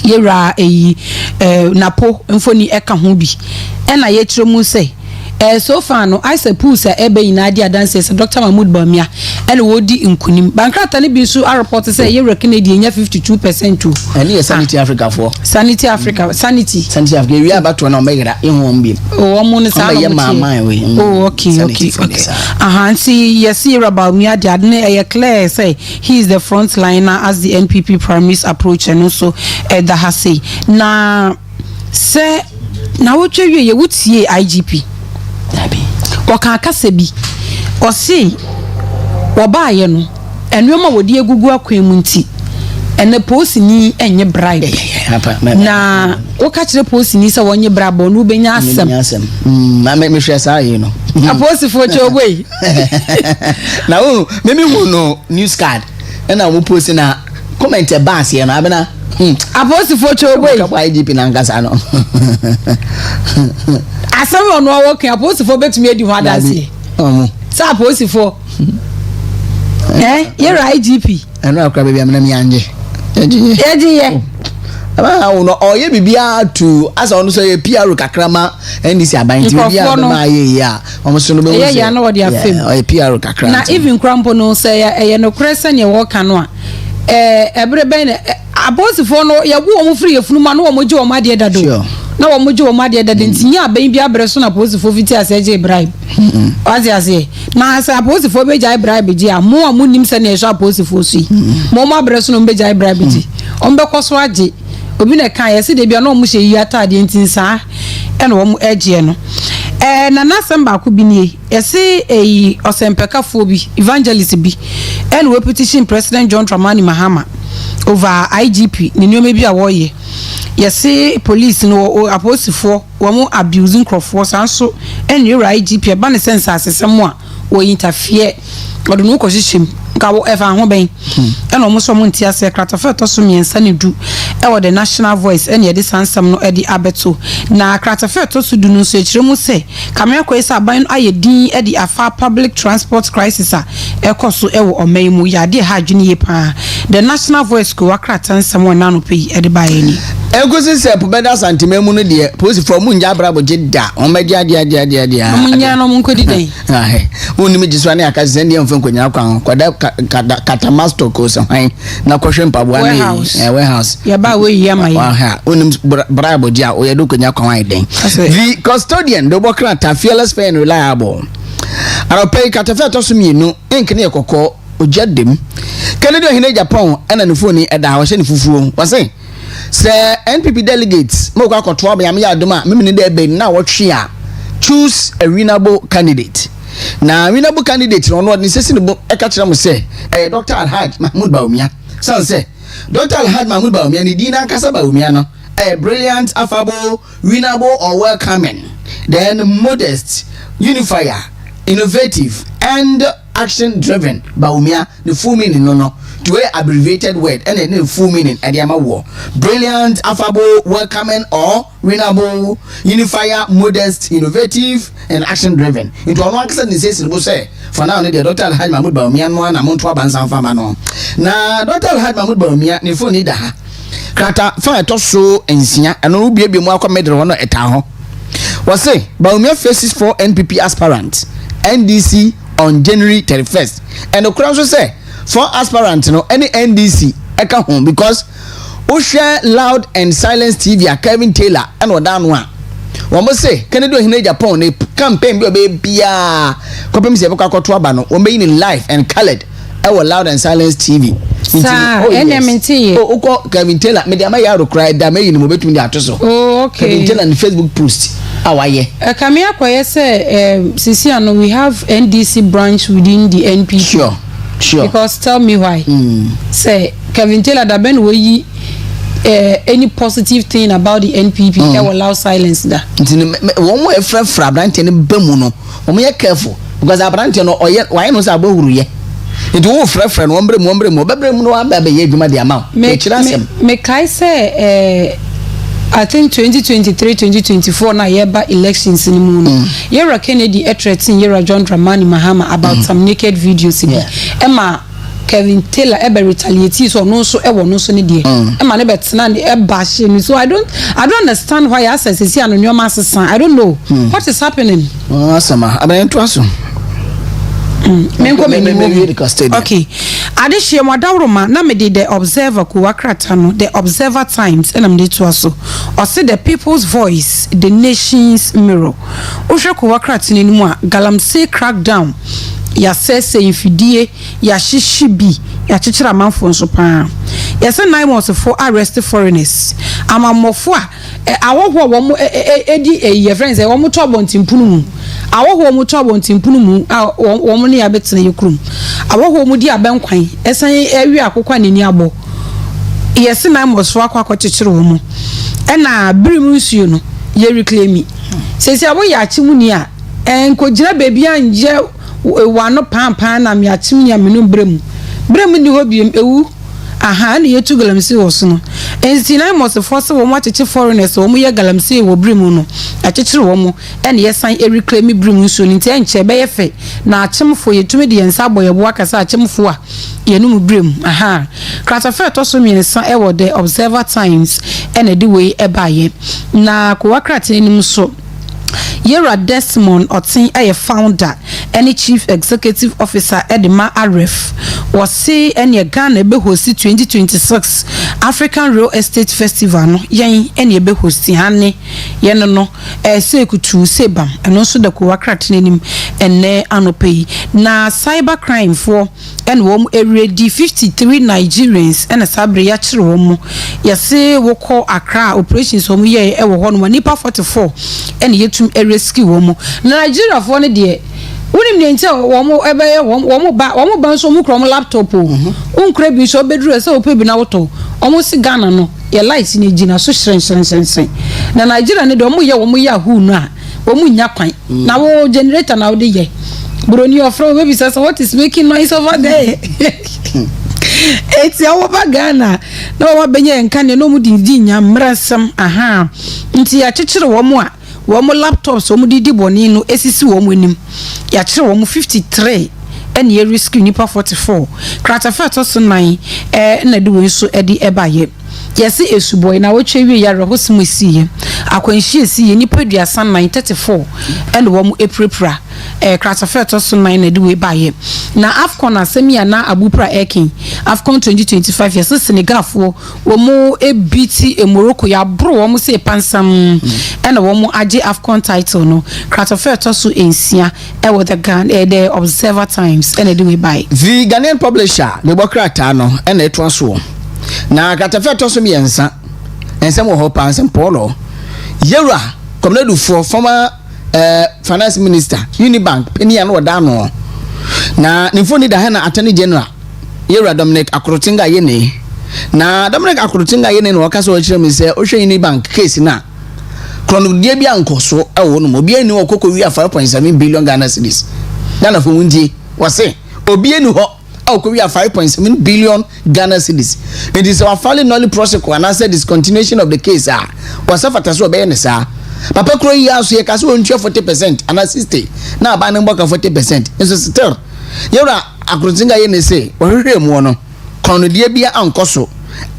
yera napo mfoni eka ho bi ena ye kire mu say so far no I suppose ebe ina dia dance say Dr. Mahmood Bawumia ene wodi nkunim bankrata ne bi so a report say yera Kennedy nya 52% to ene Sanity Africa for Sanity Africa Sanity Africa we abato na omegara ehom bi omo ne sa no okay nsi yes yera Bawumia dia ne clear say he is the front liner as the NPP primaries approach and also the hase na se na wotwe ye wutie IGP waka akase bi osi wobaye no enwema wodi egugu akwemu nti ene posi ni enye bribe na woka kire posi ni se wonye bribe no benya asem me hwe sa ye no aposi fo chogwe na wo me hu no news card ena wo posi na comment e bass ye no abena aposi fo chogwe ka kwa IGP na ngasa no asem ono awoke aposi fo betumi edi ho adase sa aposi fo yera IGP eno akra bia me na mi anje ye aba no oye bibia to asa ono so ye PR kakrama ndisi abanti bibia ma ye ya omo so no be ye ya no wodi afem oye PR kakra na even crampo no say ye no kresa ne wo kanu a ebre ben abosifo no ye wo omo free yefunuma no omo je omo ade dado na omo je omo ade dado ntinya ben bia bre so na abosifo fiti ase bribe ozi ase na ase abosifo be je bribe je amo amo nim se na ye so abosifo so mo mo bre so no be je bribe je ombe koso age obi na kan yesi de bia na omo hye yi atade ntinsa e na omo age no na nasamba ko bi nie yesi osempekafo bi evangelist bi and we petition President John Dramani Mahama over IGP ni nyome bi a wo ye yesi police no aposifo wo mo abusing crofo sanso and you IGP e ba ne sense asesem a wo interfere odo no ko hyehyem ka wo efa ho ben and omo so mo ntia se kratofa to so miensa ne du e wo the National Voice and ye de sansam no e di abeto na kratofa to so du no so ekire mu se kamera ko isa ban aye din e di afa public transport crisis a e koso e wo oman mu ya de ha adwene ye pa the National Voice ko wakrata nsam wona no pe e de ba ye ni Egosi se pobeda santimemu no de posi from munja brabo jeda on media dia munya no munkodi den woni me giswa ne aka sende mfa nkonya kwan kwada katamasto ko so han na kohwe mpaboa ne warehouse ya ba we ya mai woni brabo dia o ye do konya kwan den the custodian do bokra ta fearless fair and reliable ara pay katafe to so mienu enkene ekoko ojadem Canada hine Japan ana ne phone e da ha hye ne fufuo wase se NPP delegates mo kwa koto ba ya adoma mimi ne da be na wotwe a choose a winnable candidate. Now winnable candidate no no necessary no e ka kire mo say Dr. Alhaj Mahmoud Bawumia. So say Dr. Alhaj Mahmoud Bawumia ni dina kasa Bawumia no brilliant, affable, winnable or welcoming, then modest, unifier, innovative and action driven. Bawumia the full meaning no to a abbreviated word and then the full meaning at the war. Brilliant, affable, welcoming or winnable, unifier, modest, innovative and action driven. Into one person says say for now the Dr. Alhaj Mahmoud Bawumia no na monto abansan fama no. Na Dr. Alhaj Mahmoud Bawumia ni phone ni da ha. Krata fa to so ensia eno bie mu akwa medre ho no eta ho. We say Bawumia faces 4 NPP aspirants NDC on January 31st. And the crowd say 4 aspirants no any NDC eka home because o share Loud and Silence TV a Kevin Taylor and odan one. One must say Canada hine Japan a campaign be bia kopem se beka koto aba no we in live and colored our Loud and Silence TV. Oh, Kevin Taylor me dey ya ro cry da me yin mo betumi dey atoso. Oh, okay. Kevin Taylor on Facebook post. Awaye. Kamia koye say sisi ano we have NDC branch within the NPP. Sure. Because tell me why. Say Kevin Taylor da ben we any positive thing about the NPP I will allow silence da. One more fra branch ni bemu no. Omo ye careful because branch no oye why no say abohuru ye. It will friend one bre mo bebre mu no amba be ye dwuma de ama. Me kai say I think 2023-2024 na yeba elections in mu no. Yera Kennedy threatening Yera John Dramani Mahama about some naked videos. Emma Kevin Taylor retaliate so no so no so ne de. Emma ne betena ne bash ni so I don't understand why access is here no nyoma sesan. I don't know what is happening. Asama aban to aso. Okay. Adishie mwadawroma na me the Observer ku wakrata no the Observer Times and am de to aso. Or say the people's voice, the nation's mirror. Ohwe ku wakrata ni mu a galamsey crackdown. Ya sese infidie ya shishibi ya chichira manfo nso pa. Ya say 9 months for arrested foreigners. Amamofo a awoho wo mo edi ye friends e wo mo to abontimpunu mu. Awoho mo to abontimpunu mu wo mo ne ya betena yekrum. Awoho mo di abenkwan esan ewi akokwa neni abo. Ye say 9 months for akwa chichira wo mo. E na birimu nsuo no ye reclaim. Sese abo ya chimuni a enkojira baby anje wano pampa na mi atim ya menu brem ni hobiem ewu aha na yetu galamsey wo so no ensi na mo se force wo mo acheche foreigners wo mo ye galamsey wo brem no achechire wo mo ene yesan reclaim brem so ni ntia nche be ye fe na achemfo yetumi de yensa boyebo akasa achemfo a yenum brem aha kratafe to so miensa e wo the Observer Times ene de we e baye na ko wakrate nim so Yera Desmond Otin a founder any chief executive officer Edema Aref was say any Ghana be host 2026 African Real Estate Festival no yen any be host hane yen no say kutu sebam and also the kuwakrat nim ene anope na cyber crime for and wom already 53 Nigerians and a sabre ya chire wom yase wo call Accra operations wom ye e wo ho no nipa 44 and yetum rescue wom Nigeria for ne de unim ne ntia wom ebe ye wom ba so mu krom laptop unkra bi so bedru se ope bi na woto omo si Ghana no ye light ne gina so hren na Nigeria ne de omo ye hu no a omo nya kwan na wo generator na wo de ye Brony of baby says what is making noise over there? It's our Ghana. No wa benye nkane no mu dindi nya mrasam aha. Nti ya chichire wo mu a wo mu laptops wo mu didi boni no esisi wo mu anim. Ya chire wo mu 53 ene ye rescue nipa 44. Kratafa to so 9 na de wo so edi ebaye. Yesi esuboy na wotwe wie ya rehosim esiye akwanhie esiye nipa duasa 934 and wo mu Prah Kratafa to so 9 na de we baye na Afcon asemia na abupra ekin Afcon 2025 yesi Senegal fo wo mu ebiti Morocco ya bro wo mu se pansam and wo mu age Afcon title no Kratafa to so ensia e wo the Ghana the Observer Times and de we baye the Ghanaian publisher the bokrata no and it was so na Kratafa to so miensa ensem wo ho pa ensem polo Yera Konadu for former finance minister Unibank penny and what down na nifoni da na attorney general Yera Dominic Akrotinga yene na Dominic Akrotinga yene no waka so chire me say o hwe Unibank case na krono die bia nkoso ewo no obi ani okoko wi 5.7 billion Ghana cedis na fo wundie wase obi ani ho we are 5.7 billion Ghana cedis. It is our filing only prosecute and I said discontinuation of the case. Was a fataso benesa. Papa Croy house here casu on 40% and 60. Now banning back 40%. It's still. Yora Akrotinga yen say, or mono. Konadu bia ankoso.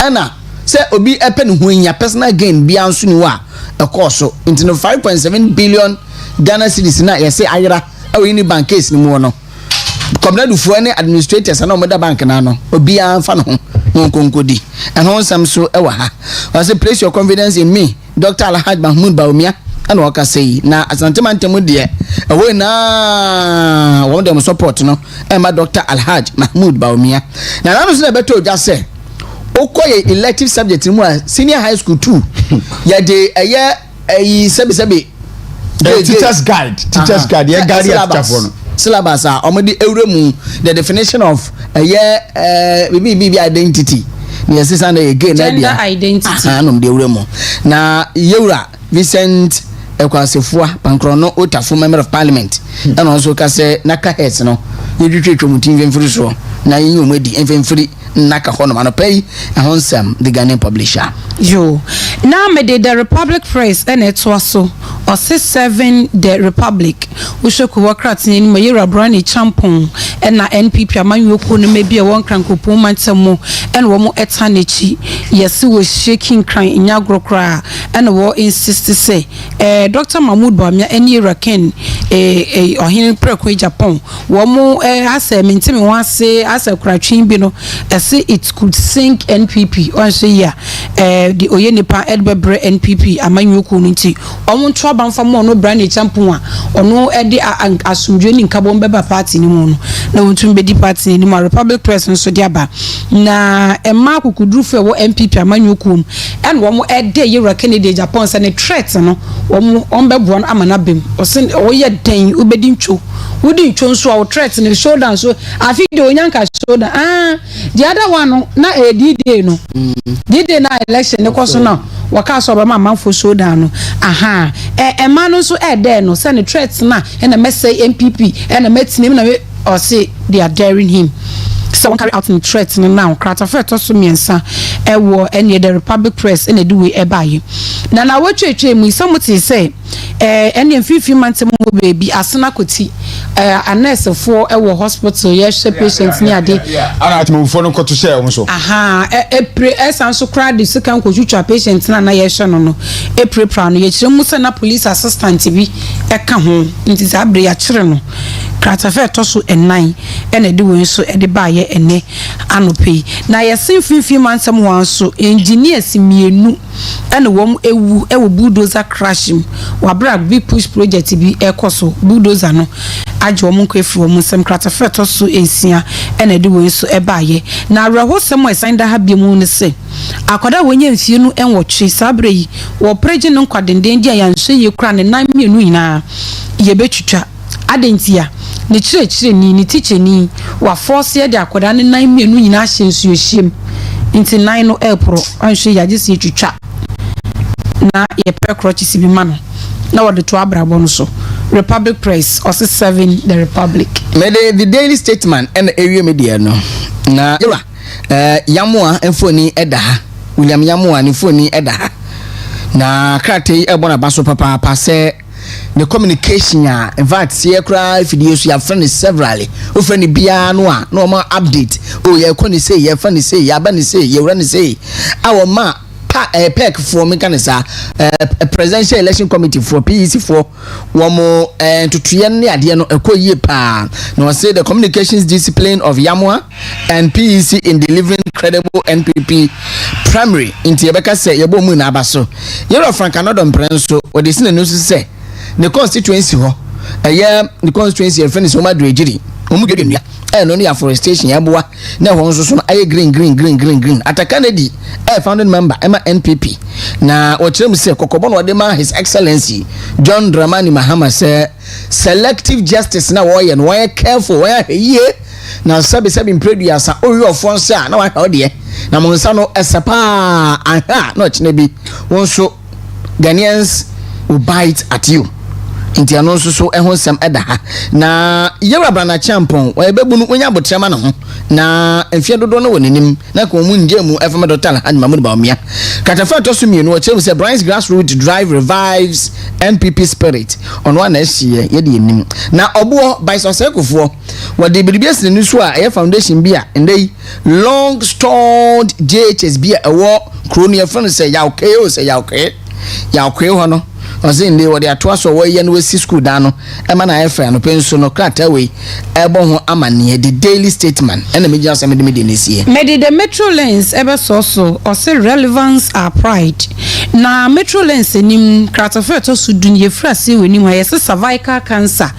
Anna say obi epen when your personal gain be ansunwa a course into 5.7 billion Ghana cedis na say ayra or any bank case ni mono. Konadu for any administrators and no mother bank na no obi anfa no nkonkodi and hon sam so ewa ha I say place your confidence in me Dr. Alhaji Mahmoud Baumia and waka say na asantemantem de we na won dem support no e ma Dr. Alhaji Mahmoud Baumia na no so beto just say okoye elective subject mu senior high school 2 ya de eye sebi teachers guide ya guide ya chafo syllabus omodi ewremu the definition of bibi identity ni sisa na again gender identity anom de ewremu na Yewra Vincent Ekwasefua Pankrono Otafo member of parliament and also ka say naka heads no yedwetwetwo mutin vemfiri so na yin omedi emfemfiri naka hono manopay ahonsam the Ghanaian publisher yo now me the Republic Press and it was so or 67 the Republic ushoku wakrat ni Yewra Brani Champon and na NPP amanyoku no maybe a one crankopo mantemo and wo mo etanechi yes we shaking crying in yagrokra and wo insist say Dr. Mahmoud Baumia any Raken ohin prekwe Japan wo mo ase mentimi wan say ase kratwin bi no say it could sink NPP on say ya the Oyenipa Edbebre NPP amanyoku nti omo ntwa banfa mo no Brani Champon a ono edi asumdwe ni nkabom beba party ni mu no na wontum bedi party ni mu Republic Press nso diaba na emma kukudrufu wo MPP amanyoku and wo mo ede Yewra Kennedy Japan say ne threat no wo mo ombebo no amana bem o se wo ye den ubedi ntwo wudi ntwo nso a wo threat ne shoulder so afi de onyanka shoulder the other one no na D-Day no D-Day na election ne koso na waka so ba ma fo shoulder no emma no so ede no say ne threat na na message MPP and metinim na or say they are daring him so one carry out in threats now krata fe to so miensa ewo any the Republic Press in the way ebaye na wetwetwe mu samuti say any 15 months mo baby asena koti a nurse for ewo hospital yes patients ni ade ana atimo fo no koto share won so esan so cry the second kwotwa patient na yes no Prah no ye kire mu se na police assistant bi eka ho nti za bre ya kire no krata fe to so enan ene de won so e de baye ene anope na yesin 15 months mo wan so engineers mienu ene wom ewu bulldozer crashing wa brag bi push project bi ekoso bulldozer no ajo mo kwefri wom sem krata fe to so ensia ene de won so e baye na reho sem esan da ha bi mu ne se akoda wonye mfie nu enwotwe sabre yi wo preje no nkwadenden dia ya nhwe ye kura ne nan mienu nyina ye betwitwa adentia ne chire ni teacher ni wa force ye de akoda ne nan mienu nyina hyensu ehiem nti nan no elpro anhwe ya gese twitwa na ye pekrochi sibi mano na wode to abrabo no so Republic Press or 7 the Republic me the Daily Statement and area media no na Yewra Yamoa enfoni edaha William Yamoa ni foni edaha na krate ebona baso papa se the communication ya in fact see cry videos ya friend severally o friend bia no a no ma update o ye ko ni say ye friend say ya ba ni say ye wura ni say our ma PEC for me can say presidential election committee for PEC for one more to trienne ade no ekoyie pa no say the communications discipline of Yamoa and PEC in delivering credible NPP primary into Yebeka say yebo mu na abaso Yewra Frank anodom prenso we dey see no say the constituency ho the constituency friend is Omadu Ejiri omu gede nua no ne afforestation ya boa na ho nso so aye green at Takoradi founding member Emma NPP na ochirem se kokobo no de ma his excellency John Dramani Mahama say selective justice na wo ye no wo careful wo ye na sabi impreduasa oyo fonsa na wa ha de na mo nsa no esepa aha na ochine bi won so Ghanaians will bite at you inti ano so ehon sam eda ha na yewra brana champon wa ebebu no onya botrema na ho na enfie dodo no wonenim na ko mu nje mu efema dotal han mamu ba omia katafa to so mienu o chem say Brian's grassroots drive revives NPP spirit on one ehie ye de enim na obo by sosekofo wa de biribias ne nusu a e foundation bia ndey long stored JHSB a wo kronia friend say ya okay o say ya okay ho no ozinde wo de atoa so wo ye no wesi school da no e ma na efa no penso no krata we e bo ho amane the daily statement ena me just me de nesie me the metro lens ebe so or say relevance are pride na metro lens nim krata fe to sudun ye frase we nim ye cervical cancer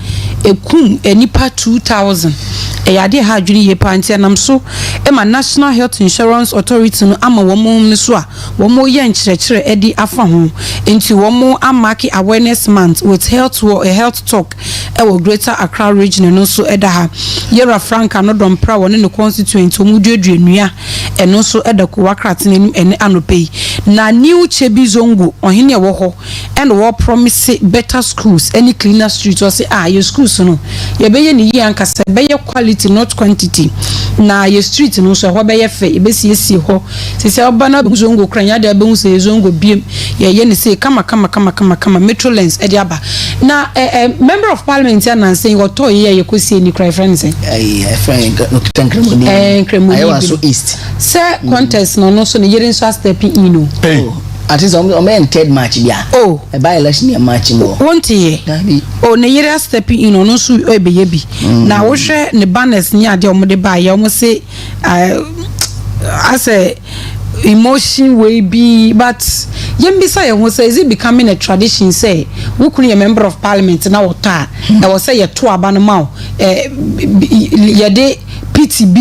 ekum enipa 2000 yade ha adwini ye pantia nam so e ma National Health Insurance Authority no ama wo mo so a wo mo ye nkyerɛkyerɛ edi afa ho enti wo mo amaki awareness month with health talk e wo Greater Accra region no so eda ha Yera Franka no don Prah woni no constituent omu duadua eno so eda ko wakrat nenim ene anopei na new chebi zongo ohene wo ho and wo promise better schools any cleaner streets or say your schools no ye beye ni yi ankasa beye quality not quantity na your street no so ho beye fe e be sie ho se oba na zongo kranya da be hu se zongo biem ye ne say kama metro lens e aba na member of parliament and saying what to ye kosi ni cry friends friend no tankremoni I was so east say contest no so ne yere so stepping in no at least on third match bia e by election match mo wontie ne yere stepping in no so e be ye bi na wo hwe ne banners ni ade o mo de ba ye o mo say as a emotion will be but yembisa ye ho say is it becoming a tradition say we could a member of parliament na wota e wo say ye to aba no ma ye de PTB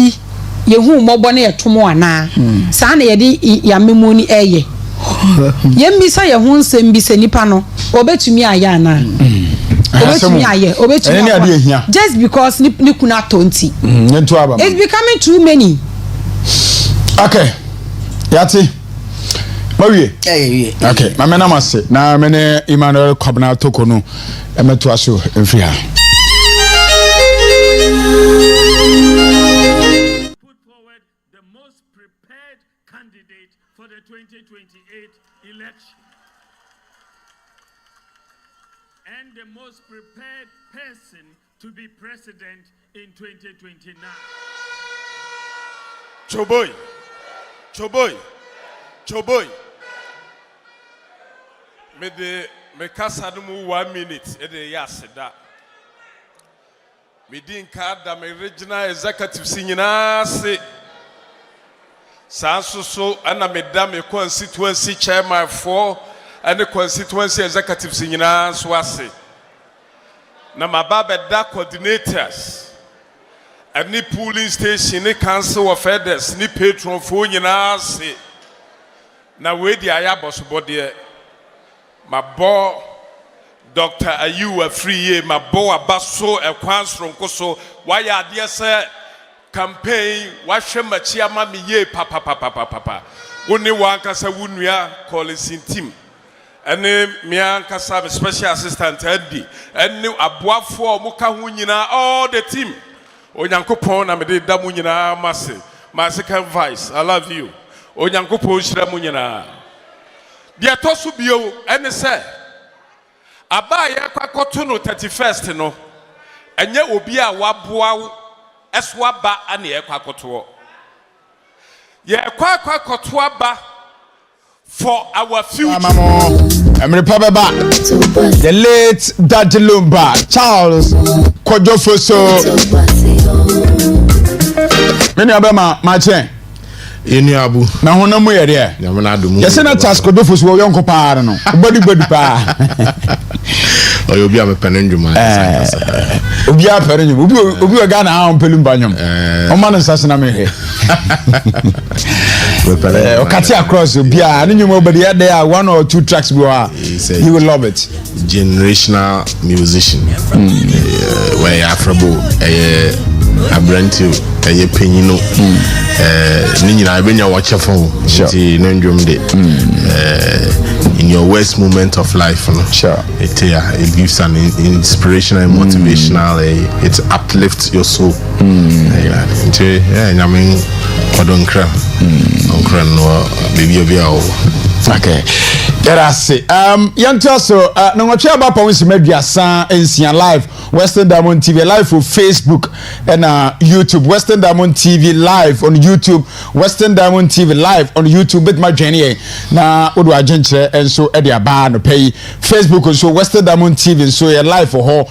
ye hu mobo na ye to mo ana sa na ye de ya memoni eye yembisa ye ho nsem bi se nipa no obetumi aya ana obetumi aye obetumi just because ni kuna tonti it's becoming too many okay yati mawie okay mama na mase na mene Emmanuel Kwabna Tokonu emeto aso emfri ha put forward the most prepared candidate for the 2028 election and the most prepared person to be president in 2029 Choboy. Me kasa no mu 1 minute e de yaseda. Me din ka da me regional executive sinyina se. So ana me da me constituency chairman for and the constituency executive sinyina so ase. Na mababa da coordinators. Any polling station, any council of elders, any patron for nyina se. Na we di ayabos body my boy Dr. Ayu a free year my boy abaso e kwansronko so why ade say campaign wa hwema chiama me ye papa woni wankasa wunua calling team ene me ankasa special assistant Eddie ene aboafo omuka ho nyina all the team onyankopon na me de da mu nyina mase my second vice I love you onyankopon hira mu nyina de to so bio ene se aba ye kwakoto no 31st no enye obi a waboa eso aba ane ye kwakoto ye kwakoto aba for our future Baba, the late Daddy Lumba Charles Kojofoso many abema mache Eni abu. Na hono mo ye de. Nyamena do mu. Ye senators ko do fosu wo yonko pa no. Body pa. Obi a me penendwuma. Obi a penendwuma. Obi o Ghana ha on pelum banyom. O man nsase na me he. O kati across obi a ani nyuma obedi there 1 or 2 tracks we are. You will love it. Generational musician. Where Afrabo Abranti penyino ni nyina abenya watch phone ti nendwom de in your worst moment of life no sure it gives an inspirational and motivational it uplifts your soul nyame odonkra onkra no baby obi a okay Erase yanto so no watch about power Meduasa ensia live Western Diamond TV live for Facebook and YouTube Western Diamond TV live on YouTube Western Diamond TV live on YouTube with my journey na odo agenche enso e dia ba no pay Facebook so Western Diamond TV so e live for ho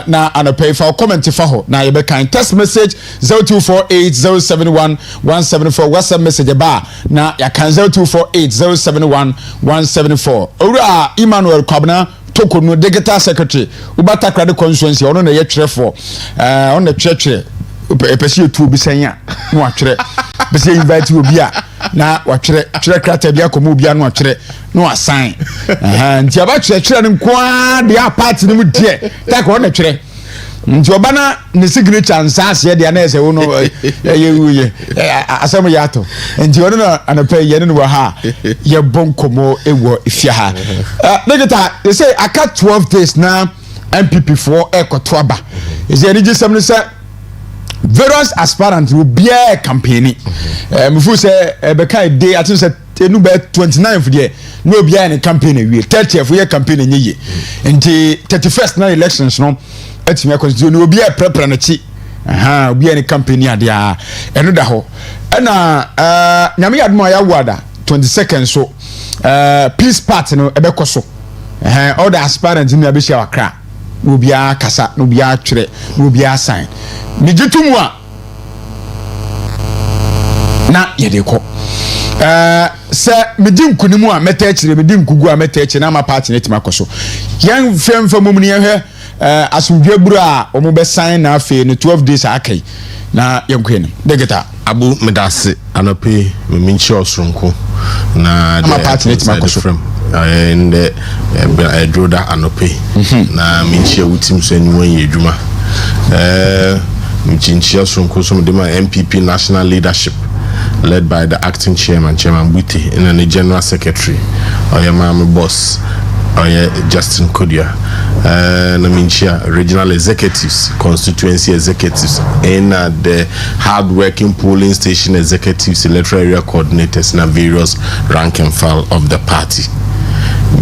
na an pay for comment for ho na you be kind text message 0248071174 WhatsApp message ba na ya kan 0248071174 ora Emmanuel Kwabena Tokonu digital secretary ubata Takoradi constituency ono na ye twerefo on the church epesi etu obi sanya no atwere bese invite obi a na watwere krata bia komo obi a no atwere no assign nti aba twerɛ nkoa de a party no mu die Takoradi na twere nti obana ne signature nsase de na ese wo no ye asem yato nti ono na anapɛ ye no ha ye bonkomo ewo ifia ha negata they say aka 12 days na MPP4 ekoto aba is there any some say various aspirants will be a campaigning mfu say beka day I think say enu be 29th there no be any campaign we 30th we campaign nyeye nti 31st na elections no etime constitution no be a prepare na chi obi any campaign adia eno da ho na nyame yadmo ya wada 22nd so peace party no ebekoso all the aspirants in abishia Accra no bia kasa no bia twere no bia sign ni gitumu a na yedeko se medim kunimu a meta akire medim kugu a meta akire na ma party netima koso yan femfam mu ni hwe asumdwe buru a omo be sign na afi no 12 days akai na yankwe no degeta abu medase anope meminchi osronko na ma party netima koso and droda anope na minchi wutim so anyone ye adwuma minchi osronko so de ma MPP national leadership led by the acting chairman Buti and the general secretary my boss Justin Kodia Naminchia regional executives, constituency executives, and the hard-working polling station executives, electoral area coordinators, and various rank and file of the party.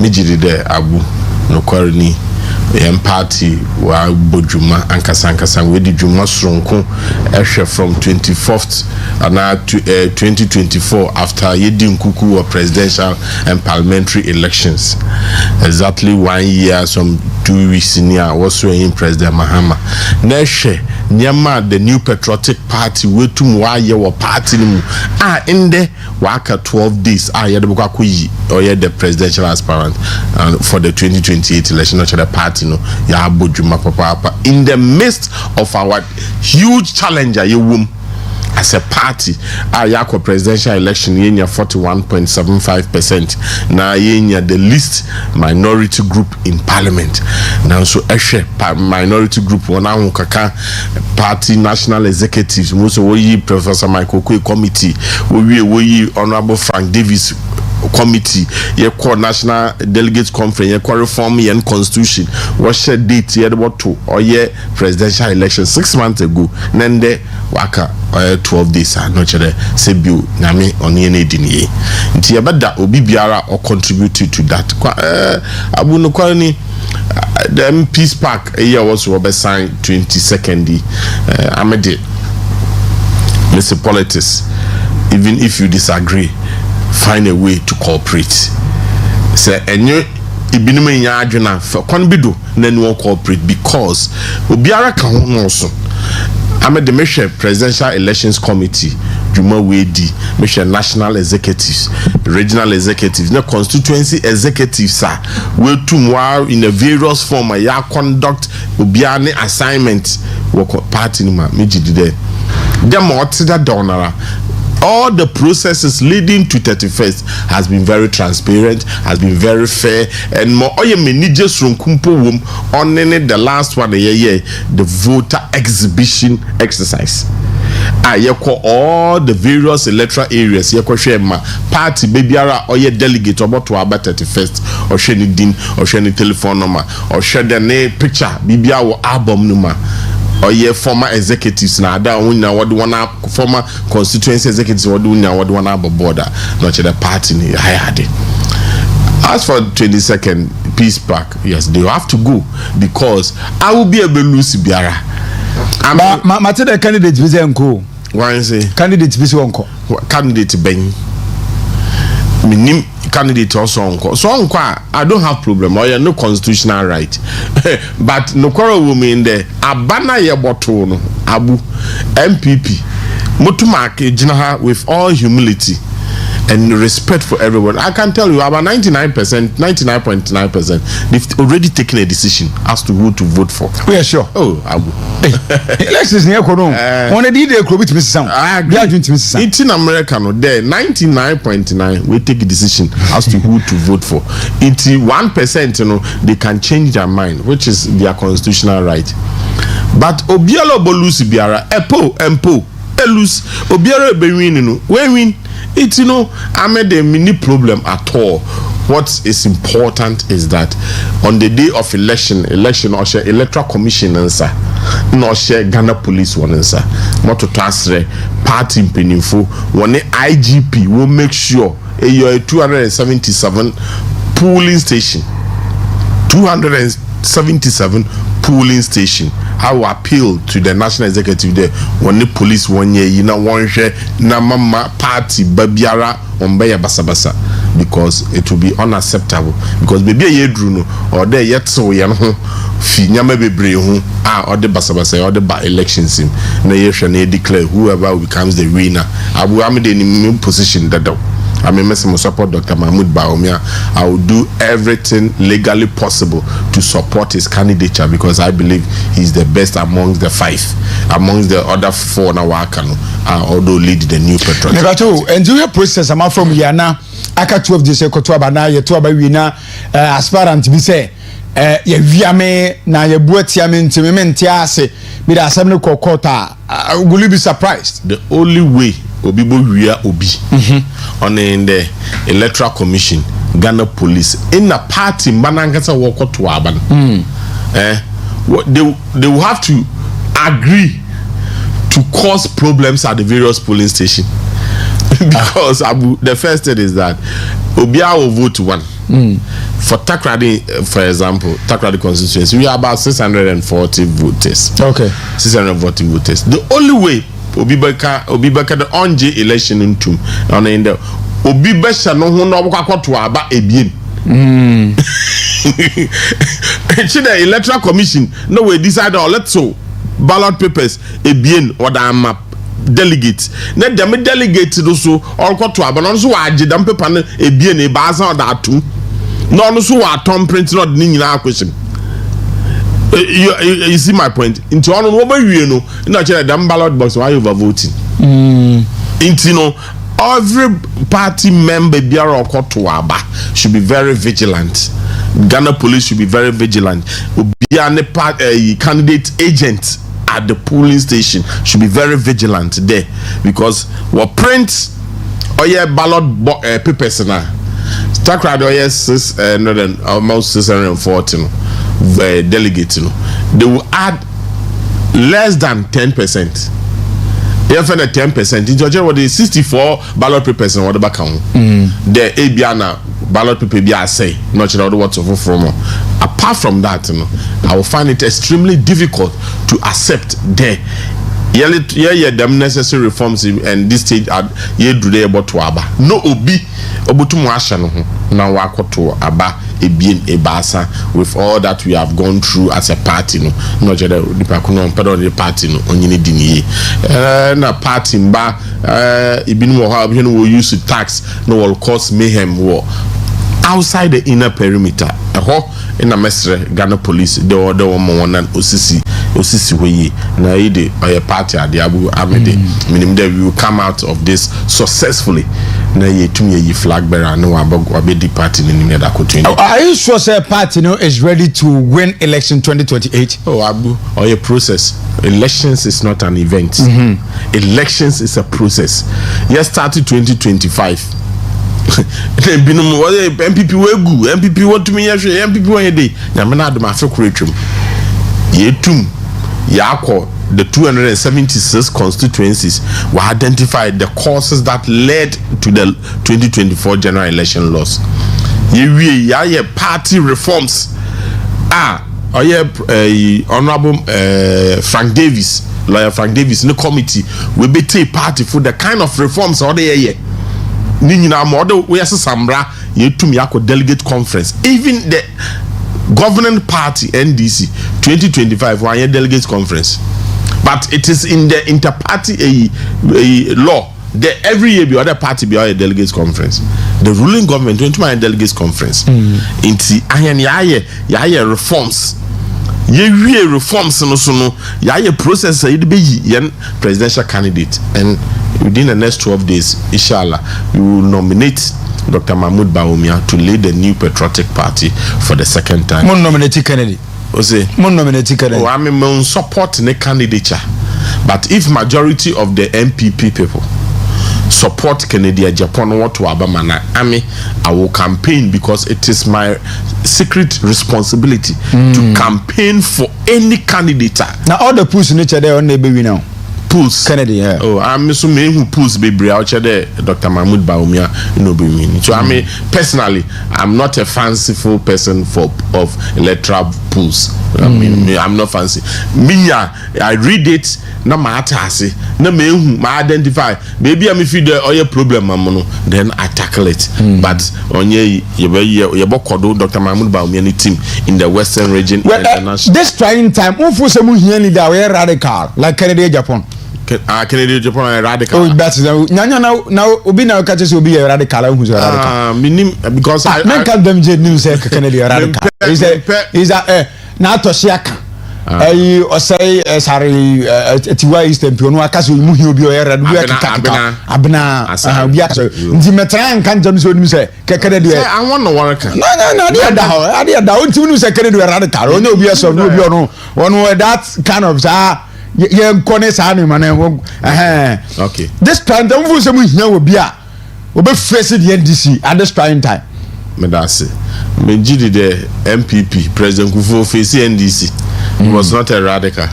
Mijiri de Abu Nokwarini party wa Bojuma Ankasankasa we di Juma Sronko from 24th and 2024 after Yedin Kuku or presidential and parliamentary elections. Exactly 1 year, some 2 weeks in here was in President Mahama. Neshe Nyama the new patriotic party we to mwaye wa party nimu in the waka 12 days yedebuka kuyi or the presidential aspirant for the 2028 election not the party no ya abojuma papa in the midst of our huge challenger you as a party yako presidential election yenya 41.75% na yenya the least minority group in parliament now so minority group wana kaka party national executives most we Professor Michael Kwe committee we honorable Frank Davis committee ye call national delegates conference ye call reform ye constitution what share date ye to or ye presidential election 6 months ago nende waka 12 days no chere sebiu nyame oni na edini nti ye beda obi biara or contribute to that abu no kwani the peace park here was Robert sign 22nd amede Mr. Politics even if you disagree find a way to cooperate say enye ibinum nya adwena kwan bido na no cooperate because obiara ka ho no so ame the measure presidential elections committee Juma Wedi, Michelle national executives, regional executives, no constituency executives, we tomorrow in a various form, ya conduct, ubiane assignment, work party nima, meji dide. Them what that donora. All the processes leading to 31st has been very transparent, has been very fair, and more. Oh, you may just from Kumpo Wom on the last one, the voter exhibition exercise. You call all the various electoral areas. You call shema party babyara or your delegate about to about 31st or shany din or shany telephone number or share the name picture bibia or album number. Or your former executives now that we now what one former constituency executives what do now what one border not the party I had it. As for 22nd Peace Park, yes, they have to go because I will be able to lose Biara. Ma the candidate visa unko. Why is it? Candidate visa unko. Candidate Ben. Minim candidate also unko. So unko I don't have problem. Or no constitutional right. But no quarrel women there. Abana ye boto no Abu MPP. Mutumak jinaha with all humility and respect for everyone. I can tell you about 99.9%, they've already taken a decision as to who to vote for. We are sure. Oh, Abu. Elections near Kono. One of the it's in America, no, there 99.9 we take a decision as to who to vote for. It's 1%, you know, they can change their mind, which is their constitutional right. But Obialo Bolusi Biara, Empo, Elus, Obiara Bewin, we win. It's I made a mini problem at all. What is important is that on the day of election or share electoral commission answer, no share Ghana police one answer. Not to transfer party info. One IGP will make sure a 277 polling station. 277 polling station. I will appeal to the national executive there when the police 1 year one share na mama party babiara on baya basabasa because it will be unacceptable because baby ye drew no or there yet so yan ho fi nyama bebre ho or the basabasa or the by elections him na ye declare whoever becomes the winner. Abu amide in position that I mean, support Dr. Mahmoud Baumia. I will do everything legally possible to support his candidature because I believe he's the best amongst the 5, amongst the other 4 now. Although lead the new petrol. And do your process. I'm from Yana. I got 12 days. Kotuabana, you 12 winner. Aspirant to be say. Ye viame na ye buati amentimentiase. Be the assembly kokota. Will you be surprised? The only way. Obibo Ria Obi on the electoral commission, Ghana police in a party Manangasa walk to Aban. They will have to agree to cause problems at the various polling stations because the first thing is that Obia will vote 1 for Takoradi, for example, Takoradi constituency. We are about 640 voters. Okay, 640 voters. The only way Obibeka the onje election into on in the Obibesha no ho no kwato aba ebien the electoral commission no we decide or let's so ballot papers ebien or the map delegate na dem delegate do so or kwato aba no so age dem paper no ebien e ba san da atum no so wa tom print no ni nyina question. You see my point. Into on what you know, not the ballot box. Why you voting? Into every party member should be very vigilant. Ghana police should be very vigilant. Candidate agent at the polling station should be very vigilant there because what print or ballot papers now. Takoradi almost 640. Delegates, they will add less than 10%. If 10%, it's what the 64 ballot papers and what the back on. The Abiana ballot paper be say, not sure what to vote from. Apart from that, I will find it extremely difficult to accept the them necessary reforms and this stage are ye do they about to aba. No obi obutu mu asha no na wakoto aba ebien ebasa with all that we have gone through as a party no jede nipa kuno pedo the party no onyine diniye na party mba ebinu wo ha obhwe no we use tax no will cause mayhem war outside the inner perimeter in a mesre Ghana police the order one osisi we na ide or party at the abu amede meaning that we will come out of this successfully na yetumi yi flag bearer no abedi party ni me da continue. Are you sure say party no is ready to win election 2028? Oh abu or a process. Elections is not an event. Elections is a process. Yes, started 2025. Binum was MPP wegu MPP want to me yahwe MPP one day nyamena adom afekretwem yetum yakọ the 276 constituencies were identified the causes that led to the 2024 general election loss. Ye party reforms honorable Frank Davis, lawyer Frank Davis in the committee we be take party for the kind of reforms or the Nina model we as Sambra yetum yako delegate conference. Even the governing party NDC 2025 one year delegate conference, but it is in the inter-party a law that every year the other party be a delegates conference. The ruling government 21 delegates conference. Inti ayen reforms. Ye reforms no ya process be yen presidential candidate, and within the next 12 days inshallah we will nominate Dr. Mahmoud Bawumia to lead the new patriotic party for the second time. Mon nominate Kennedy. Mon nominate Kennedy. I mean support the candidature, but if majority of the MPP people support Kennedy Japan what to Abamana I will campaign, because it is my secret responsibility to campaign for any candidate. Now all the push nature there on the baby now. Pulse Kennedy, yeah. Oh, I'm so me who pulse baby out there, Dr. Mahmoud Bawumia, So I mean, personally, I'm not a fanciful person of electoral pulse. I mean, I'm not fancy. Me, I read it. No matter say, no me who identify. Maybe I'm if you or your problem, then I tackle it. But on your bokodo, Dr. Mahmoud Bawumia team in the Western region. Well, this trying time, who for some here that way radical like Kennedy Japan. Kennedy Japan radical. Oh, that's now Obi now catches will be a radical who's a radical. Because I can't them news say Kennedy radical. Is that now to Shiaka? Or say sorry Tiwa Eastern Piono Akasu Muhi Obi or Abna Dimetran can't jump so say Kennedy. I want no work. No, I did that. You say Kennedy radical. Oh no, be a son, no, one word that kind of okay. This time, don't lose some here will be facing the NDC at this trying time. Medasi, Menjidi the MPP, President Kufuor facing NDC. He was not a radical.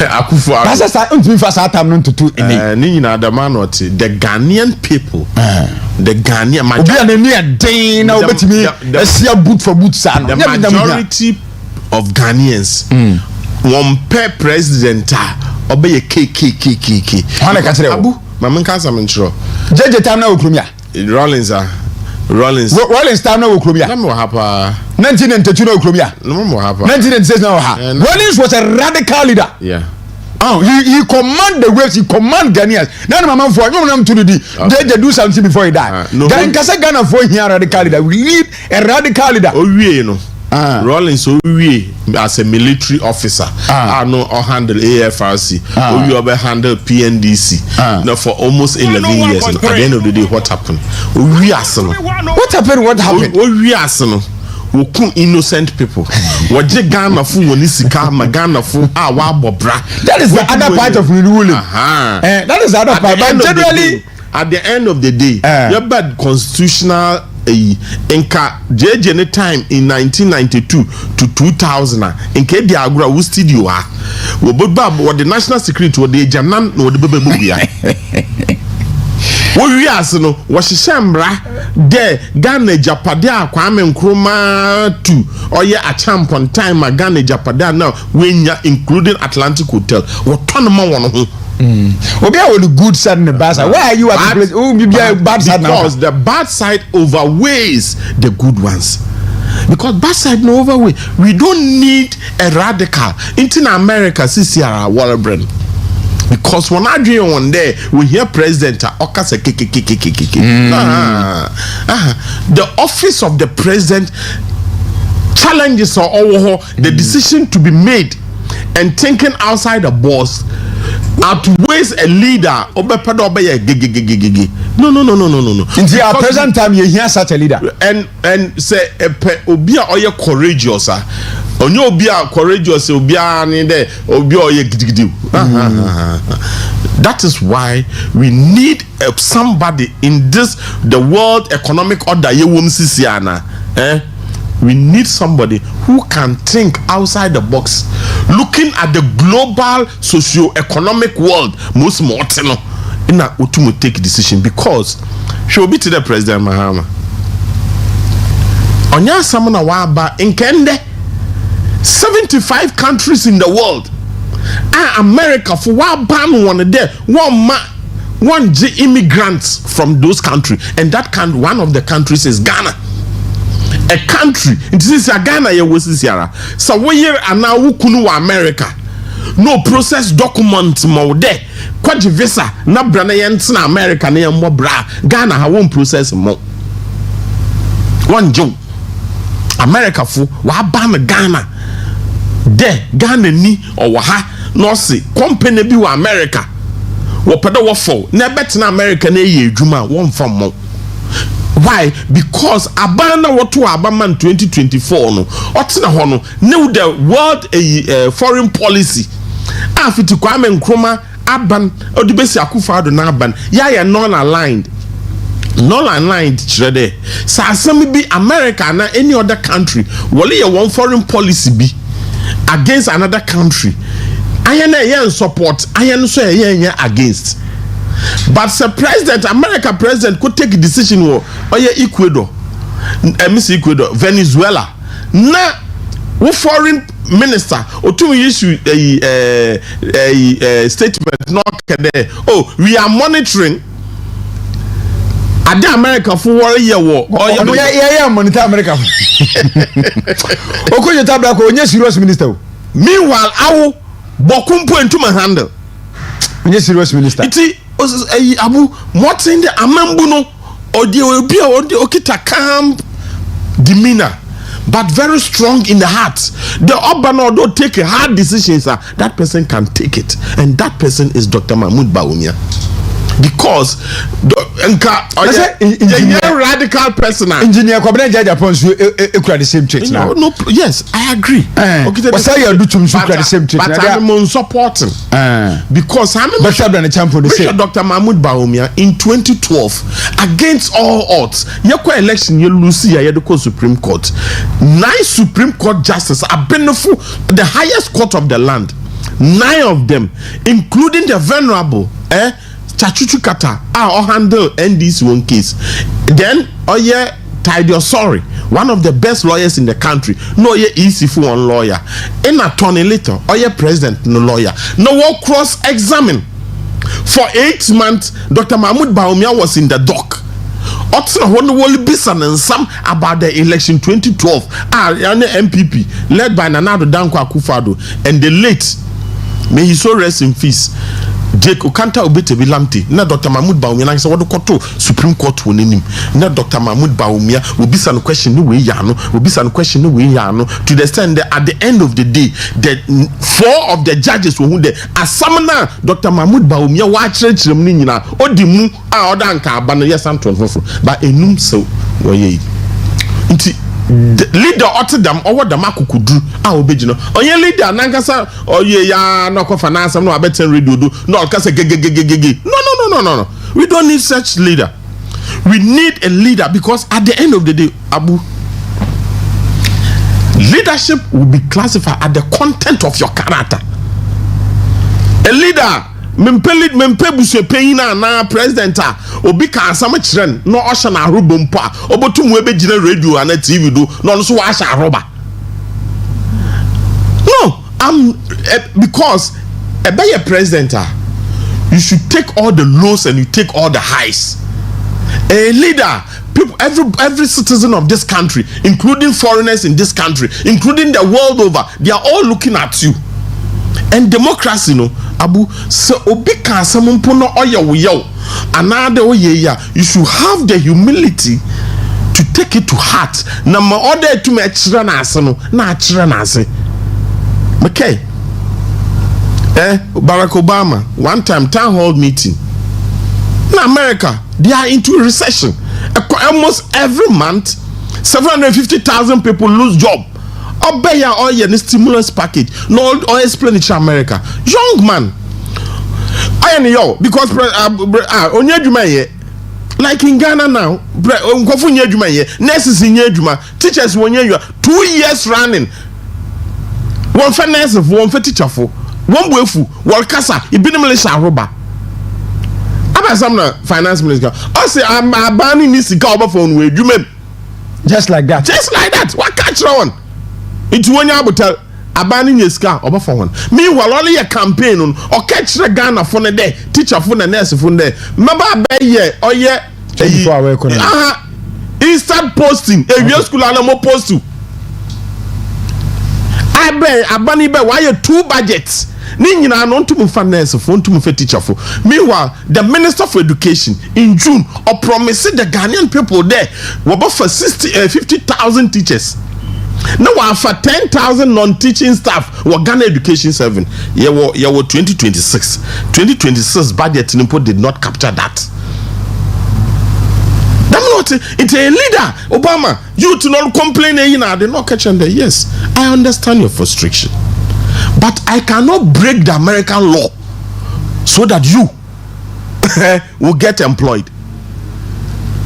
Akufuor. That's a first time not to do any. The man what the Ghanaian people, the Ghanaian majority of Ghanaians. One per president obey KKKK. Abu, Maman Casa Menchro. Judge time now, Okrumia. Rollins time now, Okrumia. No more hapa. 1992 Okrumia. No more hapa. 1996 now. Rollins was a radical leader. Yeah. Oh, he command the waves, he command Ghanaians. Now, Mama, for you to do they do something before he die. Then Kasa Ghana for here radical leader. We need a radical leader. Oh, you know. Rollins as a military officer, no handle AFRC, we handle PNDC. Now for almost 11 years. At the end of the day, what happened? What happened? We are innocent people. What you Ghana for Nisika, Magana for Bobra. That is the other part of ruling. That is the other part. But generally, at the end of the day, your bad constitutional Inka JJ time in 1992 to 2000 in Kedi Agura who studio what the national security what the Janan no the Bebia. What we ask no was Shambra de Ghana Japadia Kwame Nkrumah to or a champ on time Ghana Japadia now when you're including Atlantic Hotel what ton one Obi are the good side and the bad side. Why are you at the place? Oh, be a bad side now. Because the bad side overweighs the good ones. Because bad side no overweight. We don't need a radical. In America, CCR Wallerbrand. Because when I dream one day, we hear President Okase the office of the president challenges or the decision to be made and thinking outside the box outweighs a leader. No. In the present time, you hear such a leader. And say obia oye courageous. Onye obia courageous obia ni de obia oye gidigidi. That is why we need somebody in the world economic order ye wom sisiana. We need somebody who can think outside the box, looking at the global socio-economic world. Most mortal in a to take decision because she will be to the president Mahama. Onya samuna waba in Kende 75 countries in the world. America for what ban one there one immigrants from those countries, and that one of the countries is Ghana. A country, this is a Ghana ye was Sierra. So we here and now kunu America. No process document mo there. Kwaji visa na brana yent na America na mo bra. Ghana ha won process mo. One joke. America fu wa ban Ghana. There Ghana ni or ha no see company bi wa America. Wo pedo wo fo na bet na America na ye adwuma won fam mo. Why? Because Abana watu Abaman 2024 no. Otina hono new the world foreign policy. Afiti Kwame Nkrumah aban odibesi Akufo-Addo na aban. Ya non-aligned. Non-aligned chirede. Sa asemi bi America na any other country. Wale ye one foreign policy bi against another country. Ayana ye support. Ayana so ye against. But the president, America president could take a decision or Ecuador, Ecuador, Venezuela. Na foreign minister or to issue a statement not there. Oh, we are monitoring at the America for 1 year war. Oh yeah, monitor America. Okay, you tabla ko onye serious minister. Meanwhile, I bokumpo into my handle. Onye serious minister. Abu Martin the Amambuno or the Okita calm demeanor, but very strong in the heart. The Obano don't take a hard decision, sir. That person can take it, and that person is Dr. Mahmoud Bawumia. Because radical person. Engineer Kobene Jaja Ponsu the same church now. No, yes, I agree. Okay, but say you do to the same church. But I'm supporting because I'm Dr. Mahmoud Bawumia in 2012 against all odds. Yako election you lose here the Supreme Court. 9 Supreme Court justices are beneful the highest court of the land. 9 of them, including the venerable Chachuchu Kata handle ND's one case. Then Tidio Sorry, one of the best lawyers in the country. No easy for one lawyer. In a turn later, president no lawyer. No one cross-examine. For 8 months, Dr. Mahmoud Bawumia was in the dock. Otsana Wonderwall Bisan and some about the election 2012. MPP led by Nana Danko Akufo-Addo and the late, may he so rest in peace, Jake Okanta Obete Bilamte. Na Dr. Mahmoud Bawumia na say what koto Supreme Court wonenim. Na Dr. Mahmoud Bawumia will be some question no way yano, will be some question no way yano, to the extent that at the end of the day, the 4 of the judges were there. As samana Dr. Mahmoud Bawumia wa church ni nyina odimu a oda nka abano yesanto fofo. But enum so woye. Nti leader otedam owo dam akukudru a obegino onye leader nankasa oye ya no kofa na asam no abeten radio do no kasa gegegegege no we don't need such leader. We need a leader because at the end of the day, Abu, leadership will be classified at the content of your character. A leader mempe busue peina na president obi ka asam chiren no osha na robo mpa obotum we be gina radio and TV do no so wa asha roba. No, because a be president you should take all the lows and you take all the highs. A leader, people, every citizen of this country, including foreigners in this country, including the world over, they are all looking at you. And democracy, no, Abu, so obika samumpo no oye another oye, you should have the humility to take it to heart. Na ma order to me achira na ase no, na achira na ase. Okay. Barack Obama, one time town hall meeting. In America, they are into a recession. Almost every month, 750,000 people lose job. Obey all your stimulus package. No oil expenditure America. Young man. I know because like in Ghana now, nurses in Yejuma, teachers 2 years running. One for nurse, one for teacher for, one wefu, one casa, Ibinimalisha Roba. I'm finance minister. I say I'm banning this cover phone with you, man. Just like that. Just like that. What catch on? It's when you tell abandoning your car over phone. Meanwhile, only a campaign on or catch the Ghana phone a day, teacher phone and nurse phone there. Remember, oh yeah, instant posting. A real school animal post to. I bet abani be why 2 budgets. Nina non to move finance phone to move teacher for. Meanwhile, the Minister for Education in June or promising the Ghanaian people there were about for 50,000 teachers. Now for 10,000 non-teaching staff were Ghana Education 7. Yeah, 2026. 2026 budget did not capture that. It's a leader. Obama, you to not complain, they're not catching the yes. I understand your frustration. But I cannot break the American law so that you will get employed.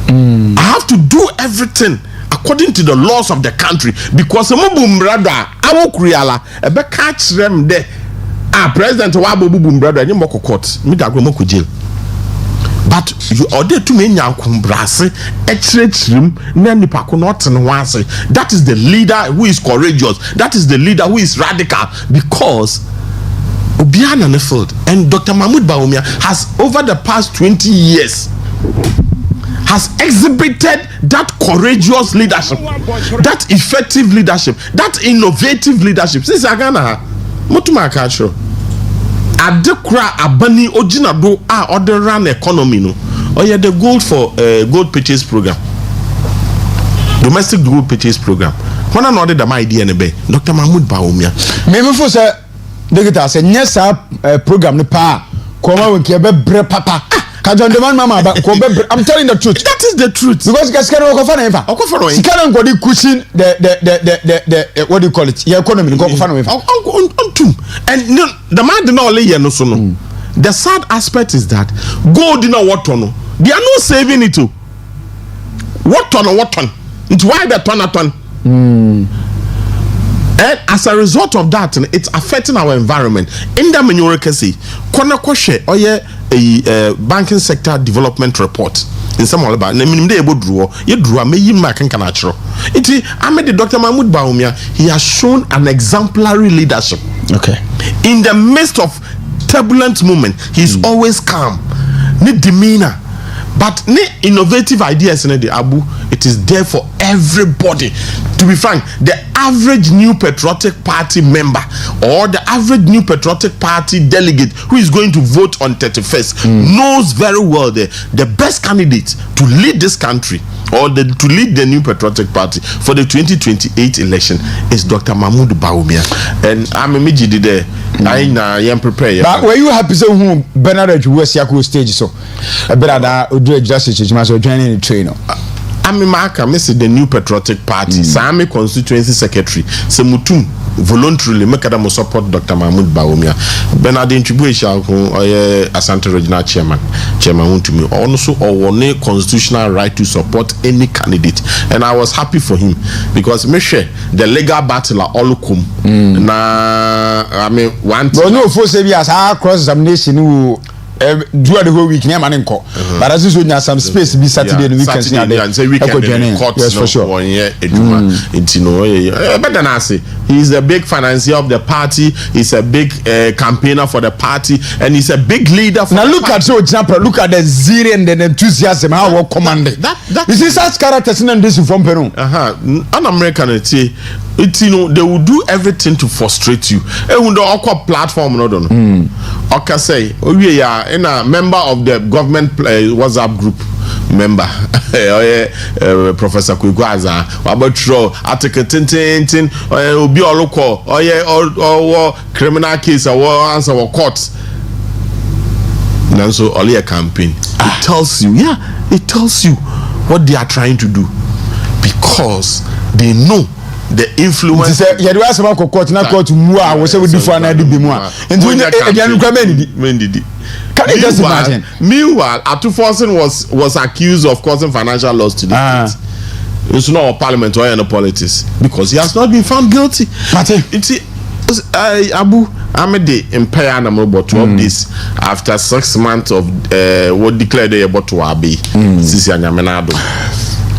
I have to do everything according to the laws of the country because some brother, I will create catch them there. President Wabo Boom brother, you moko court, me da go jail. But you order to me nyankumbrase echrechrem na nipa ko not nwanse. That is the leader who is courageous. That is the leader who is radical because Obiana Nefield and Dr. Mahmoud Bawumia has over the past 20 years has exhibited that courageous leadership, that effective leadership, that innovative leadership. Since Ghana, motuma culture. Adekra abani ojinado other run economy no. Oh yeah, the gold purchase program. Domestic gold purchase program. When another the idea ne be Dr. Mahmoud Bawumia. Me for say Dr. say yes program ne pa koma we ke be bre papa. Kajon demand mama ba ko be I'm telling the truth. That is the truth. Because gaskano okofa na efa. Okofa no. Sikana ngodi cushion the what do you call it? Your economy okofa na efa. And no, the man did not lay here no so no. The sad aspect is that gold in a water no. They are not saving it too. What on? It's why the ton. And as a result of that, it's affecting our environment. In the manure kasi, kona kwashe oye a banking sector development report. In some all about minimum day able draw, you draw me you mark and natural. I made the Dr. Mahmoud Bawumia, he has shown an exemplary leadership. Okay. In the midst of turbulent moment, he's always calm. Ni demeanor. But ni innovative ideas in the Abu, it is there for everybody. To be frank, the average New Patriotic Party member or the average New Patriotic Party delegate who is going to vote on 31st knows very well the best candidate to lead this country or to lead the New Patriotic Party for the 2028 election is Dr. Mahmoud Bawumia. And I'm immediately there. I am prepared. But were you happy so who Bernard was Yaku stage so? Brother, do justice so joining the train. I'm Maka, Mr. the New Patriotic Party. Sami constituency secretary. Semutum voluntarily make them support Dr. Mahmoud Bawumia. Bernard Inchibuisha Asante Regional Chairman to me. Also, one constitutional right to support any candidate, and I was happy for him because me share the legal battle all come. Na I mean one. But no, for say as cross examination who. do the whole week near Maninko. But as you know, some space be Saturday and weekends. And say weekend in court. Yes, for sure. 1 year, but then I say he's a big financier of the party. He's a big campaigner for the party, and he's a big leader. For now look at so example. Look at the zeal and the enthusiasm how we commanded. That you see such characters in this from Peru. An American they will do everything to frustrate you. And the awkward platform, no don't. Okay, say we are in a member of the government WhatsApp group. Member, Professor Kwigwaza, about article 10, be all local, or criminal case, or answer or court. Now, so only a campaign. It tells you what they are trying to do because they know the influence. You do ask about court, not court. Mua was with different idea. And when you can you just imagine? Meanwhile, Atuforsen was accused of causing financial loss to the state. It's not a parliament or any politics because he has not been found guilty. Abu Amede Empire number about 12 days after 6 months of what declared they about to be Sisi Anyamenado.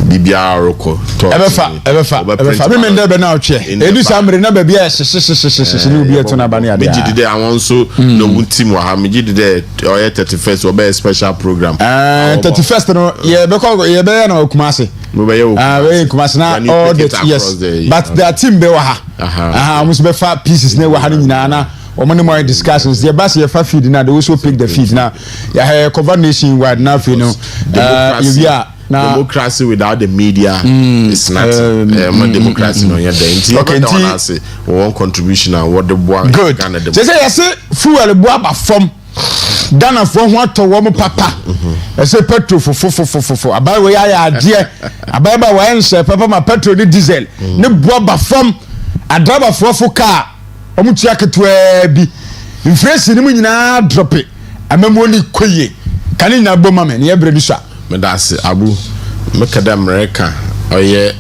Bibia Roko. Ebefa. Me mende be na oche. Edu samre na be bia ni obi eto na bani ade. Me jide I want so no team wa ha me jide 31st obe special program. 31st no ye be ko ye be na Kumasi. Me be ye o. We Kumasi na all the yes. But their team be wa ha. Must be fa pieces na wa ha nyina na omo more discussions the bas ye fa feed na they also pick the feed na ya cover nation wide na fe no democracy without the media is not democracy no yet. Okay, one contribution and what the boy good. Say yes, fuel boy ba from Ghana for what to warm papa. I say petrol for about we are dear about we answer papa my petrol ni diesel ne boy ba from a driver for car omu check to bi inflation ni mu nyina drop it amemoni koye kan na bo mama ne ebre bisa me that's Abu make the America oye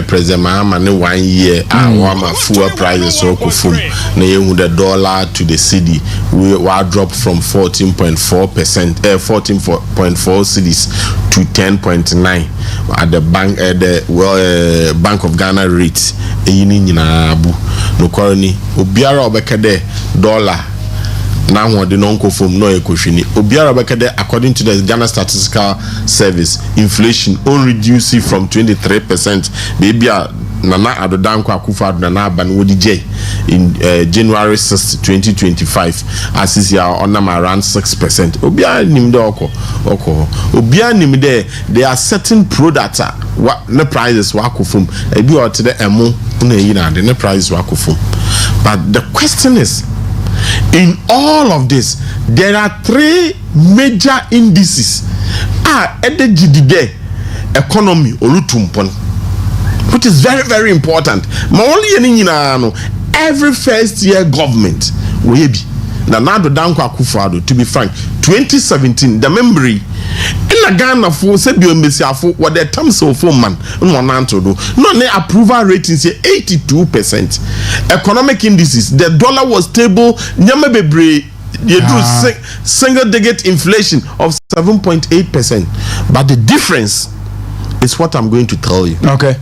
President Mahama ne 1 year our fuel prices so kufum na yehu the dollar to the cedi we drop from 14.4% 14.4 cedis to 10.9 at the bank Bank of Ghana rate eyini nyina Abu no koroni obiara obekede dollar now the non-conform no equation. Obiara Bakade, according to the Ghana Statistical Service, inflation only reduced from 23%. Baby, Nana Adodanko Akufo-Addo Nana Banwodi J in January 6, 2025. As is here on around 6%. Obiara nimde oko. Obiara nimde there are certain products what the prices wakufum. Ebi or to the emo una the prices wakufum. But the question is, in all of this, there are 3 major indices. GDP economy olutumpon, which is very, very important. Every first year government will be. Now Danko Akufo-Addo, to be frank, 2017, the memory in Ghana for Sebio Messiafo, what the terms of 4 man, no approval rating say 82%. Economic indices, the dollar was stable, single digit inflation of 7.8%. But the difference is what I'm going to tell you. Okay.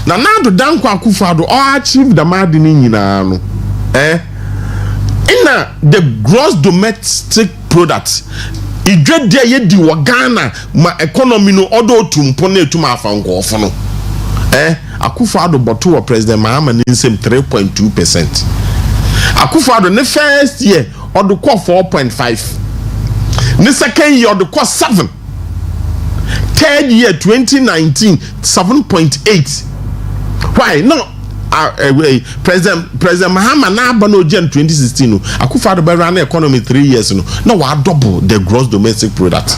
Now Danko Akufo-Addo achieved the maddening in the gross domestic product, it dread there ye di Ghana ma economy no odo tumpone tuma afanko fono. Akufo-Addo boto President Mahama ni nsem 3.2%. Akufo-Addo ne first year odo ko 4.5. Ne second year odo ko 7. Third year 2019 7.8. Why no? President Mahama na abano Jan 2016 Akufo-Addo be run economy 3 years no wa double the gross domestic product.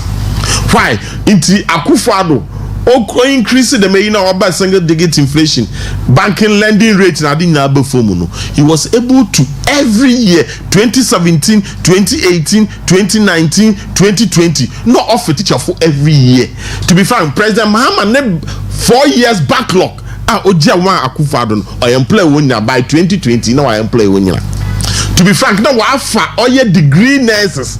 Why inti Akufo-Addo increase the main oba single digit inflation banking lending rate na din na abefom no he was able to every year 2017 2018 2019 2020 no offer teacher for every year. To be frank, President Mahama ne 4 years backlog Oja one Akufo-Addo I employ one by 2020 now I employ one. To be frank, now wafa oye degree nurses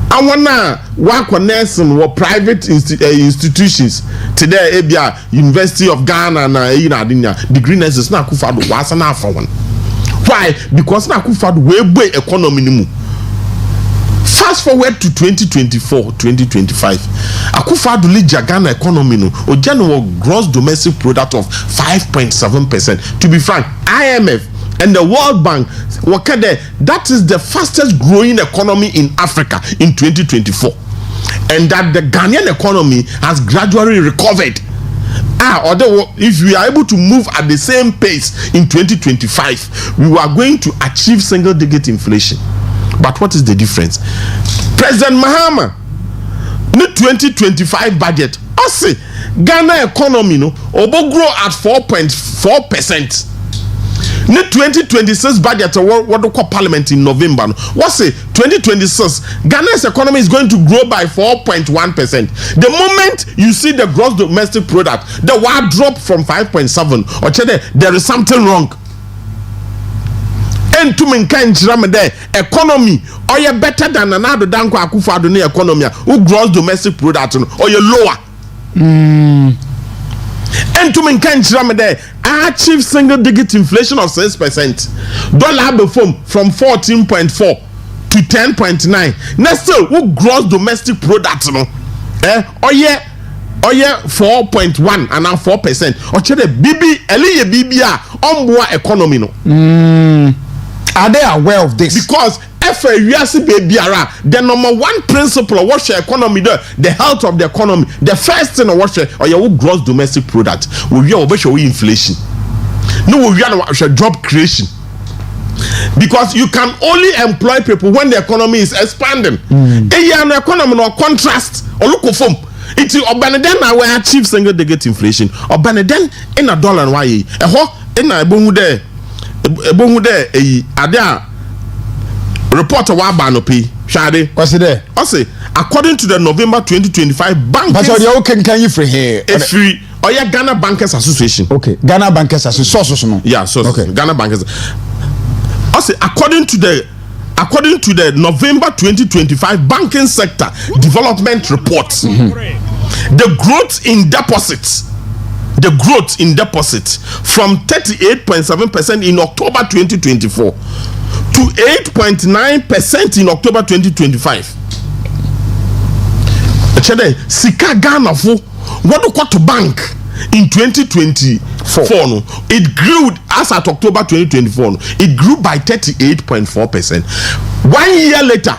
awana work on nursing or private institutions today ebia University of Ghana na degree nurses na Akufo-Addo wasa na afa one. Why? Because na Akufo-Addo we boy economy ni mu. Fast forward to 2024-2025 Akufo-Addo lead Ghana economy no o general gross domestic product of 5.7%. To be frank, IMF and the World Bank that is the fastest growing economy in Africa in 2024, and that the Ghanaian economy has gradually recovered. Although if we are able to move at the same pace in 2025, we are going to achieve single-digit inflation. But what is the difference? President Mahama, the 2025 budget, I say Ghana economy no obo grow at 4.4%. The 2026 budget, what do call parliament in November? What say 2026? Ghana's economy is going to grow by 4.1%. The moment you see the gross domestic product, the war drop from 5.7, or there is something wrong. And to maintain the economy, or you better than another Danko Akufo-Addo economy, who gross domestic product, or you lower. And to maintain achieve single digit inflation of 6%. Dollar from 14.4 to 10.9. Next still, who gross domestic product no? Or 4.1 and now 4%. Or BB Eliye BBA on economy no. Are they aware of this? Because the number one principle of what's your economy, the health of the economy, the first thing of what's your gross domestic product will be your inflation. No, we are job creation. Because you can only employ people when the economy is expanding. An economy no contrast or look of it's Obaneden I will achieve single digit inflation. Obaneden in a dollar and why in a bongude ada report wa ba no pay Shade what's it there? I say according to the November 2025 bank but you can you free here free Ghana Bankers Association. Okay, Ghana Bankers Association. Yeah, so okay. Ghana Bankers. I say according to the November 2025 banking sector development report, the growth in deposits from 38.7% in October 2024 to 8.9% in October 2025. Sika Ghana for what do to bank in 2024 no, it grew as at October 2024 no, it grew by 38.4%. 1 year later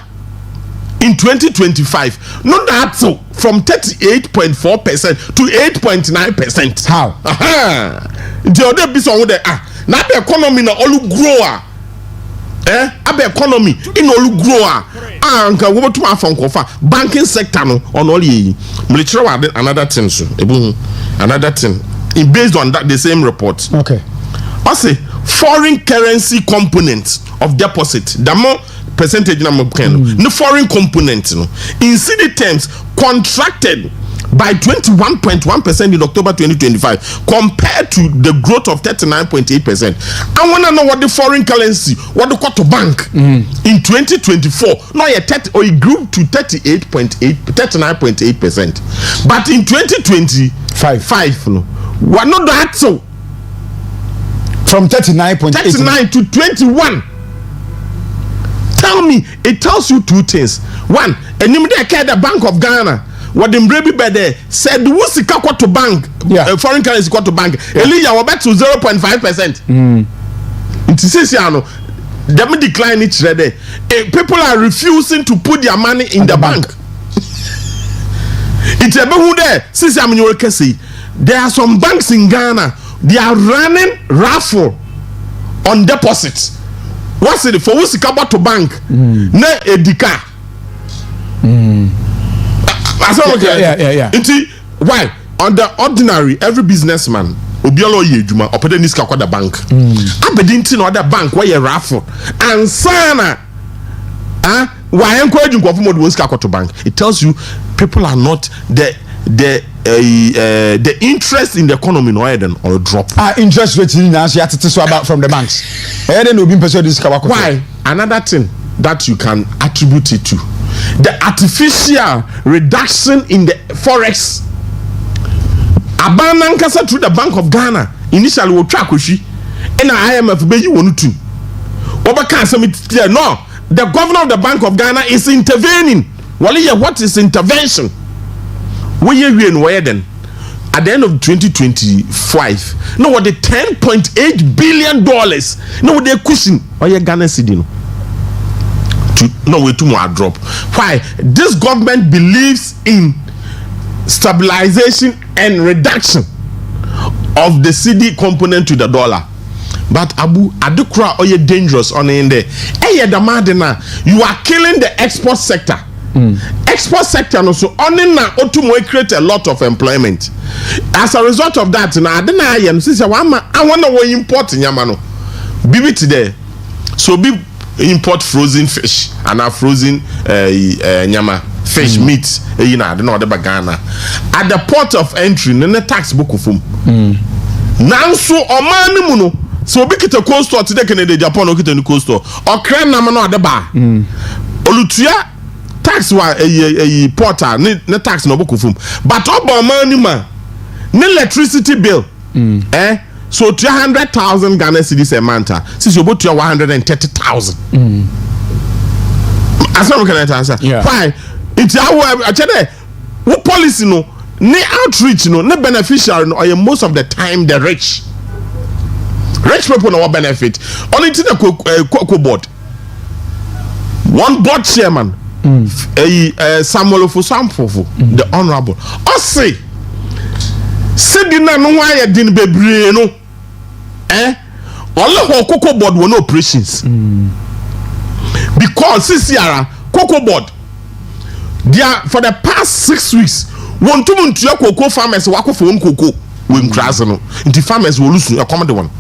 in 2025, not that so from 38.4% to 8.9%. How? The other piece of the now the economy na all grower. Abe economy in all grower. Anka wo to afon kofa banking sector no on all yi. Military another thing so. Another thing. Based on that the same report. Okay. I say foreign currency component of deposit. The more percentage number no foreign component no in cedi terms contracted by 21.1% in October 2025 compared to the growth of 39.8%. I want to know what the foreign currency, what the quarter bank in 2024. Now it grew to 39.8%. But in 2025, no, we're not that so. From 39 to 21. Tell me, it tells you two things. One, and the Bank of Ghana. What the Mrebi Bede said, the Wusika to bank, foreign currency to bank, Elijah were back to 0.5%. It says, them decline each day. People are refusing to put their money in the bank. It's a who there. Since I'm in your case, there are some banks in Ghana, they are running raffle on deposits. What's it for? Wusika to bank, ne edika. Yeah. Why? On the ordinary, every businessman, Obiolo Yejuma, operating this the bank. Abedinti no other bank where you raffle. And sana, why encouraging go to bank? It tells you people are not the interest in the economy no higher or drop. Interest rates in about from the banks. Why? Another thing that you can attribute it to. the artificial reduction in the forex. Abana nkasa through the Bank of Ghana initially wo twa akohwi and IMF be yi wonu tu. Obaka asem it no, the governor of the Bank of Ghana is intervening. What is intervention? We then at the end of 2025, no, what the $10.8 billion, no, what they cushion or your Ghana city no. No way to more drop. Why? This government believes in stabilization and reduction of the cedi component to the dollar. But Abu Adukra or you dangerous on in there. Hey, the madina, you are killing the export sector. Export sector also only now to create a lot of employment. As a result of that, now I didn't say I want to import Yamano. Bibi today. So be import frozen fish and a frozen nyama fish meat you know the bagana at the port of entry the tax book of them now so omani muno so be kita cold store today Canada Japan or kita cold store or crane na no the bar olutua tax wa porter ne tax no book of them but oba omani ma ne electricity bill so 200,000 Ghana cedis a month. Since you bought your 130,000. As long as answer. Yeah. Why? It's our actually what policy no, ne outreach no, ne beneficiary no, or most of the time the rich. Rich people no benefit. Only to the cocoa board. One board chairman, Samuel Ofosamfofo, the honorable. I say, Sidina no why din bebre no. All the cocoa board were no operations. Because this year, cocoa board, they are for the past 6 weeks. One to your cocoa farmers work for one cocoa when crasano. The farmers will lose a common one.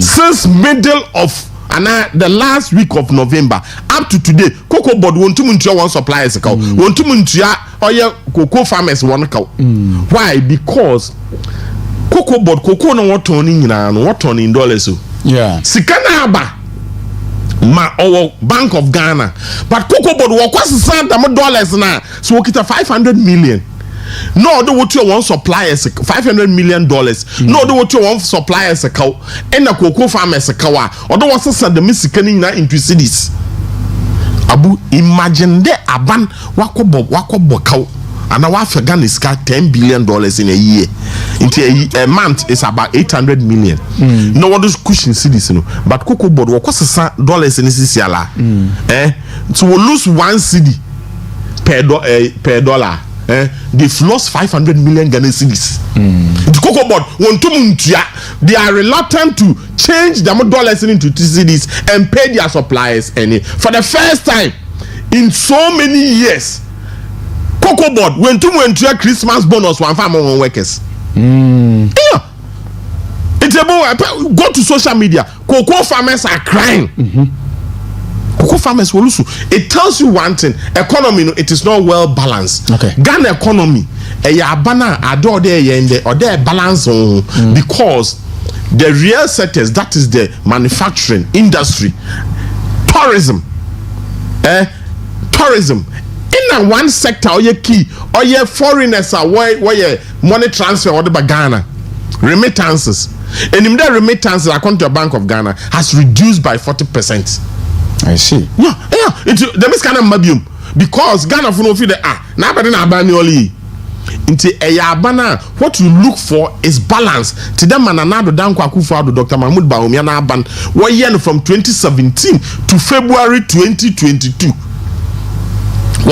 Since middle of the last week of November up to today, cocoa board won't to one suppliers a cow. Won't to or your cocoa farmers one cow. Why? Because cocoa board cocoa no what turning in dollars. Yeah. Sikana aba ma our Bank of Ghana. But cocoa board what cost $100 now. So we get 500 million. No, the what you want suppliers $500 million. No, the what you want suppliers a cow and the cocoa farmers a cow. Or the what send the Mississippi into cities. Abu imagine the aban wako cow. And now Afghanistan got $10 billion in a year. Into a month is about 800 million. No one does cushion cities, no. But cocoa board what costs $1 in this year. So we lose one cedi per dollar. They've lost 500 million Ghana cedis. The cocoa board they are reluctant to change the dollars into cedis and pay their suppliers any for the first time in so many years. Cocoa board went to a Christmas bonus one farm on workers. Yeah. It's about go to social media. Cocoa farmers are crying. Cocoa farmers will lose. It tells you one thing: economy, it is not well balanced. Okay. Ghana economy, adore there balance because the real sectors, that is the manufacturing industry, tourism, tourism. In one sector, or your key, or your foreigners are where your money transfer or the Ghana remittances, and in that remittances according to the Bank of Ghana has reduced by 40%. I see. Yeah. It's the kind of medium because Ghana for no feel now but na bani only. Into a what you look for is balance. To them mananado down Kwakufa Dr. Mahmoud Bawumia na ban 1 year from 2017 to February 2022.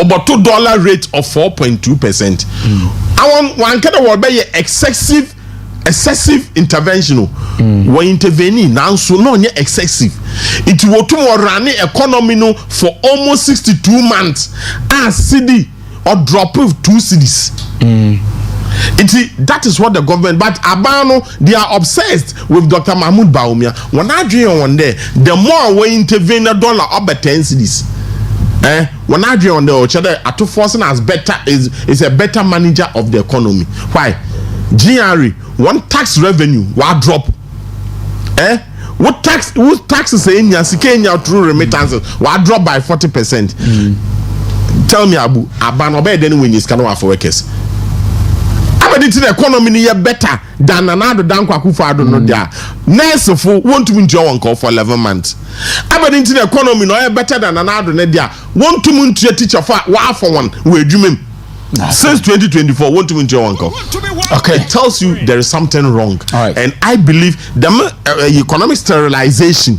About $2 rate of 4.2%. I want one kind of word by excessive intervention. We intervening now, so no excessive. It will to run economy no for almost 62 months. CD or drop of 2 cities. That is what the government. But Abano, they are obsessed with Dr. Mahmoud Bawumia. When I dream one day, the more we intervene, the dollar up at 10 cities. When I dream on the other, Ato Forsen as better is a better manager of the economy. Why? GRE, one tax revenue, what drop? What taxes in Kenya through remittances? What drop by 40%? tell me Abu Abano be then when you scan for workers. Abedi the economy ni better than Nana Danko Akufo-Addo no there. Nurse for want to enjoy one call for 11 months. Abedi the economy no better than Nana no there. Want to muntie teacher for one we adwumem. Since 2024 want to enjoy one call. Okay, it tells you there is something wrong. Right. And I believe the economic sterilization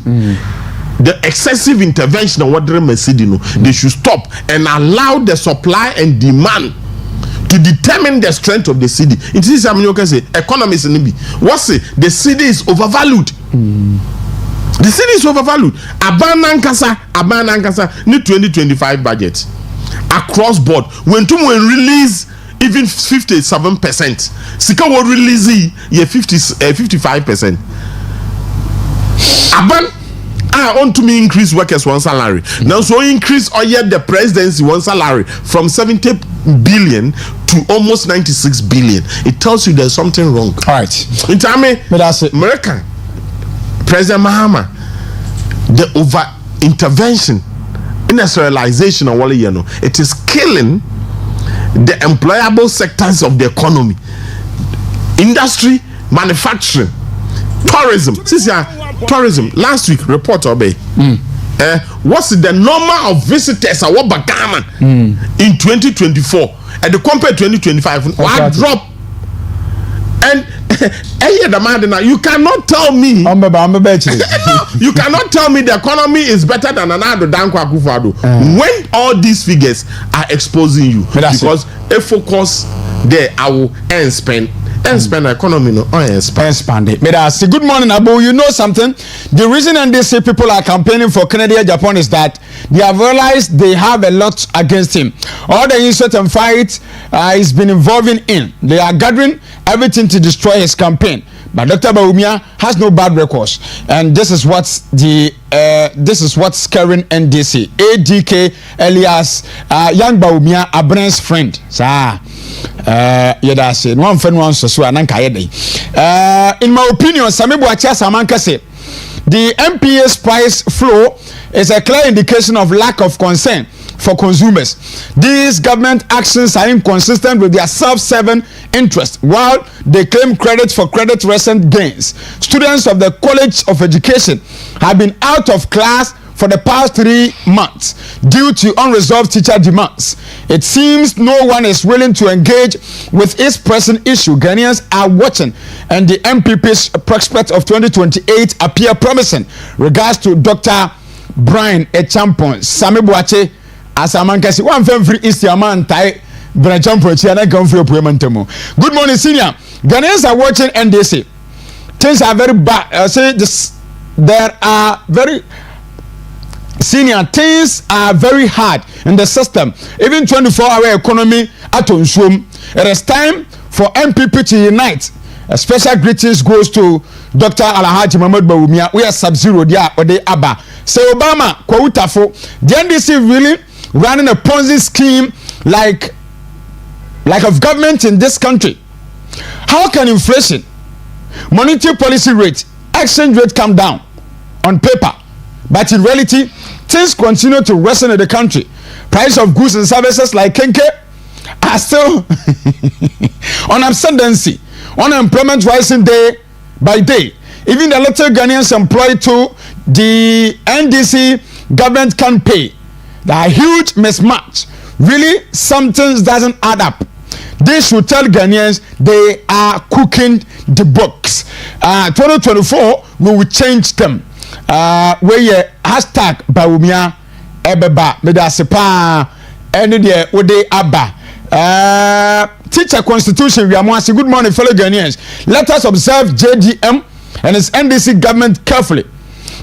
the excessive intervention on what they should stop and allow the supply and demand to determine the strength of the city. It is something you can say economists in the what's it? The city is overvalued. The city is overvalued. Abanankasa need 2025 budget across board. When release even 57%, Sika will release 55%. Aban want to me increase workers one salary. Now so increase or yet the presidency one salary from 70 billion to almost 96 billion. It tells you there's something wrong. All right. In time, American President Mahama, the over intervention, industrialization of Wally, it is killing the employable sectors of the economy, industry, manufacturing, tourism. Tourism. Last week, report obey. What's the number of visitors at Ghana in 2024 and the compared 2025? What drop? And you cannot tell me. You cannot tell me the economy is better than another Danko Akufo-Addo when all these figures are exposing you. Because a focus there, I will spend the economy no expand it. Good morning, Abu. You know something? The reason NDC people are campaigning for Canada Japan is that they have realized they have a lot against him. All the insult and fight he's been involving in. They are gathering everything to destroy his campaign. But Dr. Bawumia has no bad records, and this is what's scaring NDC. ADK Elias, young Bawumia, Abren's friend. That's it. One friend wants to swear. In my opinion, Sami Buacha Samanka say the MPA's price flow is a clear indication of lack of concern for consumers. These government actions are inconsistent with their self-serving interest, while they claim credit for credit recent gains. Students of the College of Education have been out of class for the past 3 months due to unresolved teacher demands. It seems no one is willing to engage with this pressing issue. Ghanaians are watching, and the MPP's prospects of 2028 appear promising. Regards to Dr. Brian Echampon, Sami Buache, as a man can see, one free Easterman tie. Good morning, senior. Ghanaians are watching NDC. Things are very bad. There are very senior, things are very hard in the system. Even 24-hour economy at Onsum. It is time for MPP to unite. A special greetings goes to Dr. Alhaji Mahmoud Bawumia. We are sub-zero there or they Abba. Say Obama, Kwautafo, the NDC really running a Ponzi scheme like of government in this country. How can inflation, monetary policy rate, exchange rate come down on paper, but in reality, things continue to worsen in the country? Price of goods and services like kenke are still on ascendancy. Unemployment rising day by day. Even the little Ghanaians employed to the NDC government can pay. There are huge mismatch. Really, something doesn't add up. They should tell Ghanaians they are cooking the books. 2024, we will change them. Where hashtag Bawumia Ebeba Medasepa any day Ode Abba. Teacher Constitution, we are more. Good morning, fellow Ghanaians. Let us observe JDM and its NDC government carefully.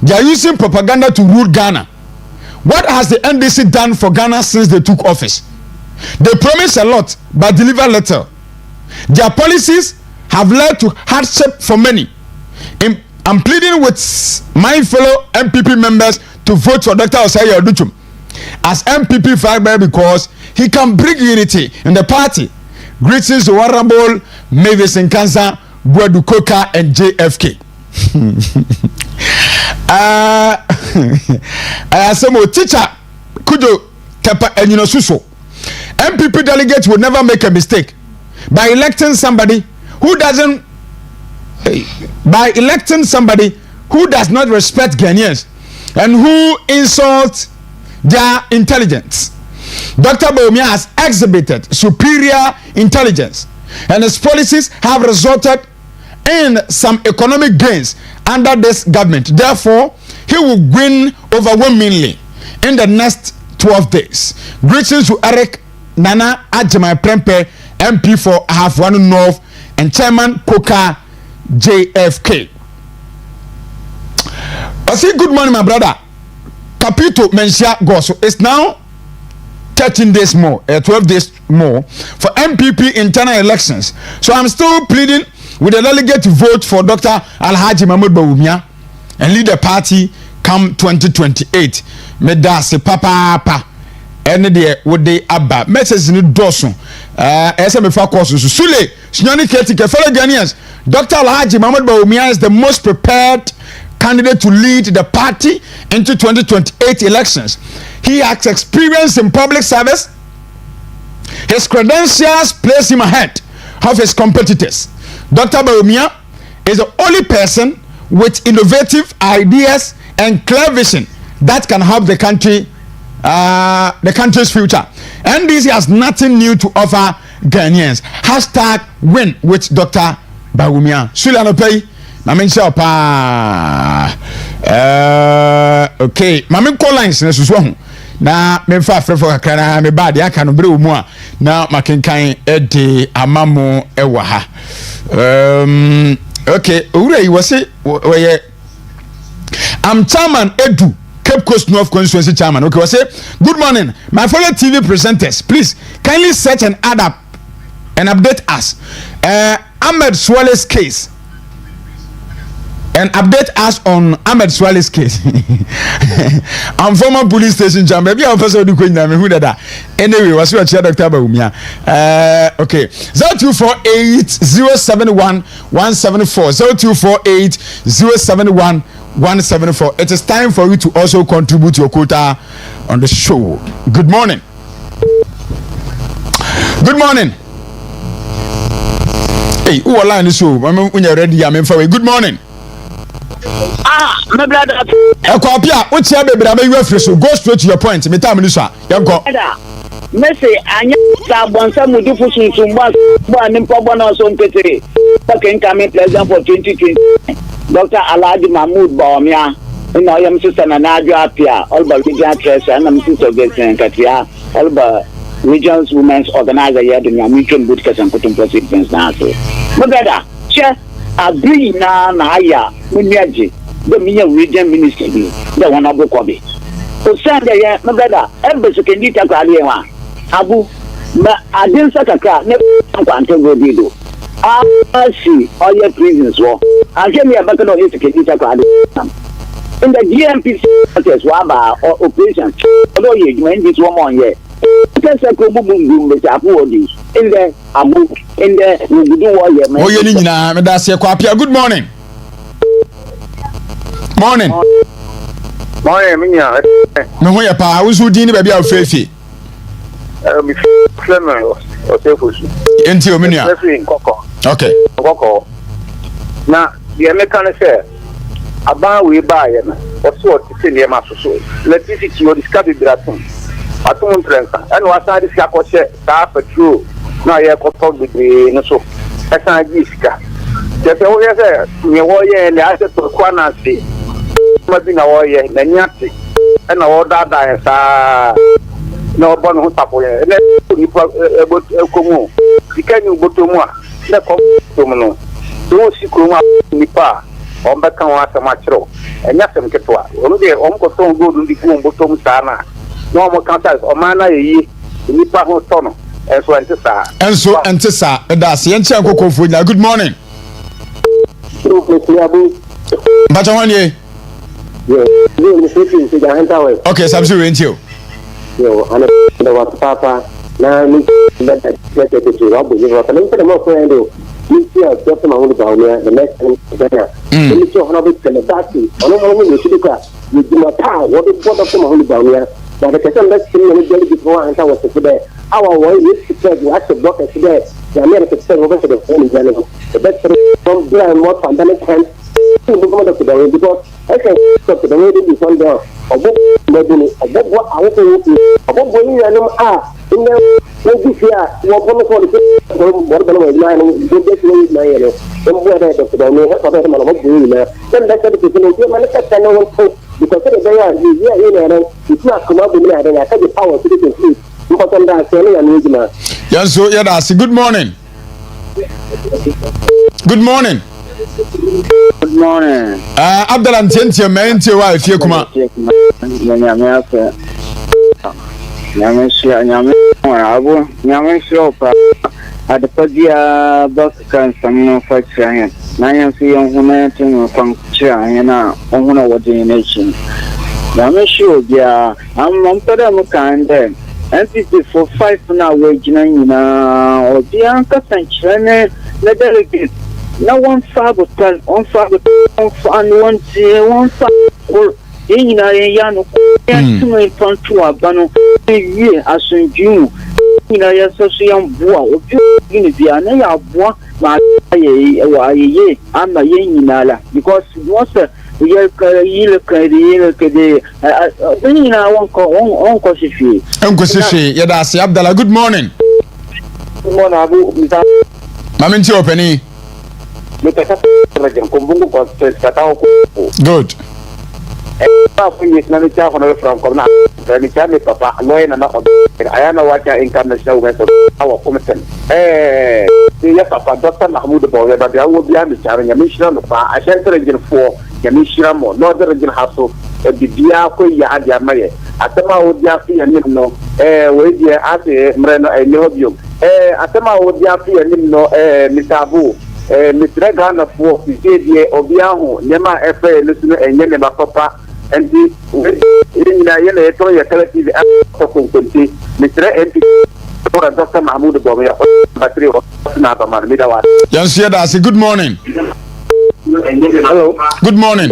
They are using propaganda to rule Ghana. What has the NDC done for Ghana since they took office? They promise a lot but deliver little. Their policies have led to hardship for many. I'm pleading with my fellow MPP members to vote for Dr. Osei Oduchum as MPP flag because he can bring unity in the party. Greetings to Honorable Mavis Nkansa, Buadu Koka, and JFK. Some teacher Kudo Tepa and Suso MPP delegates will never make a mistake by electing somebody who does not respect Ghanaians and who insults their intelligence. Dr. Bawumia has exhibited superior intelligence, and his policies have resulted in some economic gains under this government. Therefore, he will win overwhelmingly in the next 12 days. Greetings to Eric Nana Ajimai Prempe, MP for Ahafwanu North, and Chairman Koka JFK. I say good morning, my brother. Capito Mensia Goso. It's now 13 days more, 12 days more for MPP internal elections. So I'm still pleading with the delegate to vote for Dr. Alhaji Mahmoud Bawumia and lead the party come 2028. Medase papa ene de wode aba message ni doso ese me fa course so sule sinyani ketike fellow Ghanaians. Dr. Alhaji Mahmoud Bawumia is the most prepared candidate to lead the party into 2028 elections. He has experience in public service. His credentials place him ahead of his competitors. Dr. Bawumia is the only person with innovative ideas and clear vision that can help the country, the country's future. NDC has nothing new to offer Ghanaians. Hashtag win with Dr. Bawumia. Sulano pay. Mamin say pa. Okay. Mamin call lines na susu na me fa frefo kakra me ba de aka no bre omu a na makenkan ede amamo ewa ha. Okay, owura yi wose we I'm chairman Edu Cape Coast North Constituency chairman. Okay, we say good morning my fellow TV presenters, please kindly search and add up and update us Ahmed Swale's case and update us on Ahmed Swale's case. I'm former police station jam. Maybe I'll pass on the question. Who that? Anyway, what's your chair, Dr. Bawumia? Okay. 0248-071-174. 0248-071-174. It is time for you to also contribute your quota on the show. Good morning. Good morning. Hey, who are line the show? When you're ready, I'm in for good morning. My brother. Ekwapia, what's your baby? I'm you so go straight to your point. Me time Minister. You go. Messi, anya sabonsa mudu fusun sumba bo nimpo bona so mpete. Okay, coming president for 2020. Dr. Alhaji Mahmoud Bawumia. Ina yam sister na Naju apia. All the regional treasurer na sister Gesen Katia. All the regional women's organizer here the mutual good case and putting presidents na so. My brother, share agree na aya munyaji the region minister bi the one abokobi o send there my brother embassy kendi Takoradi wa abu ma adin sakaka ne kwante go bido asi oye prisons wo akemi abaka no hit kendi Takoradi in the GMP process wa ba operation no ye when this woman here because ko bubu be tapu odi in the abu in the we do what ye man oye ni nyina me da se Kwapia. Good morning. Morning. Morning, minya. Me ho ya pa wuzu din ni ba bia ofefi. Mi flema o sefusu. Enti o minya. Okay. Koko. Na the American say aba we buy na. Oso o ti se ma soso. Electricity o discover biratum. Atum trenka. Eno asa di sika ko che ta petrol. Na ye ko to gbegbe no so. Esa gi sika. Jefe o ye say me wo ye le ase to kwa na se. Na wo ye na nyate. Ena wo dada sa no bon ho tapo ye. Ne ni komu. Dikani botomu a. Ne ko tomu no. Do si kroma nipa. Omba kan wa sama chiro. Enya sem ketwa. Onu de omko ton go ndi fu botomu sana. No mo kan sa o mana yi nipa ho tono. Enso entesa. That's yenche akokofo nya. Good morning. Bacha wanye. Okay, Samsu Rentio. Yo, ana what papa na ni let to rob you what I'm saying more friend you see Dr. Mahmoud Bawumia the next thing you see how bit can that I don't know you should go you do not what Dr. Mahmoud Bawumia but the question let's see when you get before and I was there our way is said we have to block it today. The American said over to the phone in general. The best from there and more pandemic time to the government of the way because I can stop the way to be found there. Or what I want to do. About going in the this year, what one for the what the way line go get me my yellow. Don't wear that to the way of the man of doing there. Then that's the people who manifest and no one because they are here it's not come up with me. I have the power to do it. Yes, so yeah, that's good morning. Good morning. Good morning. Abdallah Ntientia, man, to your wife, you come out. At the Padia box can some fight here. Nine see on humanity from China on what the nation. Yamashu, yeah, I'm kind then. And this is for 5 now waging or the Anka Sanctuary, the delegate. No one fab tell on fab and one fab or in a young to front to a bano year as in June. In a association bois, in the Anaya bois, my ye, I'm a yen because once a year, Abdallah, good morning. Good morning, Abu. Maminti Openi. Good. From Papa, I am a watcher international vessel. Our commission. Yes, Papa, Dr. Mahmoud, but I will be having a mission of a central region for Yamishram or Northern Region Hassel, the Diako Yadia Maye. Atama would Yafi and Nimno, with the Ate Mreno and Nobium. Atama would Yafi and Nimno, Mitabu. Mr. Ghana for the Obiahu, Nema F.A. listener and Yenema Papa, and the in the Yellow collective Mr. MP for Dr. Mahmoud Bobia, battery of Nabaman Midawa. Yes, yeah, good morning. Hello. Good morning.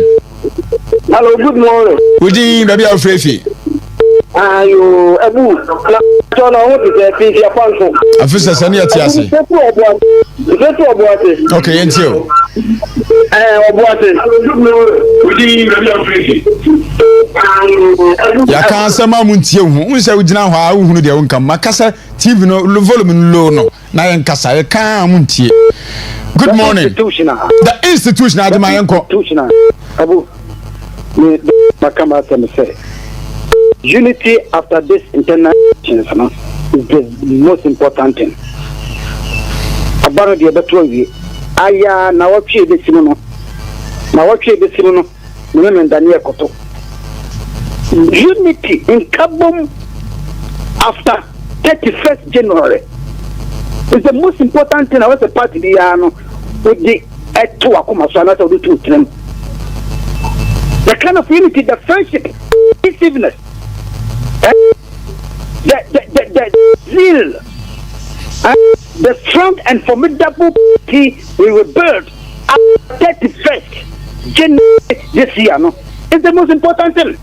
Hello, good morning. Would you be afraid? You Abu, John, I want to say, your function. Officer Sania Tiasi. Okay, and you. Ya can't say Mamuntia, who said we now how who they won't come. Macassa, TV no volume low no. Nayan Cassa, I can't. Good morning. The institutional, the my uncle. Abu, Makama say. Unity after this international is the most important thing. About the other two, I now watch the Simono. Now watch the Simono, women Daniel Koto. Unity in Kabum after 31st January is the most important thing. I was a party with the two Akumasana to do them. The kind of unity, the friendship, peacefulness. The zeal and the strong and formidable party we will build at 31st January this year is the most important thing.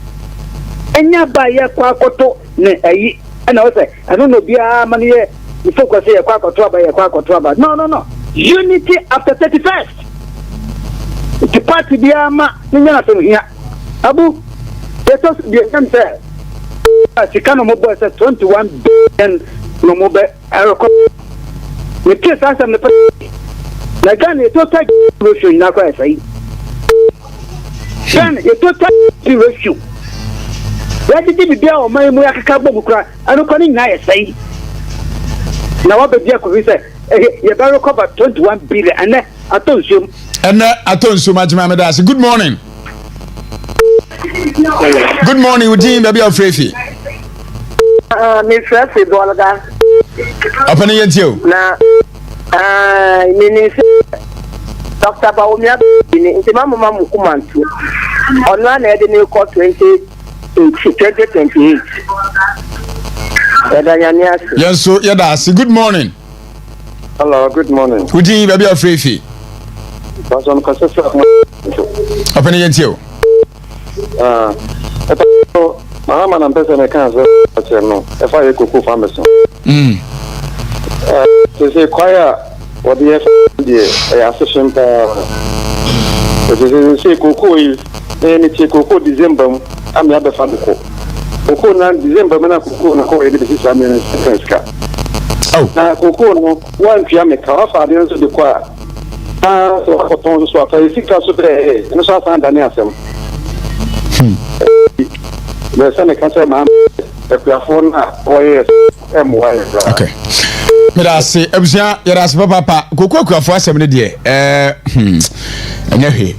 And ya buy a quacoto, and I say, I don't know, be a money, you focus here, quacoto by a quacoto. No. Unity after 31st. The party be a ma, Abu, let us be a cancel. She can mobile 21 billion no mobile aeroplane. The case as I'm the Lagan, a total ratio in Accra. Then a total ratio. Where did you be on my Muaka cry? I don't call it nice. Now, what the Jacob say? You better cover 21 billion, and I told you. And I told you much, Mamadas. Good morning. Good morning, Eugene, baby of Frefi. Miss Frefi, Bolaga. Open it you. Now, Dr. Baumia, in the Mamma Kumantu, on one head in the court 2028. Yes, so yeah, good morning. Hello, good morning. Eugene, baby of Frefi. Open it you. Mahama na mpesa na kanzo no. Efa ye kuku fambeso. To say choir or the association say cocoa is any cocoa December. I'm the other fan. Cocoa na December na cocoa na ko edit this am Franska. Oh. Na cocoa no one piame ka fa de so de kwa. So ko ton so fa sika so tre no so fa ndane asem. Le sane kanse ma e kwa phone na oye MY. Okay. Mirasi ebusia yerasi papa kokoko afo asem ne de enye hwe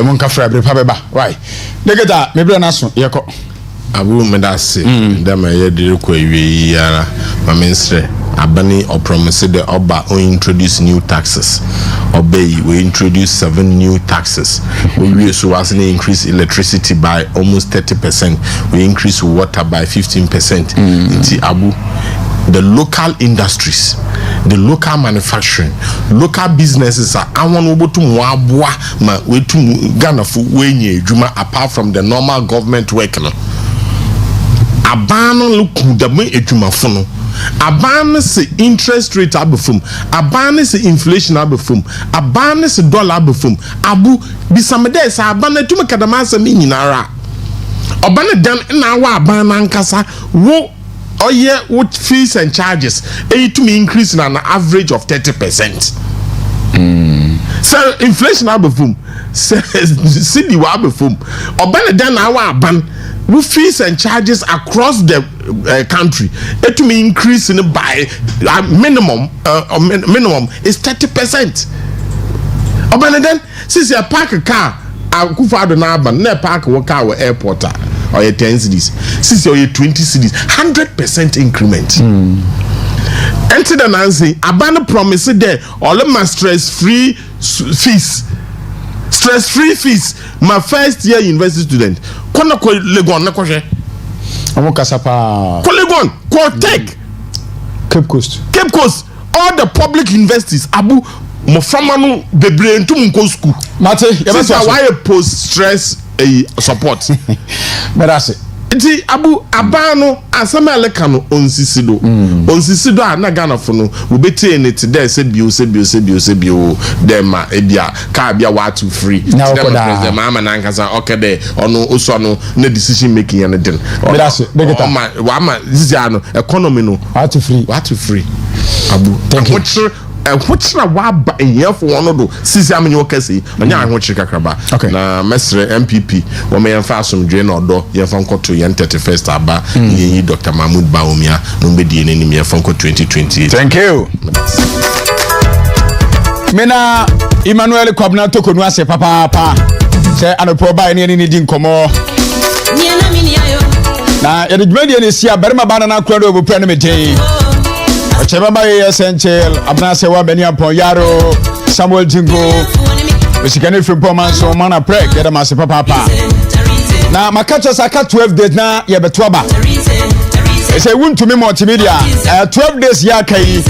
mon ka fra bre pa beba why negeta mebra na so yeko abu medase ndama ye dire ko awie yara mamensre abani or promise the oba or introduce new taxes obey we introduce 7 new taxes we so as increase electricity by almost 30%, we increase water by 15%. Inti abu the local industries, the local manufacturing, local businesses are I want to mwabwa ma we to Ghana for wenye juma apart from the normal government work no abano look the me ejuma fono abane se interest rate abefum abane se inflation abefum abane se dollar abefum abu bisamede sa abane tuma kadama sa mi nyinara obane dan na wa abana nkasa wo oye with fees and charges to me increase on an average of 30%. So inflation abefum city wa abefum obane dan na wa aban with fees and charges across the country to me increase in by minimum is 30%. Obane then since you park a car akufado na aban na park wo car wo airport or 10 cities since you 20 cities 100% increment. Enter the Nancy abana promise there all my stress free fees my first year university student kono ko legon na ko hwe amukasa pa ko legon ko tech Cape Coast all the public universities abu mo famanu bebre ntum ko school mate yebasa why post stress support merase nti abu abano asamale kanu onsisido na Ghana fo no we betie ne te there say bio dem ebia ka bia what free dem mama na nkasa okay there ono oso no na decision making ya ne den merase degeta wa ma zizia no economy no what free abu thank you which na waba yefo wono do sisi amenye okasi anya ahwochiri kakraba na mesre MPP wo me yemfa asomdwe na odo yemfa nkoto yen 31st aba yenyi Dr. Mahmoud Baumia no mbedie nani me yemfa nkoto 2028. Thank you. Mena Emmanuel Kwabna tokonu ase papa se anopo ba ni di nkomo na yede dwumadi ne sia barima bana na akura do obopra ne meten Ochebaba Essential, Abnase Wabeni upon Yaro, Samuel Jingo, Michigan from so Mana Prek, get a massive papa. Now, my catchers are cut 12 days now, Yabetwaba. It's a wound to me multimedia, 12 days Yaki,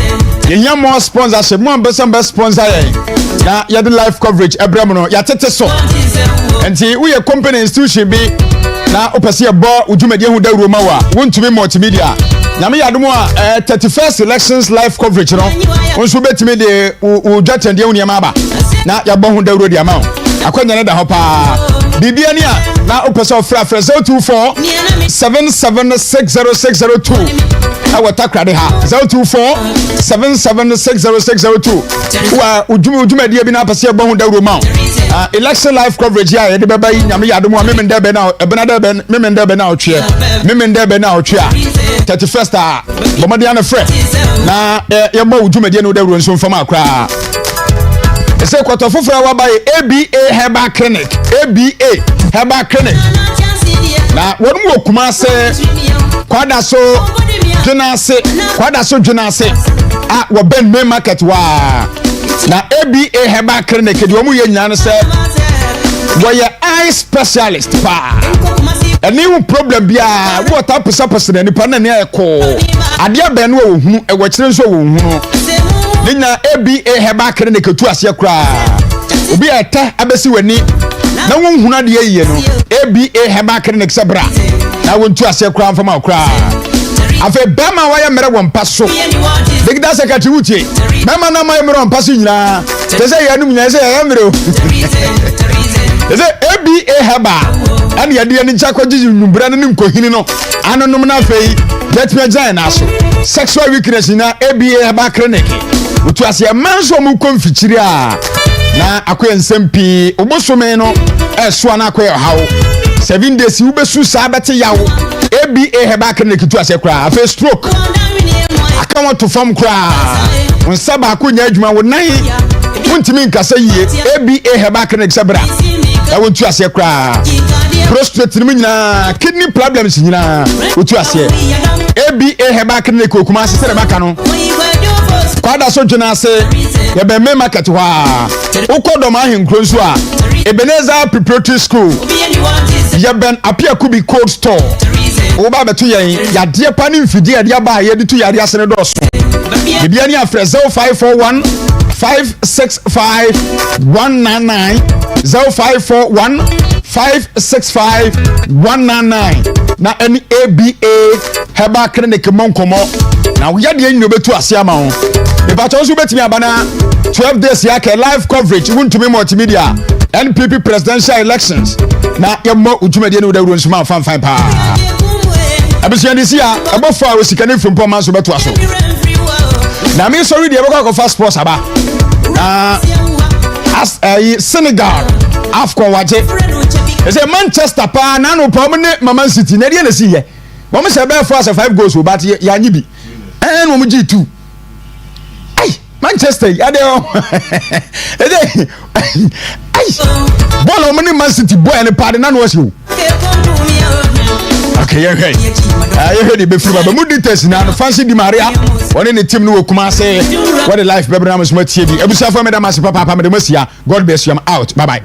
you more sponsorship, more best sponsor. Now, you have the live coverage, Abramono, Yatete so. And see, we a company institution be now, Opasia Bo, Ujumedia Huda Rumawa, wound to me multimedia. Nyame yadomo 31st elections live coverage no onso betime de u jatende uniama ba na yabon hu dawro di ama akwanya ne da ho pa bibia ni a na opese ofra 024 77600602 awa Takoradi ha 024 77600602 wa ujuma dia bi na apese yabon hu dawro ma election live coverage ya de beba yi nyame yadomo memende be na ebena de memende be na otwe memende be na otwe 31st bomadi ana frɛ na yɛbɔ ujumadi no dawuro nso mfama akra ese kwato foforo wa ba ABA Herbal Clinic na wɔn mu Kumasi kwada so dwunase a wɔ ben main market wa na ABA Herbal Clinic de wɔn yɛ nyane sɛ wɔyɛ eye specialist pa any problem bia what up person ni pa na ne ekọ ade aba no wo hu e wo kire so wo hu no ninya ABA Herbal Clinic tu ase kra obi eta abesi wani na wo hu na de yiye no ABA Herbal Clinic sabra na wo tu ase kra mfama kra afa bema wa ya mere won paso digida secretary wutie bema na ma ya mere won paso nyina te say ya num nyina say ya mere o say ABA haba ani ya de ni chakwaji nyumbra ne nkohini no anonom na afei let me join aso sexual weakness na ABA haba clinic utu ase manso mu konfichiri a na akoye nsempi obosome no eso na akoye hawo 7 days ubesu sa bete yawo ABA heba clinic tu ase kra afa stroke akawo to fam kra onsaba akonya adwuma wo nan wontimi nkasa yie ABA heba clinic sabra da wontu ase kra prostate ni nyina kidney problems nyina wotu ase ABA heba clinic Kumasi sere baka no kwada so dwena ase ye be me market wa ukodom ahenkro nso a Ebenezer Preparatory School ye ben apia kubi cold store wo ba beto yen ya de pa ni mfidi ya de ba ye de tu yare ase ne do so bibia ni afre 0541 565 199 0541 565 199 na any ABA heba clinic monkomo na wo ya de nyino betu ase ama ho e ba tonso betimi abana 12 days ya ke live coverage wuntumi multimedia NPP presidential elections na yemmo ujumade ne wudawuro nsuma fan pa abusia ndisia abofo a wosikane frompo manso betu aso na me sorry de beko ko fast sports aba as Senegal AFCON waje ese Manchester pa na no pa ne Man City na de na siye wo me se be for as 5 goals but ya nyibi no mu G2 ai Manchester ya de ede ai bolo mo ni Man City boy ne pa de na no wasi o okay okay I heard be free ba mu details na no fancy Di Maria one ne team no Kumasi what the life be bra mo so matie bi ebusia for me da mas papa me de masia God bless you I'm out bye bye